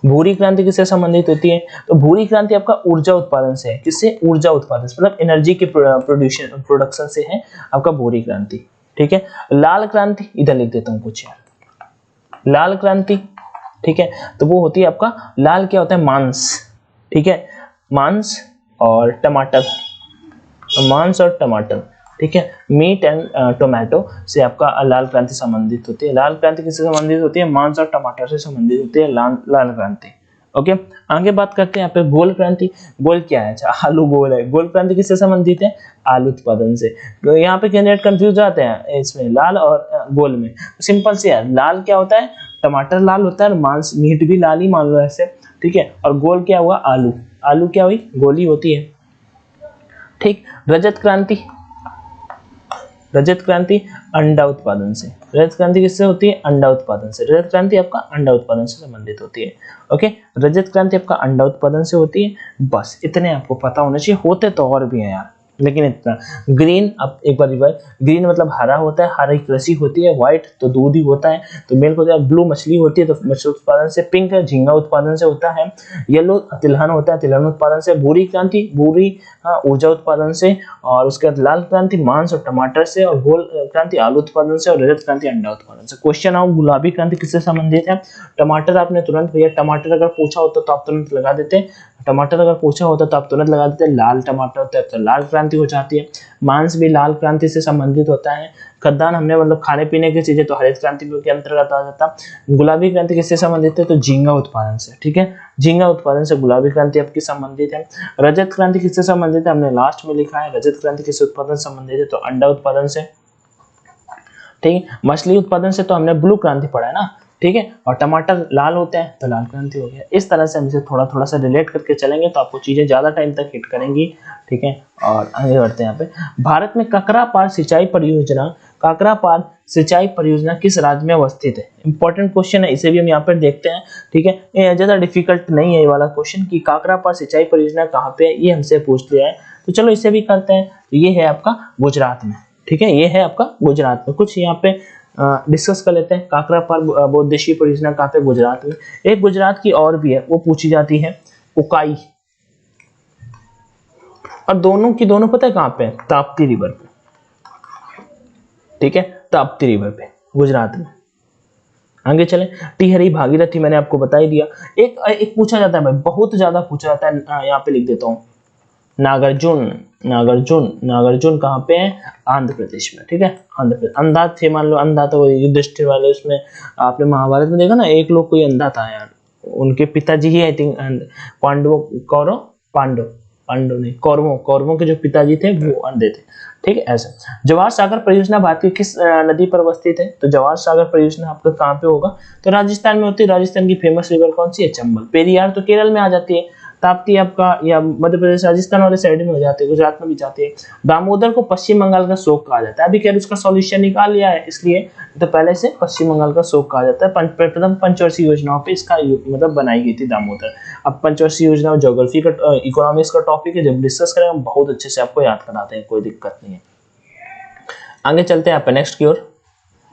भूरी क्रांति किससे संबंधित होती है, तो भूरी क्रांति आपका ऊर्जा उत्पादन से है। किससे, ऊर्जा उत्पादन से, मतलब एनर्जी के प्रोडक्शन से है आपका भूरी क्रांति, ठीक है। लाल क्रांति, इधर लिख देता हूं कुछ यार, लाल क्रांति, ठीक है, तो वो होती है आपका, लाल क्या होता है, मांस, ठीक है, मांस और टमाटर, मांस और टमाटर, ठीक है, मीट एंड टोमेटो से आपका लाल क्रांति संबंधित होती है। लाल क्रांति किससे संबंधित होती है, मांस और टमाटर से संबंधित होती है लाल क्रांति। ओके, आगे बात करते हैं यहाँ पे गोल क्रांति। गोल क्या है, अच्छा आलू गोल है। गोल क्रांति किससे संबंधित है, आलू उत्पादन से। तो यहाँ पे कैंडिडेट कंफ्यूज जाते हैं इसमें लाल और गोल में। सिंपल से यार, लाल क्या होता है, टमाटर लाल होता है, मांस मीट भी लाल ही मान लो ऐसे, ठीक है। और गोल क्या हुआ, आलू, आलू क्या हुई, गोली होती है, ठीक। रजत क्रांति, रजत क्रांति अंडा उत्पादन से। रजत क्रांति किससे होती है, अंडा उत्पादन से। रजत क्रांति आपका अंडा उत्पादन से संबंधित होती है। ओके, रजत क्रांति आपका अंडा उत्पादन से होती है। बस इतने आपको पता होना चाहिए, होते तो और भी है यार, लेकिन इतना। ग्रीन, अब एक बार रिवाइज, ग्रीन मतलब हरा होता है, हरी कृषि होती है। व्हाइट तो दूध ही होता है, तो मिल्क होता है। ब्लू मछली होती है, तो मछली उत्पादन से। पिंक झींगा उत्पादन से होता है। येलो तिलहन होता है, तिलहन उत्पादन से। भूरी क्रांति, भूरी ऊर्जा उत्पादन से। और उसके बाद लाल क्रांति मांस और टमाटर से। और गोल क्रांति आलू उत्पादन से। और रजत क्रांति अंडा उत्पादन से। क्वेश्चन आओ, गुलाबी क्रांति किससे संबंधित है। टमाटर आपने तुरंत, भैया टमाटर अगर पूछा होता तो आप तुरंत लगा देते, टमाटर अगर पूछा होता तो आप तुरंत लगा देते। लाल टमाटर होता है तो लाल क्रांति हो जाती है। मांस भी लाल क्रांति से संबंधित होता है। खाद्यान्न हमने मतलब खाने पीने की चीजें तो हरित क्रांति के अंतर्गत आ जाता। गुलाबी क्रांति किससे संबंधित है, तो झींगा उत्पादन से, ठीक है। झींगा उत्पादन से गुलाबी क्रांति आपकी संबंधित है। रजत क्रांति किससे संबंधित है, हमने लास्ट में लिखा है। रजत क्रांति किस उत्पादन से संबंधित है, तो अंडा उत्पादन से, ठीक है। मछली उत्पादन से तो हमने ब्लू क्रांति पढ़ा है ना, ठीक है। और टमाटर लाल होते हैं तो लाल क्रांति हो गया। इस तरह से हम इसे थोड़ा थोड़ा सा रिलेट करके चलेंगे तो आपको चीजें ज्यादा टाइम तक हिट करेंगी, ठीक है। और आगे बढ़ते हैं। यहाँ पे भारत में काकरापार सिंचाई परियोजना, काकरापार सिंचाई परियोजना किस राज्य में अवस्थित है। इंपॉर्टेंट क्वेश्चन है, इसे भी हम यहाँ पर देखते हैं, ठीक है। ये ज्यादा डिफिकल्ट नहीं है ये वाला क्वेश्चन कि काकरापार सिंचाई परियोजना कहाँ पे है, ये हमसे पूछ लिया है। तो चलो इसे भी करते हैं। तो ये है आपका गुजरात में, ठीक है। ये है आपका गुजरात में। कुछ यहाँ पे डिस्कस कर लेते हैं। काकरापार बहुउद्देशीय परियोजना कहाँ पे, गुजरात में। एक गुजरात की और भी है, वो पूछी जाती है, उकाई। और दोनों की दोनों पता है कहाँ पे, ताप्ती रिवर पे, ठीक है, ताप्ती रिवर पे गुजरात में। आगे चले, टिहरी भागीरथी मैंने आपको बता ही दिया। एक पूछा जाता है भाई, बहुत ज्यादा पूछा जाता है, यहाँ पे लिख देता हूँ, नागार्जुन। नागार्जुन, नागार्जुन कहाँ पे है? आंध्र प्रदेश में, ठीक है, आंध्र प्रदेश। अंधा थे, मान लो अंधा, तो युधिष्ठिर वाले उसमें आपने महाभारत में देखा ना, एक लोग कोई अंधा था यार, उनके पिताजी ही आई थिंक पांडवों, पांडव नहीं, कौरवों के जो पिताजी थे वो अंधे थे, ठीक है। ऐसा जवाहर सागर परियोजना भारत की किस नदी पर अवस्थित है? तो जवाहर सागर परियोजना आपका कहाँ पे होगा? तो राजस्थान में होती है। राजस्थान की फेमस रिवर कौन सी है? चंबल। पेरियार तो केरल में आ जाती है। ताप्ती आपका या मध्य प्रदेश राजस्थान वाले साइड में हो जाती है, गुजरात में भी जाती है। दामोदर को पश्चिम बंगाल का शोक कहा जाता है। अभी खैर उसका सॉल्यूशन निकाल लिया है, इसलिए तो पहले से पश्चिम बंगाल का शोक कहा जाता है। प्रथम पंचवर्षीय योजनाओं पे इसका मतलब बनाई गई थी दामोदर। अब पंचवर्षीय योजना ज्योग्राफी का इकोनॉमिक्स का टॉपिक है, जब डिस्कस करेंगे हम बहुत अच्छे से आपको याद कराते हैं, कोई दिक्कत नहीं है। आगे चलते हैं आप नेक्स्ट की ओर।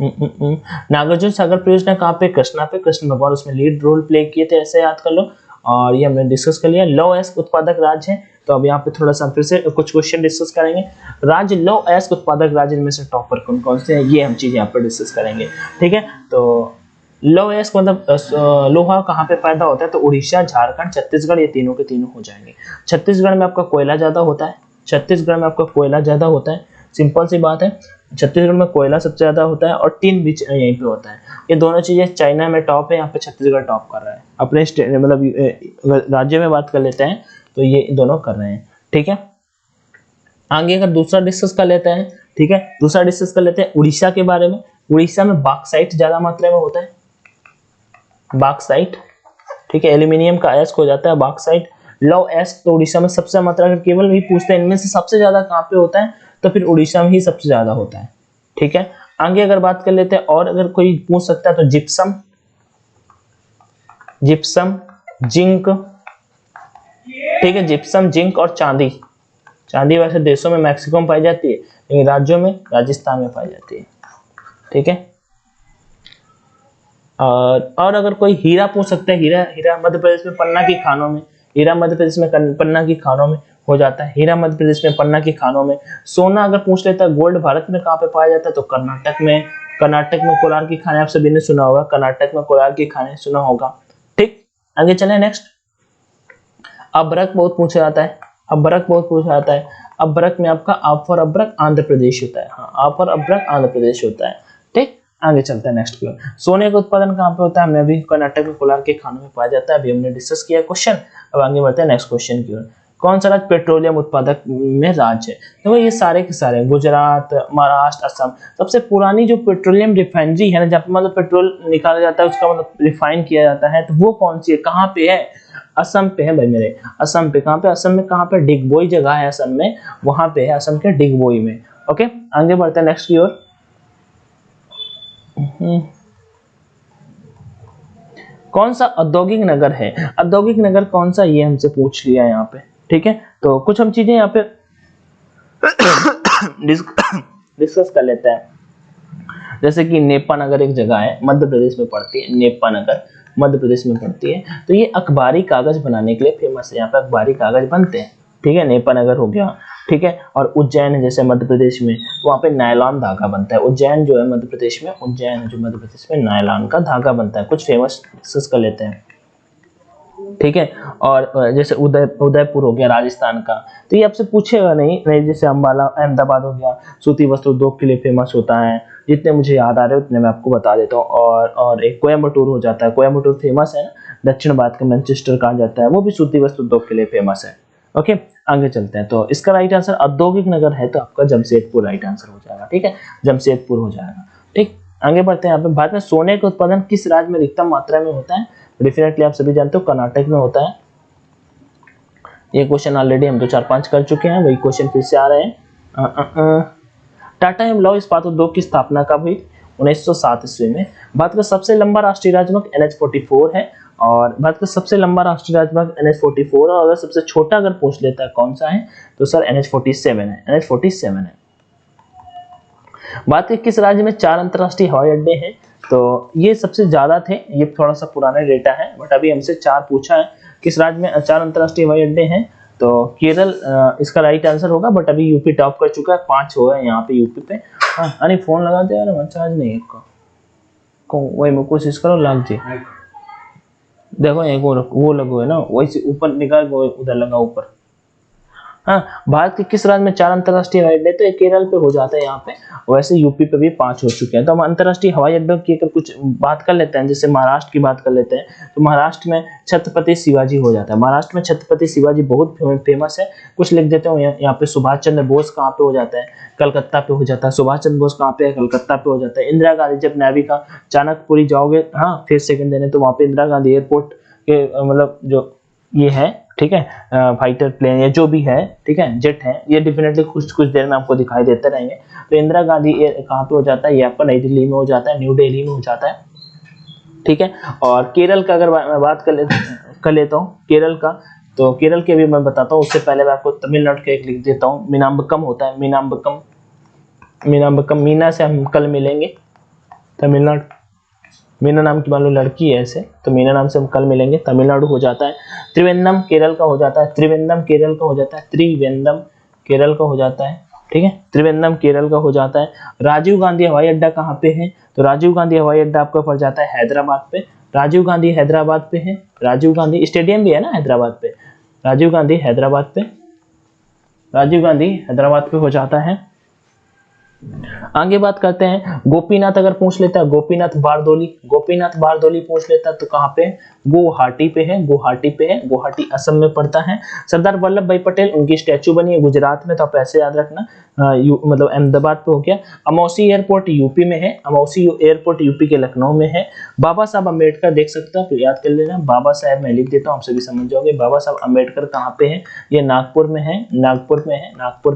नागार्जुन सागर परियोजना कहाँ पे? कृष्णा पे। कृष्ण भगवान उसमें लीड रोल प्ले किए थे, ऐसे याद कर लो। और ये हमने डिस्कस कर लिया। लौ अयस्क उत्पादक राज्य है, तो अब यहाँ पे थोड़ा सा फिर से कुछ क्वेश्चन डिस्कस करेंगे। राज्य लौ अयस्क उत्पादक राज्य इनमें से टॉपर कौन कौन से हैं, ये हम चीज यहाँ पे डिस्कस करेंगे, ठीक है। तो लौ अयस्क मतलब लोहा कहाँ पे पैदा होता है? तो उड़ीसा, झारखंड, छत्तीसगढ़, ये तीनों के तीनों हो जाएंगे। छत्तीसगढ़ में आपका कोयला ज्यादा होता है, छत्तीसगढ़ में आपका कोयला ज्यादा होता है, सिंपल सी बात है। छत्तीसगढ़ में कोयला सबसे ज्यादा होता है और टिन भी यहीं पे होता है। ये दोनों चीजें चाइना में टॉप है, यहाँ पे छत्तीसगढ़ टॉप कर रहा है। अपने मतलब राज्य में बात कर लेते हैं तो ये दोनों कर रहे हैं, ठीक है। आगे अगर दूसरा डिस्कस कर लेते हैं, ठीक है, दूसरा डिस्कस कर लेते हैं उड़ीसा के बारे में। उड़ीसा में बॉक्साइट ज्यादा मात्रा में होता है, बॉक्साइट, ठीक है, एल्यूमिनियम का अयस्क हो जाता है बॉक्साइट। लौ अयस्क तो उड़ीसा में सबसे मात्रा, अगर केवल भी पूछते हैं इनमें से सबसे ज्यादा कहाँ पे होता है, तो फिर उड़ीसा में ही सबसे ज्यादा होता है, ठीक है। आगे अगर बात कर लेते हैं, और अगर कोई पूछ सकता है तो जिप्सम, जिप्सम, जिंक, ठीक है, जिप्सम, जिंक और चांदी। चांदी वैसे देशों में मैक्सिको में पाई जाती है, लेकिन राज्यों में राजस्थान में पाई जाती है, ठीक है। और अगर कोई हीरा पूछ सकते हैं, हीरा मध्य प्रदेश में पन्ना की खानों में, हीरा मध्य प्रदेश में पन्ना की खानों में हो जाता है, हीरा मध्य प्रदेश में पन्ना की खानों में। सोना अगर पूछ लेता है, गोल्ड भारत में कहाँ पे पाया जाता है? तो कर्नाटक में। कर्नाटक में कोलार की खाने आप सभी ने सुना होगा, कर्नाटक में कोलार की खाने सुना होगा, ठीक। आगे चले नेक्स्ट। अभ्रक बहुत पूछा जाता है, अभ्रक बहुत पूछा जाता है। अभ्रक में आपका आप फॉर अभ्रक आंध्र प्रदेश होता है, हाँ, आप फॉर अभ्रक आंध्र प्रदेश होता है, ठीक। आगे चलते हैं नेक्स्ट की ओर। सोने का उत्पादन कहाँ पे होता है? हमने अभी कर्नाटक में कोलार के खानों में पाया जाता है, अभी हमने डिस्कस किया क्वेश्चन। अब आगे बढ़ते हैं नेक्स्ट क्वेश्चन की ओर। कौन सा राज्य पेट्रोलियम उत्पादक में राज्य है? तो ये सारे के सारे, गुजरात, महाराष्ट्र, असम। सबसे पुरानी जो पेट्रोलियम रिफाइनरी है ना, जहाँ पे मतलब पेट्रोल निकाला जाता है, उसका मतलब रिफाइन किया जाता है, तो वो कौन सी है, कहाँ पे है? असम पे है भाई मेरे, असम पे। कहाँ पे? असम में कहाँ पे? डिगबोई जगह है असम में, वहां पे है, असम के डिगबोई में, ओके। आगे बढ़ते हैं नेक्स्ट की ओर। कौन सा औद्योगिक नगर है? औद्योगिक नगर कौन सा, ये हमसे पूछ लिया यहाँ पे, ठीक है। तो कुछ हम चीजें यहाँ पे डिस्कस कर लेते हैं। जैसे कि नेपा नगर एक जगह है, मध्य प्रदेश में पड़ती है, नेपा नगर मध्य प्रदेश में पड़ती है। तो ये अखबारी कागज बनाने के लिए फेमस है, यहाँ पे अखबारी कागज बनते हैं, ठीक है। नेपा नगर हो गया, ठीक है। और उज्जैन जैसे मध्य प्रदेश में, तो वहाँ पे नायलॉन धागा बनता है। उज्जैन जो है मध्य प्रदेश में, उज्जैन जो मध्य प्रदेश में, नायलॉन का धागा बनता है। कुछ फेमस डिस्कस कर लेते हैं, ठीक है। और जैसे उदयपुर हो गया राजस्थान का, तो ये आपसे पूछेगा नहीं, जैसे अंबाला अहमदाबाद हो गया, सूती वस्त्र उद्योग के लिए फेमस होता है। जितने मुझे याद आ रहे हैं उतने मैं आपको बता देता हूँ। और एक कोयम्बटूर हो जाता है, कोयम्बटूर फेमस है, दक्षिण भारत का मैनचेस्टर कहा जाता है, वो भी सूती वस्त्र उद्योग के लिए फेमस है, ओके। आगे चलते हैं, तो इसका राइट आंसर औद्योगिक नगर है, तो आपका जमशेदपुर राइट आंसर हो जाएगा, ठीक है, जमशेदपुर हो जाएगा, ठीक। आगे बढ़ते हैं। यहाँ पे भारत में सोने का उत्पादन किस राज्य में अधिकतम मात्रा में होता है? डेफिनेटली आप सभी जानते हो कर्नाटक में होता है। ये क्वेश्चन ऑलरेडी हम 4-5 कर चुके हैं, वही क्वेश्चन फिर से आ रहे हैं। टाटा एवं लौह इस्पात उद्योग की स्थापना कब हुई? 1907 ईस्वी में। भारत का सबसे लंबा राष्ट्रीय राजमार्ग NH-44 है, और भारत का सबसे लंबा राष्ट्रीय राजमार्ग NH-44, और अगर सबसे छोटा अगर पूछ लेता है कौन सा है, तो सर NH-47 है, NH-47 है। भारत के किस राज्य में 4 अंतरराष्ट्रीय हवाई अड्डे हैं? तो ये सबसे ज्यादा थे, ये थोड़ा सा पुराना डेटा है, बट अभी हमसे 4 पूछा है। किस राज्य में 4 अंतरराष्ट्रीय हवाई अड्डे हैं? तो केरल इसका राइट आंसर होगा, बट अभी यूपी टॉप कर चुका है, 5 हो गए यहाँ पे यूपी पे। हाँ अरे फोन लगा दे यार, चार्ज नहीं है को वही में कोशिश करो लग जाए। देखो एक वो लगो है ना, वही से ऊपर निकाल, वो उधर लगा ऊपर। हाँ, भारत के किस राज्य में 4 अंतर्राष्ट्रीय हवाई अड्डे? तो ये केरल पे हो जाता है यहाँ पे, वैसे यूपी पे भी 5 हो चुके हैं। तो हम अंतर्राष्ट्रीय हवाई अड्डों की अगर कुछ बात कर लेते हैं, जैसे महाराष्ट्र की बात कर लेते हैं, तो महाराष्ट्र में छत्रपति शिवाजी हो जाता है। महाराष्ट्र में छत्रपति शिवाजी बहुत फेमस है। कुछ लिख देते हो यहाँ पे सुभाष चंद्र बोस कहाँ पे हो जाता है? कलकत्ता पे हो जाता है। सुभाष चंद्र बोस कहाँ पे है? कलकत्ता पे हो जाता है। इंदिरा गांधी जब नेवी का चाणक्यपुरी जाओगे, हाँ फिर सेकंड देने, तो वहाँ पे इंदिरा गांधी एयरपोर्ट के मतलब जो ये है, ठीक है, फाइटर प्लेन या जो भी है, ठीक है, जेट है, ये डेफिनेटली कुछ देर में आपको दिखाई देते रहेंगे। तो इंदिरा गांधी कहाँ पे हो जाता है? ये आपका नई दिल्ली में हो जाता है, न्यू दिल्ली में हो जाता है, ठीक है। और केरल का अगर मैं बात कर लेता हूँ केरल का, तो केरल के भी मैं बताता हूँ, उससे पहले मैं आपको तमिलनाडु का एक लिख देता हूँ। मीनाम्बक्कम होता है, मीनाम्बक्कम, मीना से हम कल मिलेंगे। तमिलनाडु, मीना नाम की मान लो लड़की है ऐसे, तो मीना नाम से हम कल मिलेंगे। तमिलनाडु हो जाता है। त्रिवेंद्रम केरल का हो जाता है, त्रिवेंद्रम केरल का हो जाता है, त्रिवेंद्रम केरल का हो जाता है, ठीक है, त्रिवेंद्रम केरल का हो जाता है। राजीव गांधी हवाई अड्डा कहाँ पे है? तो राजीव गांधी हवाई अड्डा आपका पड़ जाता है हैदराबाद पे। राजीव गांधी हैदराबाद पे है। राजीव गांधी स्टेडियम भी है ना हैदराबाद पे। राजीव गांधी हैदराबाद पे, राजीव गांधी हैदराबाद पे हो जाता है। आगे बात करते हैं, गोपीनाथ अगर पूछ लेता है, गोपीनाथ बारदोली पूछ लेता है, तो कहाँ पे? गुवाहाटी पे है, गुवाहाटी असम में पड़ता है। सरदार वल्लभ भाई पटेल, उनकी स्टैचू बनी है गुजरात में, तो आप ऐसे याद रखना, मतलब अहमदाबाद पे हो गया। अमौसी एयरपोर्ट यूपी में है, अमौसी एयरपोर्ट यूपी के लखनऊ में है। बाबा साहब अम्बेडकर देख सकते हो, तो याद कर लेना, बाबा साहब मैं लिख देता हूँ, आप सभी समझ जाओगे। बाबा साहब अम्बेडकर कहाँ पे है? ये नागपुर में है, नागपुर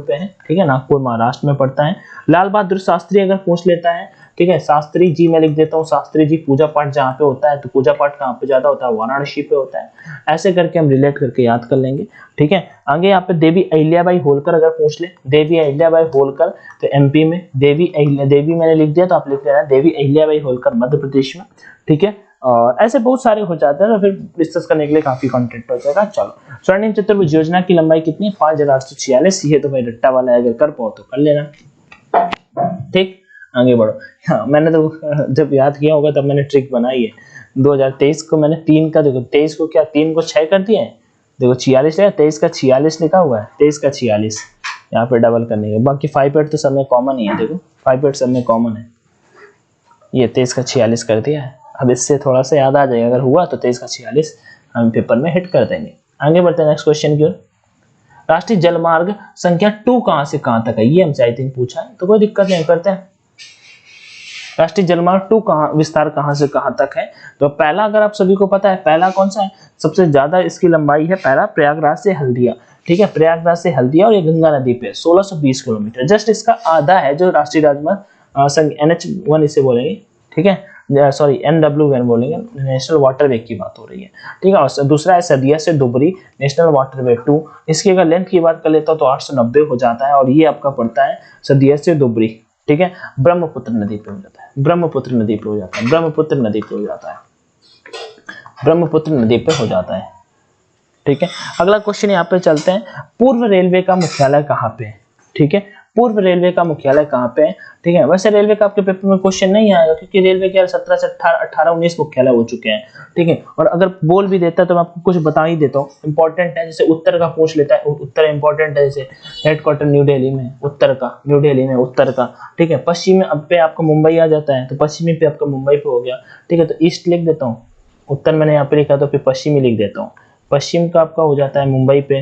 पे है, ठीक है, नागपुर महाराष्ट्र में पड़ता है। लाल बहादुर शास्त्री अगर पूछ लेता है, ठीक है, शास्त्री जी मैं लिख देता हूँ, शास्त्री जी पूजा पाठ जहाँ पे होता है, तो पूजा पाठ कहाँ पे ज्यादा होता है? वाराणसी पे होता है। ऐसे करके हम रिलेट करके याद कर लेंगे, ठीक है। आगे यहाँ पे देवी अहिल्याबाई होलकर अगर पूछ ले, देवी अहिल्याबाई होलकर, तो एमपी में। देवी मैंने लिख दिया, तो आप लिख लेना देवी अहिल्याबाई होलकर मध्य प्रदेश में, ठीक है। और ऐसे बहुत सारे हो जाते हैं, तो फिर डिस्कस करने के लिए काफी कंटेंट हो जाएगा। चलो, स्वर्णिम चतुर्भुज योजना की लंबाई कितनी? 5846। ये तो भाई रट्टा वाला है, अगर कर पाओ तो कर लेना, ठीक। आगे बढ़ो। हाँ, मैंने तो जब याद किया होगा तब मैंने ट्रिक बनाई है। 2023 को मैंने 3 का, देखो 23 को क्या 3 को 6 कर दिया है, देखो 46 है, 23 का 46 लिखा हुआ है, 23 का 46 यहाँ पे डबल करने के। बाकी 5/8 तो सब में कॉमन ही है, देखो 5/8 सब में कॉमन है। ये 23 का 46 कर दिया है। अब इससे थोड़ा सा याद आ जाएगा, अगर हुआ तो 23 का 46 हम पेपर में हिट कर देंगे। आगे बढ़ते हैं नेक्स्ट क्वेश्चन की ओर। राष्ट्रीय जलमार्ग संख्या 2 कहां से कहां तक है? ये हमसे आई थिंक पूछा है, तो कोई दिक्कत नहीं, करते हैं। राष्ट्रीय जलमार्ग 2 विस्तार कहां से कहां तक है? तो पहला, अगर आप सभी को पता है, पहला कौन सा है? सबसे ज्यादा इसकी लंबाई है पहला, प्रयागराज से हल्दिया, ठीक है, प्रयागराज से हल्दिया, और ये गंगा नदी पे 1620 किलोमीटर। जस्ट इसका आधा है जो राष्ट्रीय राजमार्ग NH1 इसे बोलेंगे, ठीक है, सॉरी NW1 बोलेंगे, नेशनल वाटरवे की बात हो रही है, ठीक है। और दूसरा है सदिया से डुबरी, नेशनल वाटरवे 2। इसकी अगर लेंथ की बात कर लेता हूं तो 890 हो जाता है, और ये आपका पड़ता है सदिया से डुबरी, ठीक है, ब्रह्मपुत्र नदी पे हो जाता है, ब्रह्मपुत्र नदी पे हो जाता है, ब्रह्मपुत्र नदी पे हो जाता है, ब्रह्मपुत्र नदी पे हो जाता है, ठीक है। अगला क्वेश्चन यहाँ पे चलते हैं, पूर्व रेलवे का मुख्यालय कहाँ पे है? ठीक है, पूर्व रेलवे का मुख्यालय कहाँ पे है? ठीक है, वैसे रेलवे का आपके पेपर में क्वेश्चन नहीं आएगा, क्योंकि रेलवे के 17 से 18-19 मुख्यालय हो चुके हैं, ठीक है। और अगर बोल भी देता है तो मैं आपको कुछ बता ही देता हूँ, इंपॉर्टेंट है। जैसे उत्तर का पूछ लेता है, उत्तर इंपॉर्टेंट है, जैसे हेडक्वार्टर न्यू दिल्ली में, उत्तर का, न्यू दिल्ली में उत्तर का, ठीक है। पश्चिम पे आपका मुंबई आ जाता है, तो पश्चिमी पे आपका मुंबई पे हो गया, ठीक है। तो ईस्ट लिख देता हूँ, उत्तर मैंने यहाँ पे लिखा, तो फिर पश्चिमी लिख देता हूँ। पश्चिम का आपका हो जाता है मुंबई पे,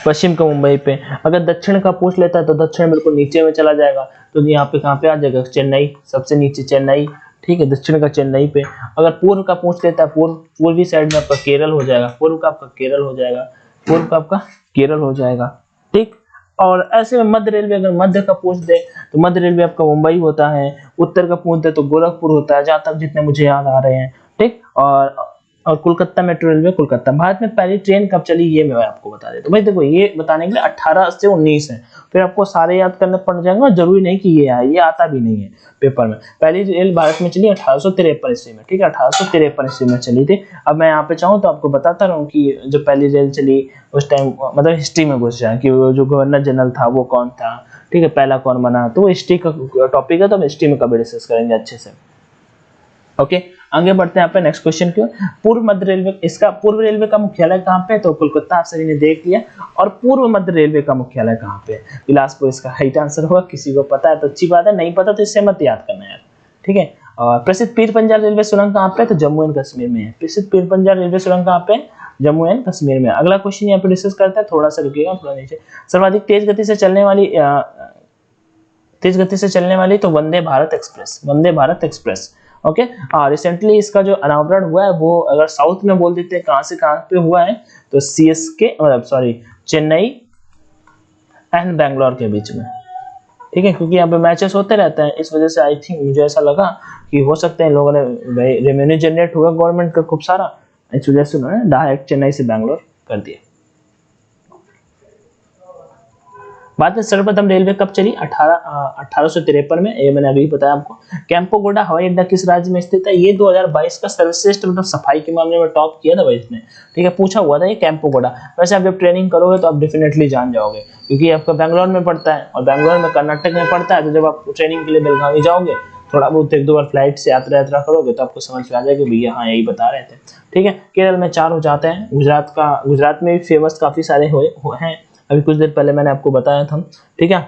पश्चिम का मुंबई पे। अगर दक्षिण का पूछ लेता है तो दक्षिण बिल्कुल नीचे में चला जाएगा, तो यहाँ पे कहाँ पे आ जाएगा? चेन्नई, सबसे नीचे चेन्नई, ठीक है, दक्षिण का चेन्नई पे। अगर पूर्व का पूछ लेता है, पूर्वी साइड में आपका केरल हो जाएगा, पूर्व का आपका केरल हो जाएगा, पूर्व का आपका केरल हो जाएगा, ठीक। और ऐसे में मध्य रेलवे, अगर मध्य का पूछ दे तो मध्य रेलवे आपका मुंबई होता है, उत्तर का पूछ दे तो गोरखपुर होता है, जहां तक जितने मुझे याद आ रहे हैं, ठीक। और और कोलकाता मेट्रो रेलवे कोलकाता। भारत में पहली ट्रेन कब चली ये मैं आपको बता देता हूँ भाई। देखो ये बताने के लिए 18 से 19 है, फिर आपको सारे याद करने पड़ जाएंगे और जरूरी नहीं कि ये आए, ये आता भी नहीं है पेपर में। पहली रेल भारत में चली 1853 ईस्वी में, ठीक है 1853 ईस्वी में चली थी। अब मैं यहाँ पे चाहूँ तो आपको बताता रहूँ कि जो पहली रेल चली उस टाइम, मतलब हिस्ट्री में घुस जाए कि वो जो गवर्नर जनरल था वो कौन था, ठीक है पहला कौन बना, तो वो हिस्ट्री का टॉपिक है तो हम हिस्ट्री में कभी डिस्कस करेंगे अच्छे से। ओके आगे बढ़ते हैं यहाँ पे नेक्स्ट क्वेश्चन की। पूर्व मध्य रेलवे, इसका पूर्व रेलवे का मुख्यालय कहाँ पे, तो कोलकाता आप सभी ने देख लिया। और पूर्व मध्य रेलवे का मुख्यालय कहाँ पे, बिलासपुर इसका राइट आंसर होगा। किसी को पता है तो अच्छी बात है, नहीं पता तो इससे मत याद करना यार, ठीक है। और प्रसिद्ध पीर पंजाल रेलवे सुरंग कहाँ पे, तो जम्मू एंड कश्मीर में है। प्रसिद्ध पीर पंजाल रेलवे सुरंग कहाँ पे, जम्मू एंड कश्मीर में। अगला क्वेश्चन यहाँ पे डिस्कस करते हैं, थोड़ा सा रुकिएगा थोड़ा नीचे। सर्वाधिक तेज गति से चलने वाली तो Vande Bharat express, Vande Bharat express. Okay recently इसका जो अनावरण हुआ है वो अगर साउथ में बोल देते हैं कहां से कहां पे हुआ है, तो सीएसके मतलब सॉरी चेन्नई एंड बैंगलोर के बीच में, ठीक है। क्योंकि यहाँ पे मैचेस होते रहते हैं, इस वजह से आई थिंक मुझे ऐसा लगा कि हो सकते हैं लोगों ने रेवेन्यू जनरेट हुआ गवर्नमेंट का खूब सारा, इस वजह से उन्होंने डायरेक्ट चेन्नई से बैंगलोर कर दिया। बाद में सर्वप्रथम रेलवे कब चली, 1853 में, ये मैंने अभी बताया आपको। कैंपोगोडा हवाई अड्डा किस राज्य में स्थित है, ये 2022 का सर्वश्रेष्ठ मतलब सफाई के मामले में टॉप किया था भाई इसने, ठीक है पूछा हुआ था ये कैंपोगोडा। वैसे आप जब ट्रेनिंग करोगे तो आप डेफिनेटली जान जाओगे, क्योंकि आपका बैंगलोर में पड़ता है और बैंगलोर में कर्नाटक में पड़ता है। तो जब आप ट्रेनिंग के लिए बेलगावी जाओगे, थोड़ा बहुत एक दो बार फ्लाइट से यात्रा करोगे तो आपको समझ में आ जाएगा भैया हाँ यही बता रहे थे, ठीक है। केरल में 4 हो जाते हैं, गुजरात में भी फेमस काफी सारे हैं, अभी कुछ देर पहले मैंने आपको बताया था, ठीक है।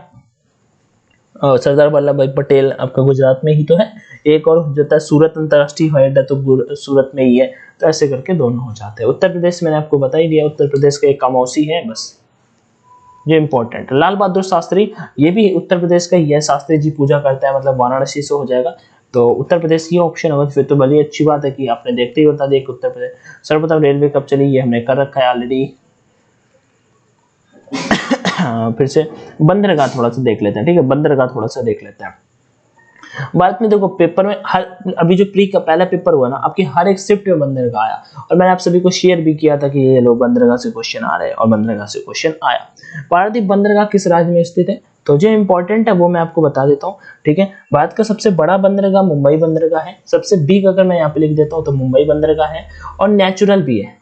सरदार वल्लभ भाई पटेल आपका गुजरात में ही तो है। एक और हो जाता है सूरत अंतरराष्ट्रीय हवाई अड्डा, तो सूरत में ही है। तो ऐसे करके दोनों हो जाते हैं। उत्तर प्रदेश मैंने आपको बता ही दिया, उत्तर प्रदेश का एक कमौसी है बस, ये इंपॉर्टेंट। लाल बहादुर शास्त्री ये भी उत्तर प्रदेश का ही है, शास्त्री जी पूजा करता है, मतलब वाराणसी से हो जाएगा। तो उत्तर प्रदेश की ऑप्शन होगा, फिर तो बड़ी अच्छी बात है कि आपने देखते ही बता दिया उत्तर प्रदेश। सर्वप्रथम रेलवे कब चली, ये हमने कर रखा है ऑलरेडी। फिर से बंदरगाह थोड़ा सा देख लेते हैं, ठीक है बंदरगाह थोड़ा सा देख लेते हैं। भारत में देखो पेपर में हर अभी जो प्री का पहला पेपर हुआ ना, आपकी हर एक शिफ्ट में बंदरगाह आया, और मैंने आप सभी को शेयर भी किया था कि ये लोग बंदरगाह से क्वेश्चन आ रहे हैं, और बंदरगाह से क्वेश्चन आया। पारादीप बंदरगाह किस राज्य में स्थित है, तो जो इंपॉर्टेंट है वो मैं आपको बता देता हूँ, ठीक है। भारत का सबसे बड़ा बंदरगाह मुंबई बंदरगाह है, सबसे बिग अगर मैं यहाँ पे लिख देता हूँ तो मुंबई बंदरगाह है, और नेचुरल भी है,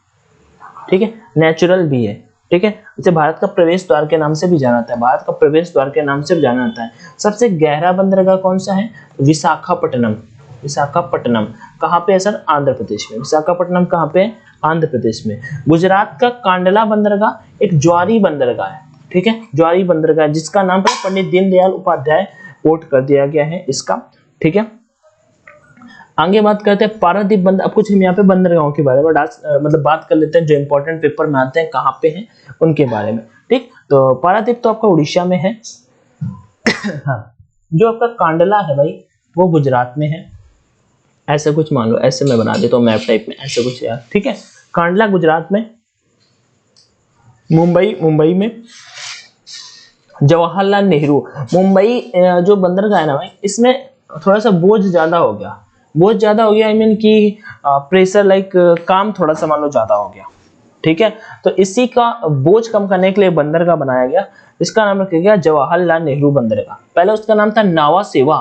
ठीक है नेचुरल भी है, ठीक है। इसे भारत का प्रवेश द्वार के नाम से भी जाना जाता है, भारत का प्रवेश द्वार के नाम से भी जाना जाता है। सबसे गहरा बंदरगाह कौन सा है, विशाखापट्टनम। विशाखापट्टनम कहाँ पे है सर, आंध्र प्रदेश में। विशाखापट्टनम कहाँ पे है, आंध्र प्रदेश में। गुजरात का कांडला बंदरगाह एक ज्वारी बंदरगाह है, ठीक है ज्वारी बंदरगाह, जिसका नाम पंडित दीनदयाल उपाध्याय कोट कर दिया गया है इसका, ठीक है। आगे बात करते हैं पारादीप बंदर। अब कुछ हम यहाँ पे बंदरगाहों के बारे में मतलब बात कर लेते हैं जो इंपॉर्टेंट पेपर में आते हैं कहाँ पे हैं उनके बारे में, ठीक। तो पारादीप तो आपका उड़ीसा में है। हाँ जो आपका कांडला है भाई वो गुजरात में है, ऐसे कुछ मान लो, ऐसे मैं बना देता हूँ मैप टाइप में, ऐसे कुछ यार, ठीक है। कांडला गुजरात में, मुंबई में, जवाहरलाल नेहरू। मुंबई जो बंदरगाह है ना भाई, इसमें थोड़ा सा बोझ ज्यादा हो गया, आई मीन कि प्रेशर लाइक काम थोड़ा सा मान लो ज्यादा हो गया, ठीक है। तो इसी का बोझ कम करने के लिए बंदरगाह बनाया गया, इसका नाम रखा गया जवाहरलाल नेहरू बंदरगाह। पहले उसका नाम था नावा सेवा,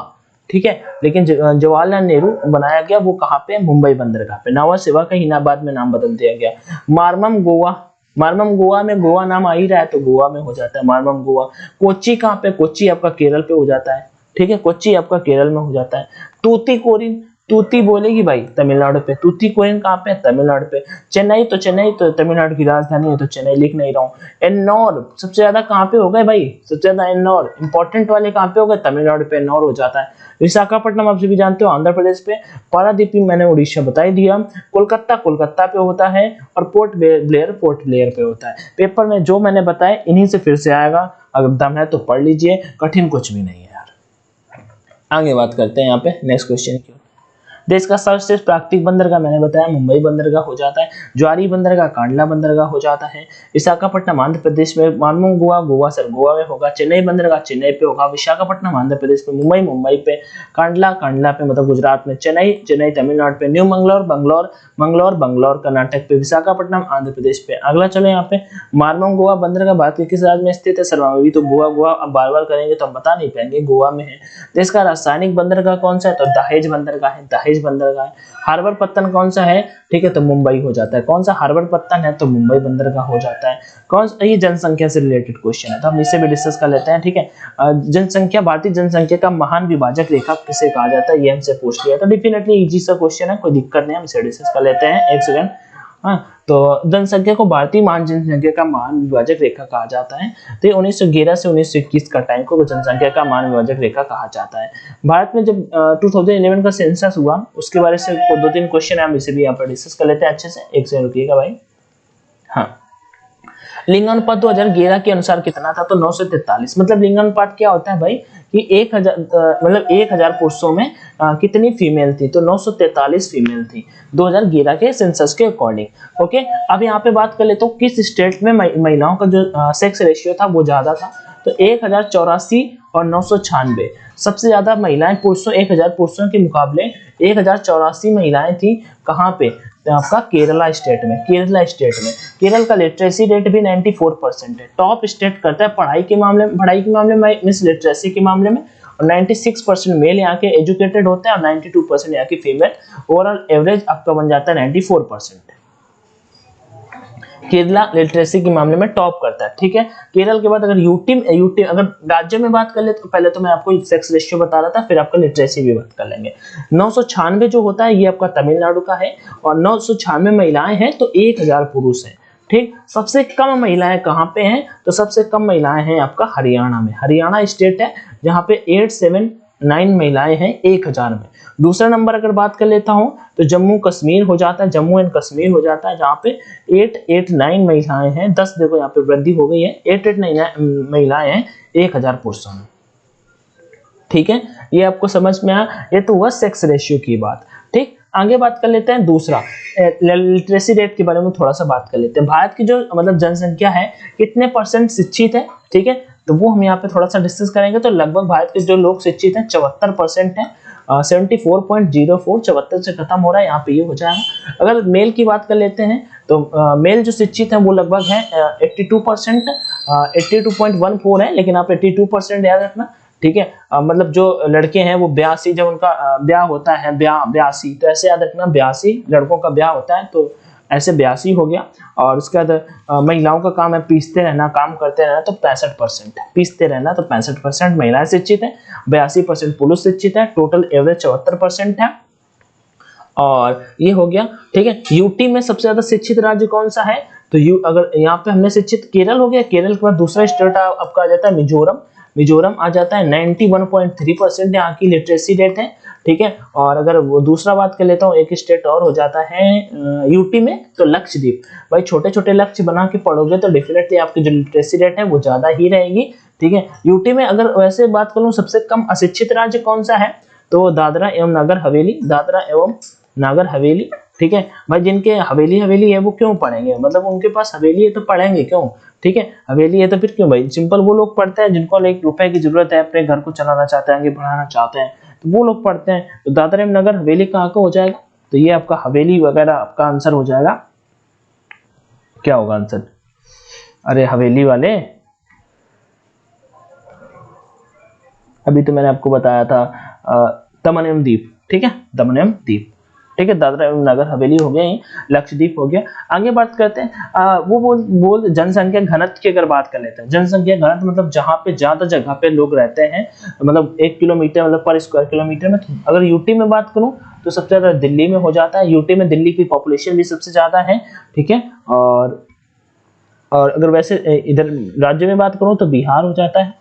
ठीक है, लेकिन जवाहरलाल नेहरू बनाया गया वो कहाँ पे, मुंबई बंदरगाह पे। नावा सेवा का हिनाबाद में नाम बदल दिया गया। मारमम गोवा में गोवा नाम आ ही रहा है तो गोवा में हो जाता है मारमम गोवा। कोच्चि कहाँ पे, कोच्चि आपका केरल पे हो जाता है, ठीक है कोच्चि आपका केरल में हो जाता है। तूतीकोरिन, तूती बोलेगी भाई तमिलनाडु पे, तूतीकोरिन कहाँ पे, तमिलनाडु पे। चेन्नई तो तमिलनाडु की राजधानी है तो चेन्नई लिख नहीं रहा हूँ। एन्नौर सबसे ज्यादा कहाँ पे हो गए भाई, सबसे ज्यादा एन्नौर, इंपॉर्टेंट वाले कहाँ पे हो गए, तमिलनाडु पे एन्नौर हो जाता है। विशाखापट्टनम आप सभी जानते हो आंध्र प्रदेश पे। पारादीप मैंने उड़ीसा बता ही दिया। कोलकाता पे होता है, और पोर्ट ब्लेयर पे होता है। पेपर में जो मैंने बताया इन्हीं से फिर से आएगा, अगर दम है तो पढ़ लीजिए, कठिन कुछ भी नहीं है यार। आगे बात करते हैं यहाँ पे नेक्स्ट क्वेश्चन की। देश का सर्वश्रेष्ठ प्राकृतिक बंदरगाह मैंने बताया मुंबई बंदरगाह हो जाता है, ज्वारी बंदरगाह कांडला बंदरगाह हो जाता है, विशाखापट्टनम आंध्र प्रदेश में, मानमोग गोवा गोवा में होगा, चेन्नई बंदरगाह चेन्नई पे होगा, विशाखापट्टनम आंध्र प्रदेश में, मुंबई पे, कांडला पे मतलब गुजरात में, चेन्नई तमिलनाडु पे, न्यू मंगलोर कर्नाटक पे, विशाखापट्टनम आंध्र प्रदेश पे। अगला चलो यहाँ पे मारमोग गोवा बंदरगाह भारत के किस राज्य में स्थित है? सर्वमावी। तो गोवा अब बार करेंगे तो हम बता नहीं पाएंगे, गोवा में है। देश का रासायनिक बंदरगाह कौन सा है? तो दहेज बंदरगाह है। हार्बर पत्तन कौन सा है? ठीक है, तो मुंबई हो जाता है। कौन सा हार्बर पत्तन है? तो मुंबई बंदरगाह हो जाता है। कौन सा? ये जनसंख्या से रिलेटेड क्वेश्चन है तो हम इसे भी डिस्कस कर लेते हैं। ठीक है, जनसंख्या, भारतीय जनसंख्या का महान विभाजक रेखा किसे कहा जाता है? ये हमसे पूछ लिया, तो डेफिनेटली इजी सा क्वेश्चन है, कोई दिक्कत नहीं, हम इसे डिस्कस कर लेते हैं। एक सेकंड। हाँ, तो जनसंख्या को भारतीय महान जनसंख्या का महान विभाजक रेखा कहा जाता है। तो 1911 से 1921 का टाइम को जनसंख्या का महान विभाजक रेखा कहा जाता है। भारत में जब 2011 का सेंसस हुआ उसके बारे से 2-3 क्वेश्चन है, हम इसे भी यहाँ पर डिस्कस कर लेते हैं अच्छे से। एक से रुकिएगा भाई। हाँ, लिंगानुपात 2011 के अनुसार कितना था? तो 943। मतलब लिंगानुपात क्या होता है भाई कि 1000 मतलब 1000 पुरुषों में कितनी फीमेल थी? तो 943 फीमेल थी 2011 के सेंसस के अकॉर्डिंग। ओके, अब यहाँ पे बात कर लेते हो किस स्टेट में महिलाओं का जो सेक्स रेशियो था वो ज्यादा था? तो 1084 और 996। सबसे ज्यादा महिलाएं पुरुषों 1000 पुरुषों के मुकाबले 1084 महिलाएं थी। कहाँ पे? आपका केरला स्टेट में। केरल का लिटरेसी रेट भी 94% है। टॉप स्टेट करता है पढ़ाई के मामले में मींस लिटरेसी के मामले में, और 96% मेल यहाँ के एजुकेटेड होते हैं और 92% यहाँ की फीमेल। ओवरऑल एवरेज आपका बन जाता है 94%। केरला लिटरेसी के मामले में टॉप करता है। ठीक है, केरल के बाद अगर यूटी अगर राज्य में बात कर ले तो पहले तो मैं आपको सेक्स रेशियो बता रहा था, फिर आपका लिटरेसी भी बात कर लेंगे। 996 जो होता है ये आपका तमिलनाडु का है, और 996 महिलाएं हैं तो 1000 पुरुष हैं। ठीक, सबसे कम महिलाएं कहाँ पे हैं? तो सबसे कम महिलाएं हैं आपका हरियाणा में। हरियाणा स्टेट है जहाँ पे 879 महिलाएं हैं 1000 में। दूसरा नंबर अगर बात कर लेता हूं तो जम्मू एंड कश्मीर हो जाता है जहाँ पे 889 महिलाएं हैं। 10 देखो यहाँ पे वृद्धि हो गई है, 889 महिलाएं हैं 1000 पुरुषों में। ठीक है, ये आपको समझ में आया? ये तो हुआ सेक्स रेशियो की बात। ठीक, आगे बात कर लेते हैं दूसरा लिटरेसी रेट के बारे में थोड़ा सा बात कर लेते हैं। भारत की जो मतलब जनसंख्या है कितने परसेंट शिक्षित है? ठीक है, तो वो हम यहाँ पे थोड़ा सा डिस्कस करेंगे। तो लगभग भारत के जो लोग शिक्षित हैं 74% है। 74.04 74 से खत्म हो रहा है, यहाँ पे ये हो जाएगा। अगर मेल की बात कर लेते हैं तो मेल जो शिक्षित है वो लगभग है 82%, 82.14 है, लेकिन आप 82% याद रखना। ठीक है, मतलब जो लड़के हैं वो 82, जब उनका ब्याह होता है 82, तो ऐसे याद रखना 82 लड़कों का ब्याह होता है, तो ऐसे 82 हो गया। और उसके बाद महिलाओं का काम है पीसते रहना, काम करते रहना, तो 65%। पीसते रहना तो 65% महिलाएं शिक्षित है, 82% पुरुष शिक्षित है, टोटल एवरेज 74% है। और ये हो गया। ठीक है, यूटी में सबसे ज्यादा शिक्षित राज्य कौन सा है? तो अगर यहाँ पे हमने शिक्षित केरल हो गया, केरल के बाद दूसरा स्टेट आपका आ जाता है मिजोरम आ जाता है। 91.3% यहाँ की लिटरेसी रेट है। ठीक है, और अगर वो दूसरा बात कर लेता हूँ, एक स्टेट और हो जाता है यूटी में, तो लक्षद्वीप। भाई छोटे छोटे लक्ष्य बना के पढ़ोगे तो डेफिनेटली आपकी जो लिटरेसी रेट है वो ज्यादा ही रहेगी। ठीक है, यूटी में अगर वैसे बात करूँ सबसे कम अशिक्षित राज्य कौन सा है? तो दादरा एवं नागर हवेली। ठीक है भाई, जिनके हवेली है वो क्यों पढ़ेंगे? मतलब उनके पास हवेली है तो पढ़ेंगे क्यों? ठीक है, हवेली है तो फिर क्यों भाई? सिंपल वो लोग पढ़ते हैं जिनको एक रुपए की जरूरत है, अपने घर को चलाना चाहते हैं, आगे बढ़ाना चाहते हैं, तो वो लोग पढ़ते हैं। तो दादरा एवं नगर हवेली कहाँ का हो जाएगा? तो ये आपका हवेली वगैरह आपका आंसर हो जाएगा। क्या होगा आंसर? अरे हवेली वाले, अभी तो मैंने आपको बताया था दमन एवं दीप। ठीक है, दमन एवं दीप। ठीक है, दादरा एवं नगर हवेली हो गया, लक्षद्वीप हो गया। आगे बात करते हैं वो बोल जनसंख्या घनत्व की अगर बात कर लेते हैं। जनसंख्या घनत्व मतलब जहाँ पे ज्यादा जगह पे लोग रहते हैं, मतलब 1 किलोमीटर मतलब पर स्क्वायर किलोमीटर में। अगर यूटी में बात करूं तो सबसे ज्यादा दिल्ली में हो जाता है। यूटी में दिल्ली की पॉपुलेशन भी सबसे ज्यादा है। ठीक है, और अगर वैसे इधर राज्य में बात करूं तो बिहार हो जाता है।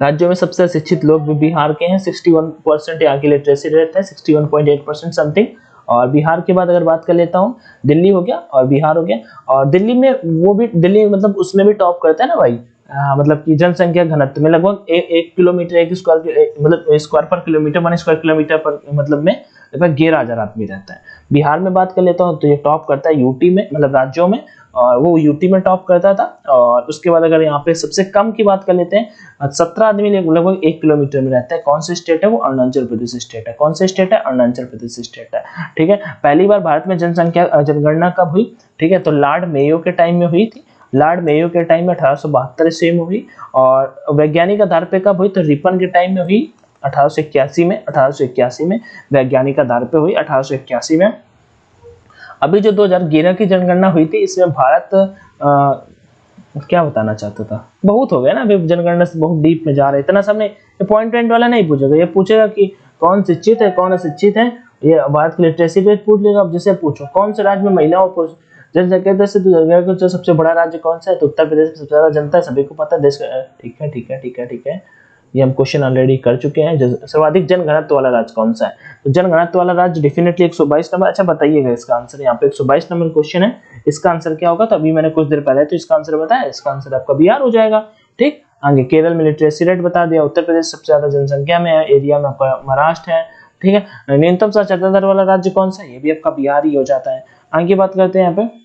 राज्यों में सबसे शिक्षित लोग भी बिहार के हैं। 61% यहाँ की लिटरेसी रेट है, 61.8% समथिंग। और बिहार के बाद अगर बात कर लेता हूँ, दिल्ली हो गया और बिहार हो गया। और दिल्ली में वो भी, दिल्ली मतलब उसमें भी टॉप करता है ना भाई, मतलब कि जनसंख्या घनत्व में लगभग 1 किलोमीटर 1 स्क्वायर मतलब स्क्वायर पर किलोमीटर 1 स्क्वायर किलोमीटर पर मतलब में लगभग 11,000 आदमी रहता है। बिहार में बात कर लेता हूँ तो ये टॉप करता है यूटी में, मतलब राज्यों में, और वो यूटी में टॉप करता था। और उसके बाद अगर यहाँ पे सबसे कम की बात कर लेते हैं, 17 आदमी लगभग 1 किलोमीटर में रहता है। कौन सी स्टेट है वो? अरुणाचल प्रदेश स्टेट है। कौन सी स्टेट है? अरुणाचल प्रदेश स्टेट है। ठीक है, पहली बार भारत में जनगणना कब हुई? ठीक है, तो लॉर्ड मेयो के टाइम में हुई थी। लॉर्ड मेयो के टाइम में 1872 ईस्वी में हुई। और वैज्ञानिक आधार पे कब हुई? तो रिपन के टाइम में हुई 1881 में। 1881 में वैज्ञानिक आधार पे हुई 1881 में। अभी जो 2011 की जनगणना हुई थी इसमें भारत क्या बताना चाहता था? बहुत हो गया ना, अभी जनगणना से बहुत डीप में जा रहे हैं, इतना सब नहीं। ये पॉइंट वाला नहीं पूछेगा, ये पूछेगा कि कौन शिक्षित है कौन अशिक्षित है, ये भारत की लिटरेसी रेट पूछ लेगा। अब जैसे पूछो कौन से राज्य में महिलाओं और पुरुष जनसंख्या से तो सबसे बड़ा राज्य कौन सा है? तो उत्तर प्रदेश में सबसे ज्यादा जनता है, सभी को पता है देश का। ठीक है ठीक है ठीक है ठीक है, ये हम क्वेश्चन ऑलरेडी कर चुके हैं। सर्वाधिक जनघनत्व वाला राज्य कौन सा है? तो जनघनत्व वाला राज्य डेफिनेटली 122 नंबर। अच्छा बताइएगा इसका आंसर, यहाँ पे 122 नंबर क्वेश्चन है, इसका आंसर क्या होगा? तो अभी मैंने कुछ देर पहले तो इसका आंसर बताया, इसका आंसर आपका बिहार हो जाएगा। ठीक, आगे केरल में लिटरेसी रेट बता दिया, उत्तर प्रदेश सबसे ज्यादा जनसंख्या में है, एरिया में आपका महाराष्ट्र है। ठीक है, न्यूनतम साक्षरता दर वाला राज्य कौन सा है? ये भी आपका बिहार ही हो जाता है। आगे बात करते हैं यहाँ पे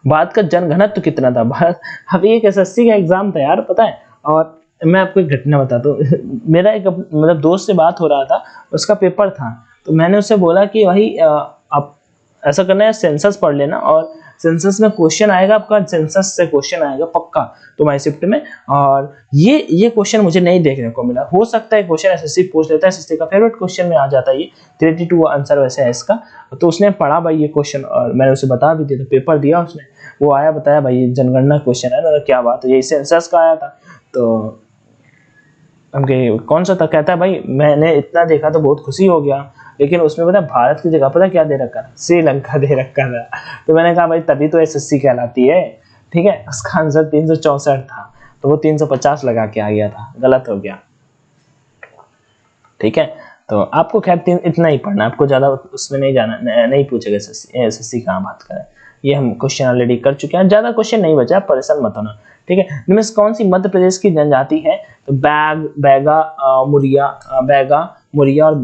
भारत का जनघनत्व कितना था। भारत, अभी एक एसएससी का एग्जाम था यार, पता है। और मैं आपको एक घटना बताता हूँ मेरा एक मतलब दोस्त से बात हो रहा था, उसका पेपर था, तो मैंने उससे बोला कि भाई आप ऐसा करना है, सेंसस पढ़ लेना, और सेंसस में क्वेश्चन आएगा आपका, सेंसस से क्वेश्चन आएगा पक्का तुम्हारी शिफ्ट में। और ये क्वेश्चन मुझे नहीं देखने को मिला, हो सकता है क्वेश्चन एसएससी पूछ लेता है, एसएससी का फेवरेट क्वेश्चन में आ जाता है ये। 32 आंसर वैसे है इसका। तो उसने पढ़ा भाई ये क्वेश्चन, और मैंने उसे बता भी दिया, तो पेपर दिया उसने, वो आया बताया भाई जनगणना क्वेश्चन है ना, क्या बात है, यही सेंसस का आया था। तो हम कौन सा था? कहता है भाई मैंने इतना देखा तो बहुत खुशी हो गया, लेकिन उसमें पता भारत की जगह पता क्या दे रखा था? श्रीलंका दे रखा था। तो मैंने कहा भाई तभी तो एसएससी कहलाती है। ठीक है, उसका आंसर 364 था, तो वो 350 लगा के आ गया था, गलत हो गया। ठीक है, तो आपको खैर इतना ही पढ़ना, आपको ज्यादा उसमें नहीं जाना, नहीं पूछेगा एसएससी कहाँ बात करें, ये हम क्वेश्चन ऑलरेडी कर चुके हैं, ज्यादा क्वेश्चन नहीं बचा, परेशान मत होना। ठीक है, इनमें से कौन सी मध्य प्रदेश की जनजाति है? तो बैगा, मुरिया और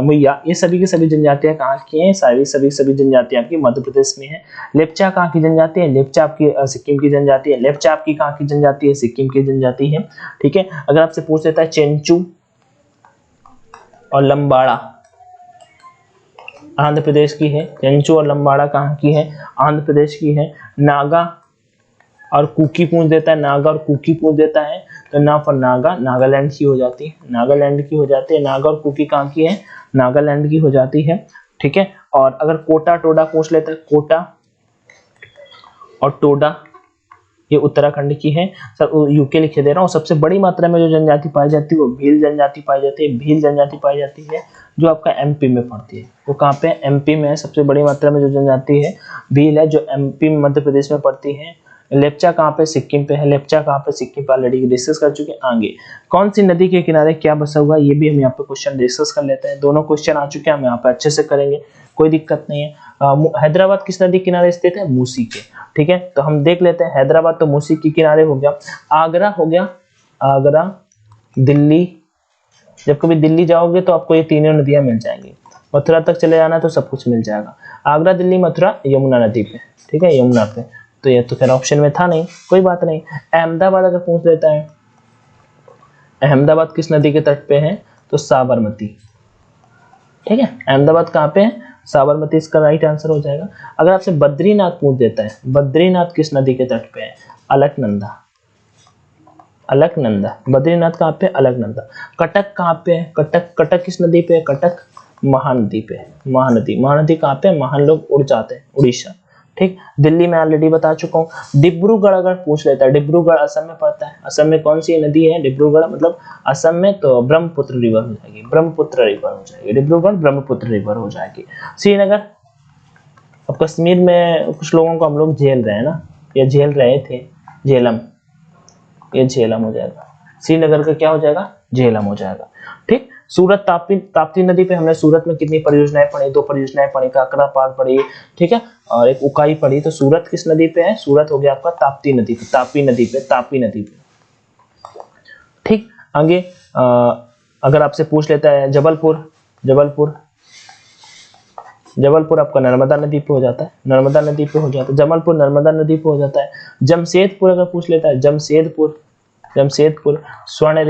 मुइया, ये सभी की सभी जनजातियां कहाँ की हैं? सभी जनजातियां आपकी मध्य प्रदेश में है। लेप्चा कहाँ की जनजाति है? लेप्चा आपकी सिक्किम की जनजाति है। लेप्चा आपकी कहाँ की जनजाति है? सिक्किम की जनजाति है। ठीक है, अगर आपसे पूछ लेता है चेंचू और लंबाड़ा आंध्र प्रदेश की है, चेंचू और लंबाड़ा कहाँ की है? आंध्र प्रदेश की है। नागा और कुकी पूछ देता है, नागा और कुकी पूछ देता है, तो ना फॉर नागा, नागालैंड की हो जाती है, नागालैंड की हो जाती है। नागा और कुकी कहाँ की है? नागालैंड की हो जाती है। ठीक है, और अगर कोटा टोडा पूछ लेता है, कोटा और टोडा ये उत्तराखंड की है। सर यूके लिखे दे रहा हूँ। सबसे बड़ी मात्रा में जो जनजाति पाई जाती है वो भील जनजाति पाई जाती है। भील जनजाति पाई जाती है जो आपका एमपी में पड़ती है। वो कहाँ पे? एमपी में सबसे बड़ी मात्रा में जो जनजाति है भील है, जो एमपी मध्य प्रदेश में पड़ती है। लेप्चा कहाँ पे? सिक्किम पे है। लेप्चा कहाँ पे? सिक्किम पे ऑलरेडी डिस्कस कर चुके हैं। आगे कौन सी नदी के किनारे क्या बसा हुआ है, ये भी हम यहाँ पे क्वेश्चन डिस्कस कर लेते हैं। दोनों क्वेश्चन आ चुके हैं, हम यहाँ पे अच्छे से करेंगे, कोई दिक्कत नहीं है। हैदराबाद किस नदी किनारे स्थित है? मूसी के। ठीक है, तो हम देख लेते हैं। हैदराबाद तो मूसी के किनारे हो गया। आगरा हो गया, आगरा, दिल्ली, जब कभी दिल्ली जाओगे तो आपको ये तीनों नदियां मिल जाएंगी। मथुरा तक चले जाना तो सब कुछ मिल जाएगा। आगरा, दिल्ली, मथुरा, यमुना नदी पे। ठीक है, यमुना पे, तो ये तो फिर ऑप्शन में था नहीं, कोई बात नहीं। अहमदाबाद अगर पूछ लेता है, अहमदाबाद किस नदी के तट पे है? तो साबरमती। ठीक है, अहमदाबाद कहाँ पे है? साबरमती इसका राइट आंसर हो जाएगा। अगर आपसे बद्रीनाथ पूछ देता है, बद्रीनाथ किस नदी के तट पे है? अलकनंदा, अलकनंदा। बद्रीनाथ कहाँ पे? अलकनंदा। कटक कहाँ पे है? कटक, कटक किस नदी पे है? कटक महानदी पे है। महानदी, महानदी कहाँ पे? महान लोग उड़ जाते हैं, उड़ीसा। ठीक, दिल्ली में ऑलरेडी बता चुका हूँ। डिब्रूगढ़ अगर पूछ लेता है, डिब्रूगढ़ असम में पड़ता है। असम में कौन सी नदी है? डिब्रूगढ़, मतलब असम में तो ब्रह्मपुत्र रिवर हो जाएगी, ब्रह्मपुत्र रिवर हो जाएगी। डिब्रूगढ़ ब्रह्मपुत्र रिवर हो जाएगी। श्रीनगर, अब कश्मीर में कुछ लोगों को हम लोग झेल रहे हैं ना, या झेल रहे थे, झेलम, ये झेलम हो जाएगा। श्रीनगर का क्या हो जाएगा? झेलम हो जाएगा। ठीक, सूरत ताप्ती नदी पे हमने सूरत में कितनी परियोजनाएं पढ़ी, 2 परियोजनाएं पढ़ी, काकरा पार पढ़ी, ठीक है, और एक उकाई पढ़ी। तो सूरत किस नदी पे है? सूरत हो गया आपका ताप्ती नदी पे, ताप्ती नदी पे। ठीक, आगे अगर आपसे पूछ लेता है जबलपुर आपका नर्मदा नदी पे हो जाता है, जबलपुर नर्मदा नदी पे हो जाता है। जमशेदपुर अगर पूछ लेता है, जमशेदपुर स्वर्ण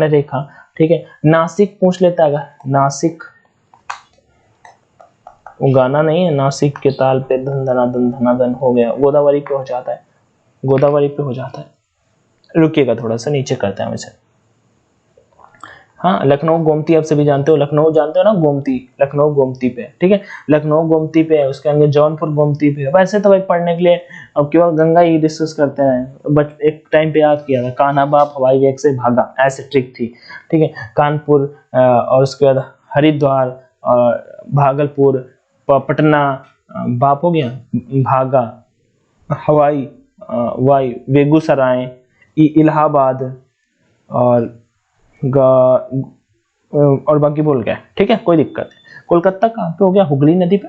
रेखा, ठीक है। नासिक पूछ लेता है, अगर नासिक, वो गाना नहीं है, नासिक के ताल पे धन धनाधन हो गया, गोदावरी पे हो जाता है। रुकिएगा थोड़ा सा नीचे करते हैं वैसे। हाँ, लखनऊ गोमती आप सभी जानते हो, लखनऊ जानते हो ना, लखनऊ गोमती पे, ठीक है, लखनऊ गोमती पे है, उसके आगे जौनपुर गोमती पे है। वैसे तो भाई पढ़ने के लिए अब केवल गंगा ही डिस्कस करते हैं, बट एक टाइम पे याद किया था, कान्हा बाप हवाई वेग से भागा, ऐसे ट्रिक थी, ठीक है। कानपुर और उसके बाद हरिद्वार और भागलपुर, पटना, बाप हो गया, भागा, हवाई वाई, बेगूसराय, इलाहाबाद और बाकी बोल गया, ठीक है, कोई दिक्कत है। कोलकाता कहाँ पे हो गया? हुगली नदी पे,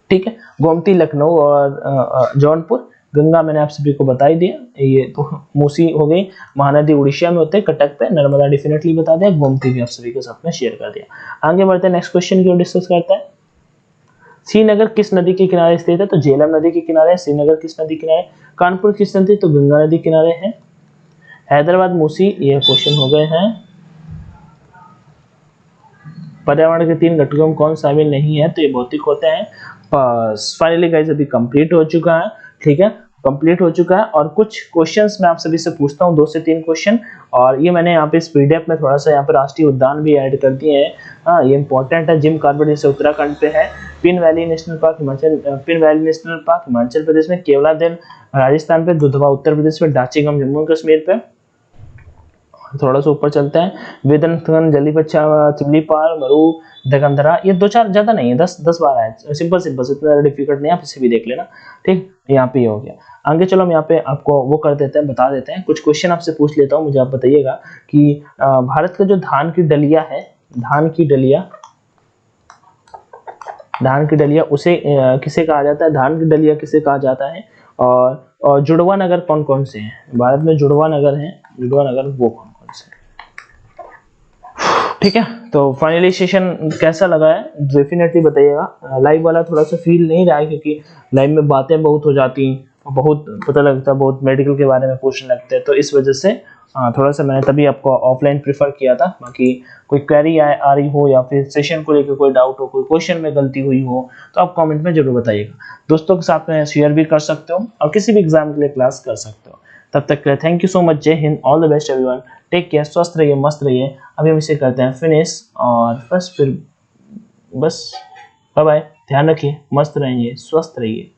ठीक है। गोमती लखनऊ और जौनपुर, गंगा मैंने आप सभी को बता ही दिया, ये तो मूसी हो गई, महानदी उड़ीसा में होते हैं कटक पे, नर्मदा डेफिनेटली बता दिया, गोमती भी आप सभी के साथ में शेयर कर दिया। आगे बढ़ते हैं, नेक्स्ट क्वेश्चन की ओर डिस्कस करते हैं। श्रीनगर किस नदी के किनारे स्थित है? तो झेलम नदी के किनारे। श्रीनगर किस नदी किनारे? कानपुर किस नदी? तो गंगा नदी किनारे है। हैदराबाद मूसी, ये क्वेश्चन हो गए हैं। पर्यावरण के 3 घटकों में कौन शामिल नहीं है? तो ये भौतिक होते हैं। बस फाइनली गाइस अभी कंप्लीट हो चुका है, ठीक है, कंप्लीट हो चुका है। और कुछ क्वेश्चंस मैं आप सभी से पूछता हूँ, 2 से 3 क्वेश्चन, और ये मैंने यहाँ पे इस पीडीएफ में थोड़ा सा यहाँ पे राष्ट्रीय उद्यान भी ऐड कर दिए हैं। हाँ, ये इंपॉर्टेंट है। जिम कॉर्बेट जैसे उत्तराखंड पे है, Pin valley national park Himachal Pradesh में, केवलादेव राजस्थान पे, दुधवा उत्तर प्रदेश में, डाचीगम जम्मू कश्मीर पे। थोड़ा सा ऊपर चलते हैं, वेदनथन, जलीपच्छा, चिमलीपाल, मरु, दगंधरा, ये 2-4 ज्यादा नहीं है, 10-12 है, सिंपल इतना डिफिकल्ट नहीं है, आप इसे भी देख लेना, ठीक। यहाँ पे हो गया। आगे चलो हम यहाँ पे आपको वो कर देते हैं, बता देते हैं, कुछ क्वेश्चन आपसे पूछ लेता हूँ, मुझे आप बताइएगा कि भारत का जो धान की डलिया है, धान की डलिया उसे किसे कहा जाता है? धान की डलिया किसे कहा जाता है? और जुड़वा नगर कौन कौन से हैं? भारत में जुड़वा नगर वो कौन कौन से? ठीक है, तो फाइनली सेशन कैसा लगा है डेफिनेटली बताइएगा। लाइव वाला थोड़ा सा फील नहीं रहा है, क्योंकि लाइव में बातें बहुत हो जाती, बहुत पता लगता है, बहुत मेडिकल के बारे में पूछने लगते हैं, तो इस वजह से थोड़ा सा मैंने तभी आपको ऑफलाइन प्रेफर किया था। बाकी कोई क्वेरी आ रही हो, या फिर सेशन को लेकर कोई डाउट हो, कोई क्वेश्चन में गलती हुई हो, तो आप कमेंट में जरूर बताइएगा। दोस्तों के साथ में शेयर भी कर सकते हो, और किसी भी एग्जाम के लिए क्लास कर सकते हो। तब तक के लिए थैंक यू सो मच, जय हिंद, all the best everyone, take care, स्वस्थ रहिए, मस्त रहिए। अभी हम इसे करते हैं फिनिश, और बस बाय बाय, ध्यान रखिए, मस्त रहिए, स्वस्थ रहिए।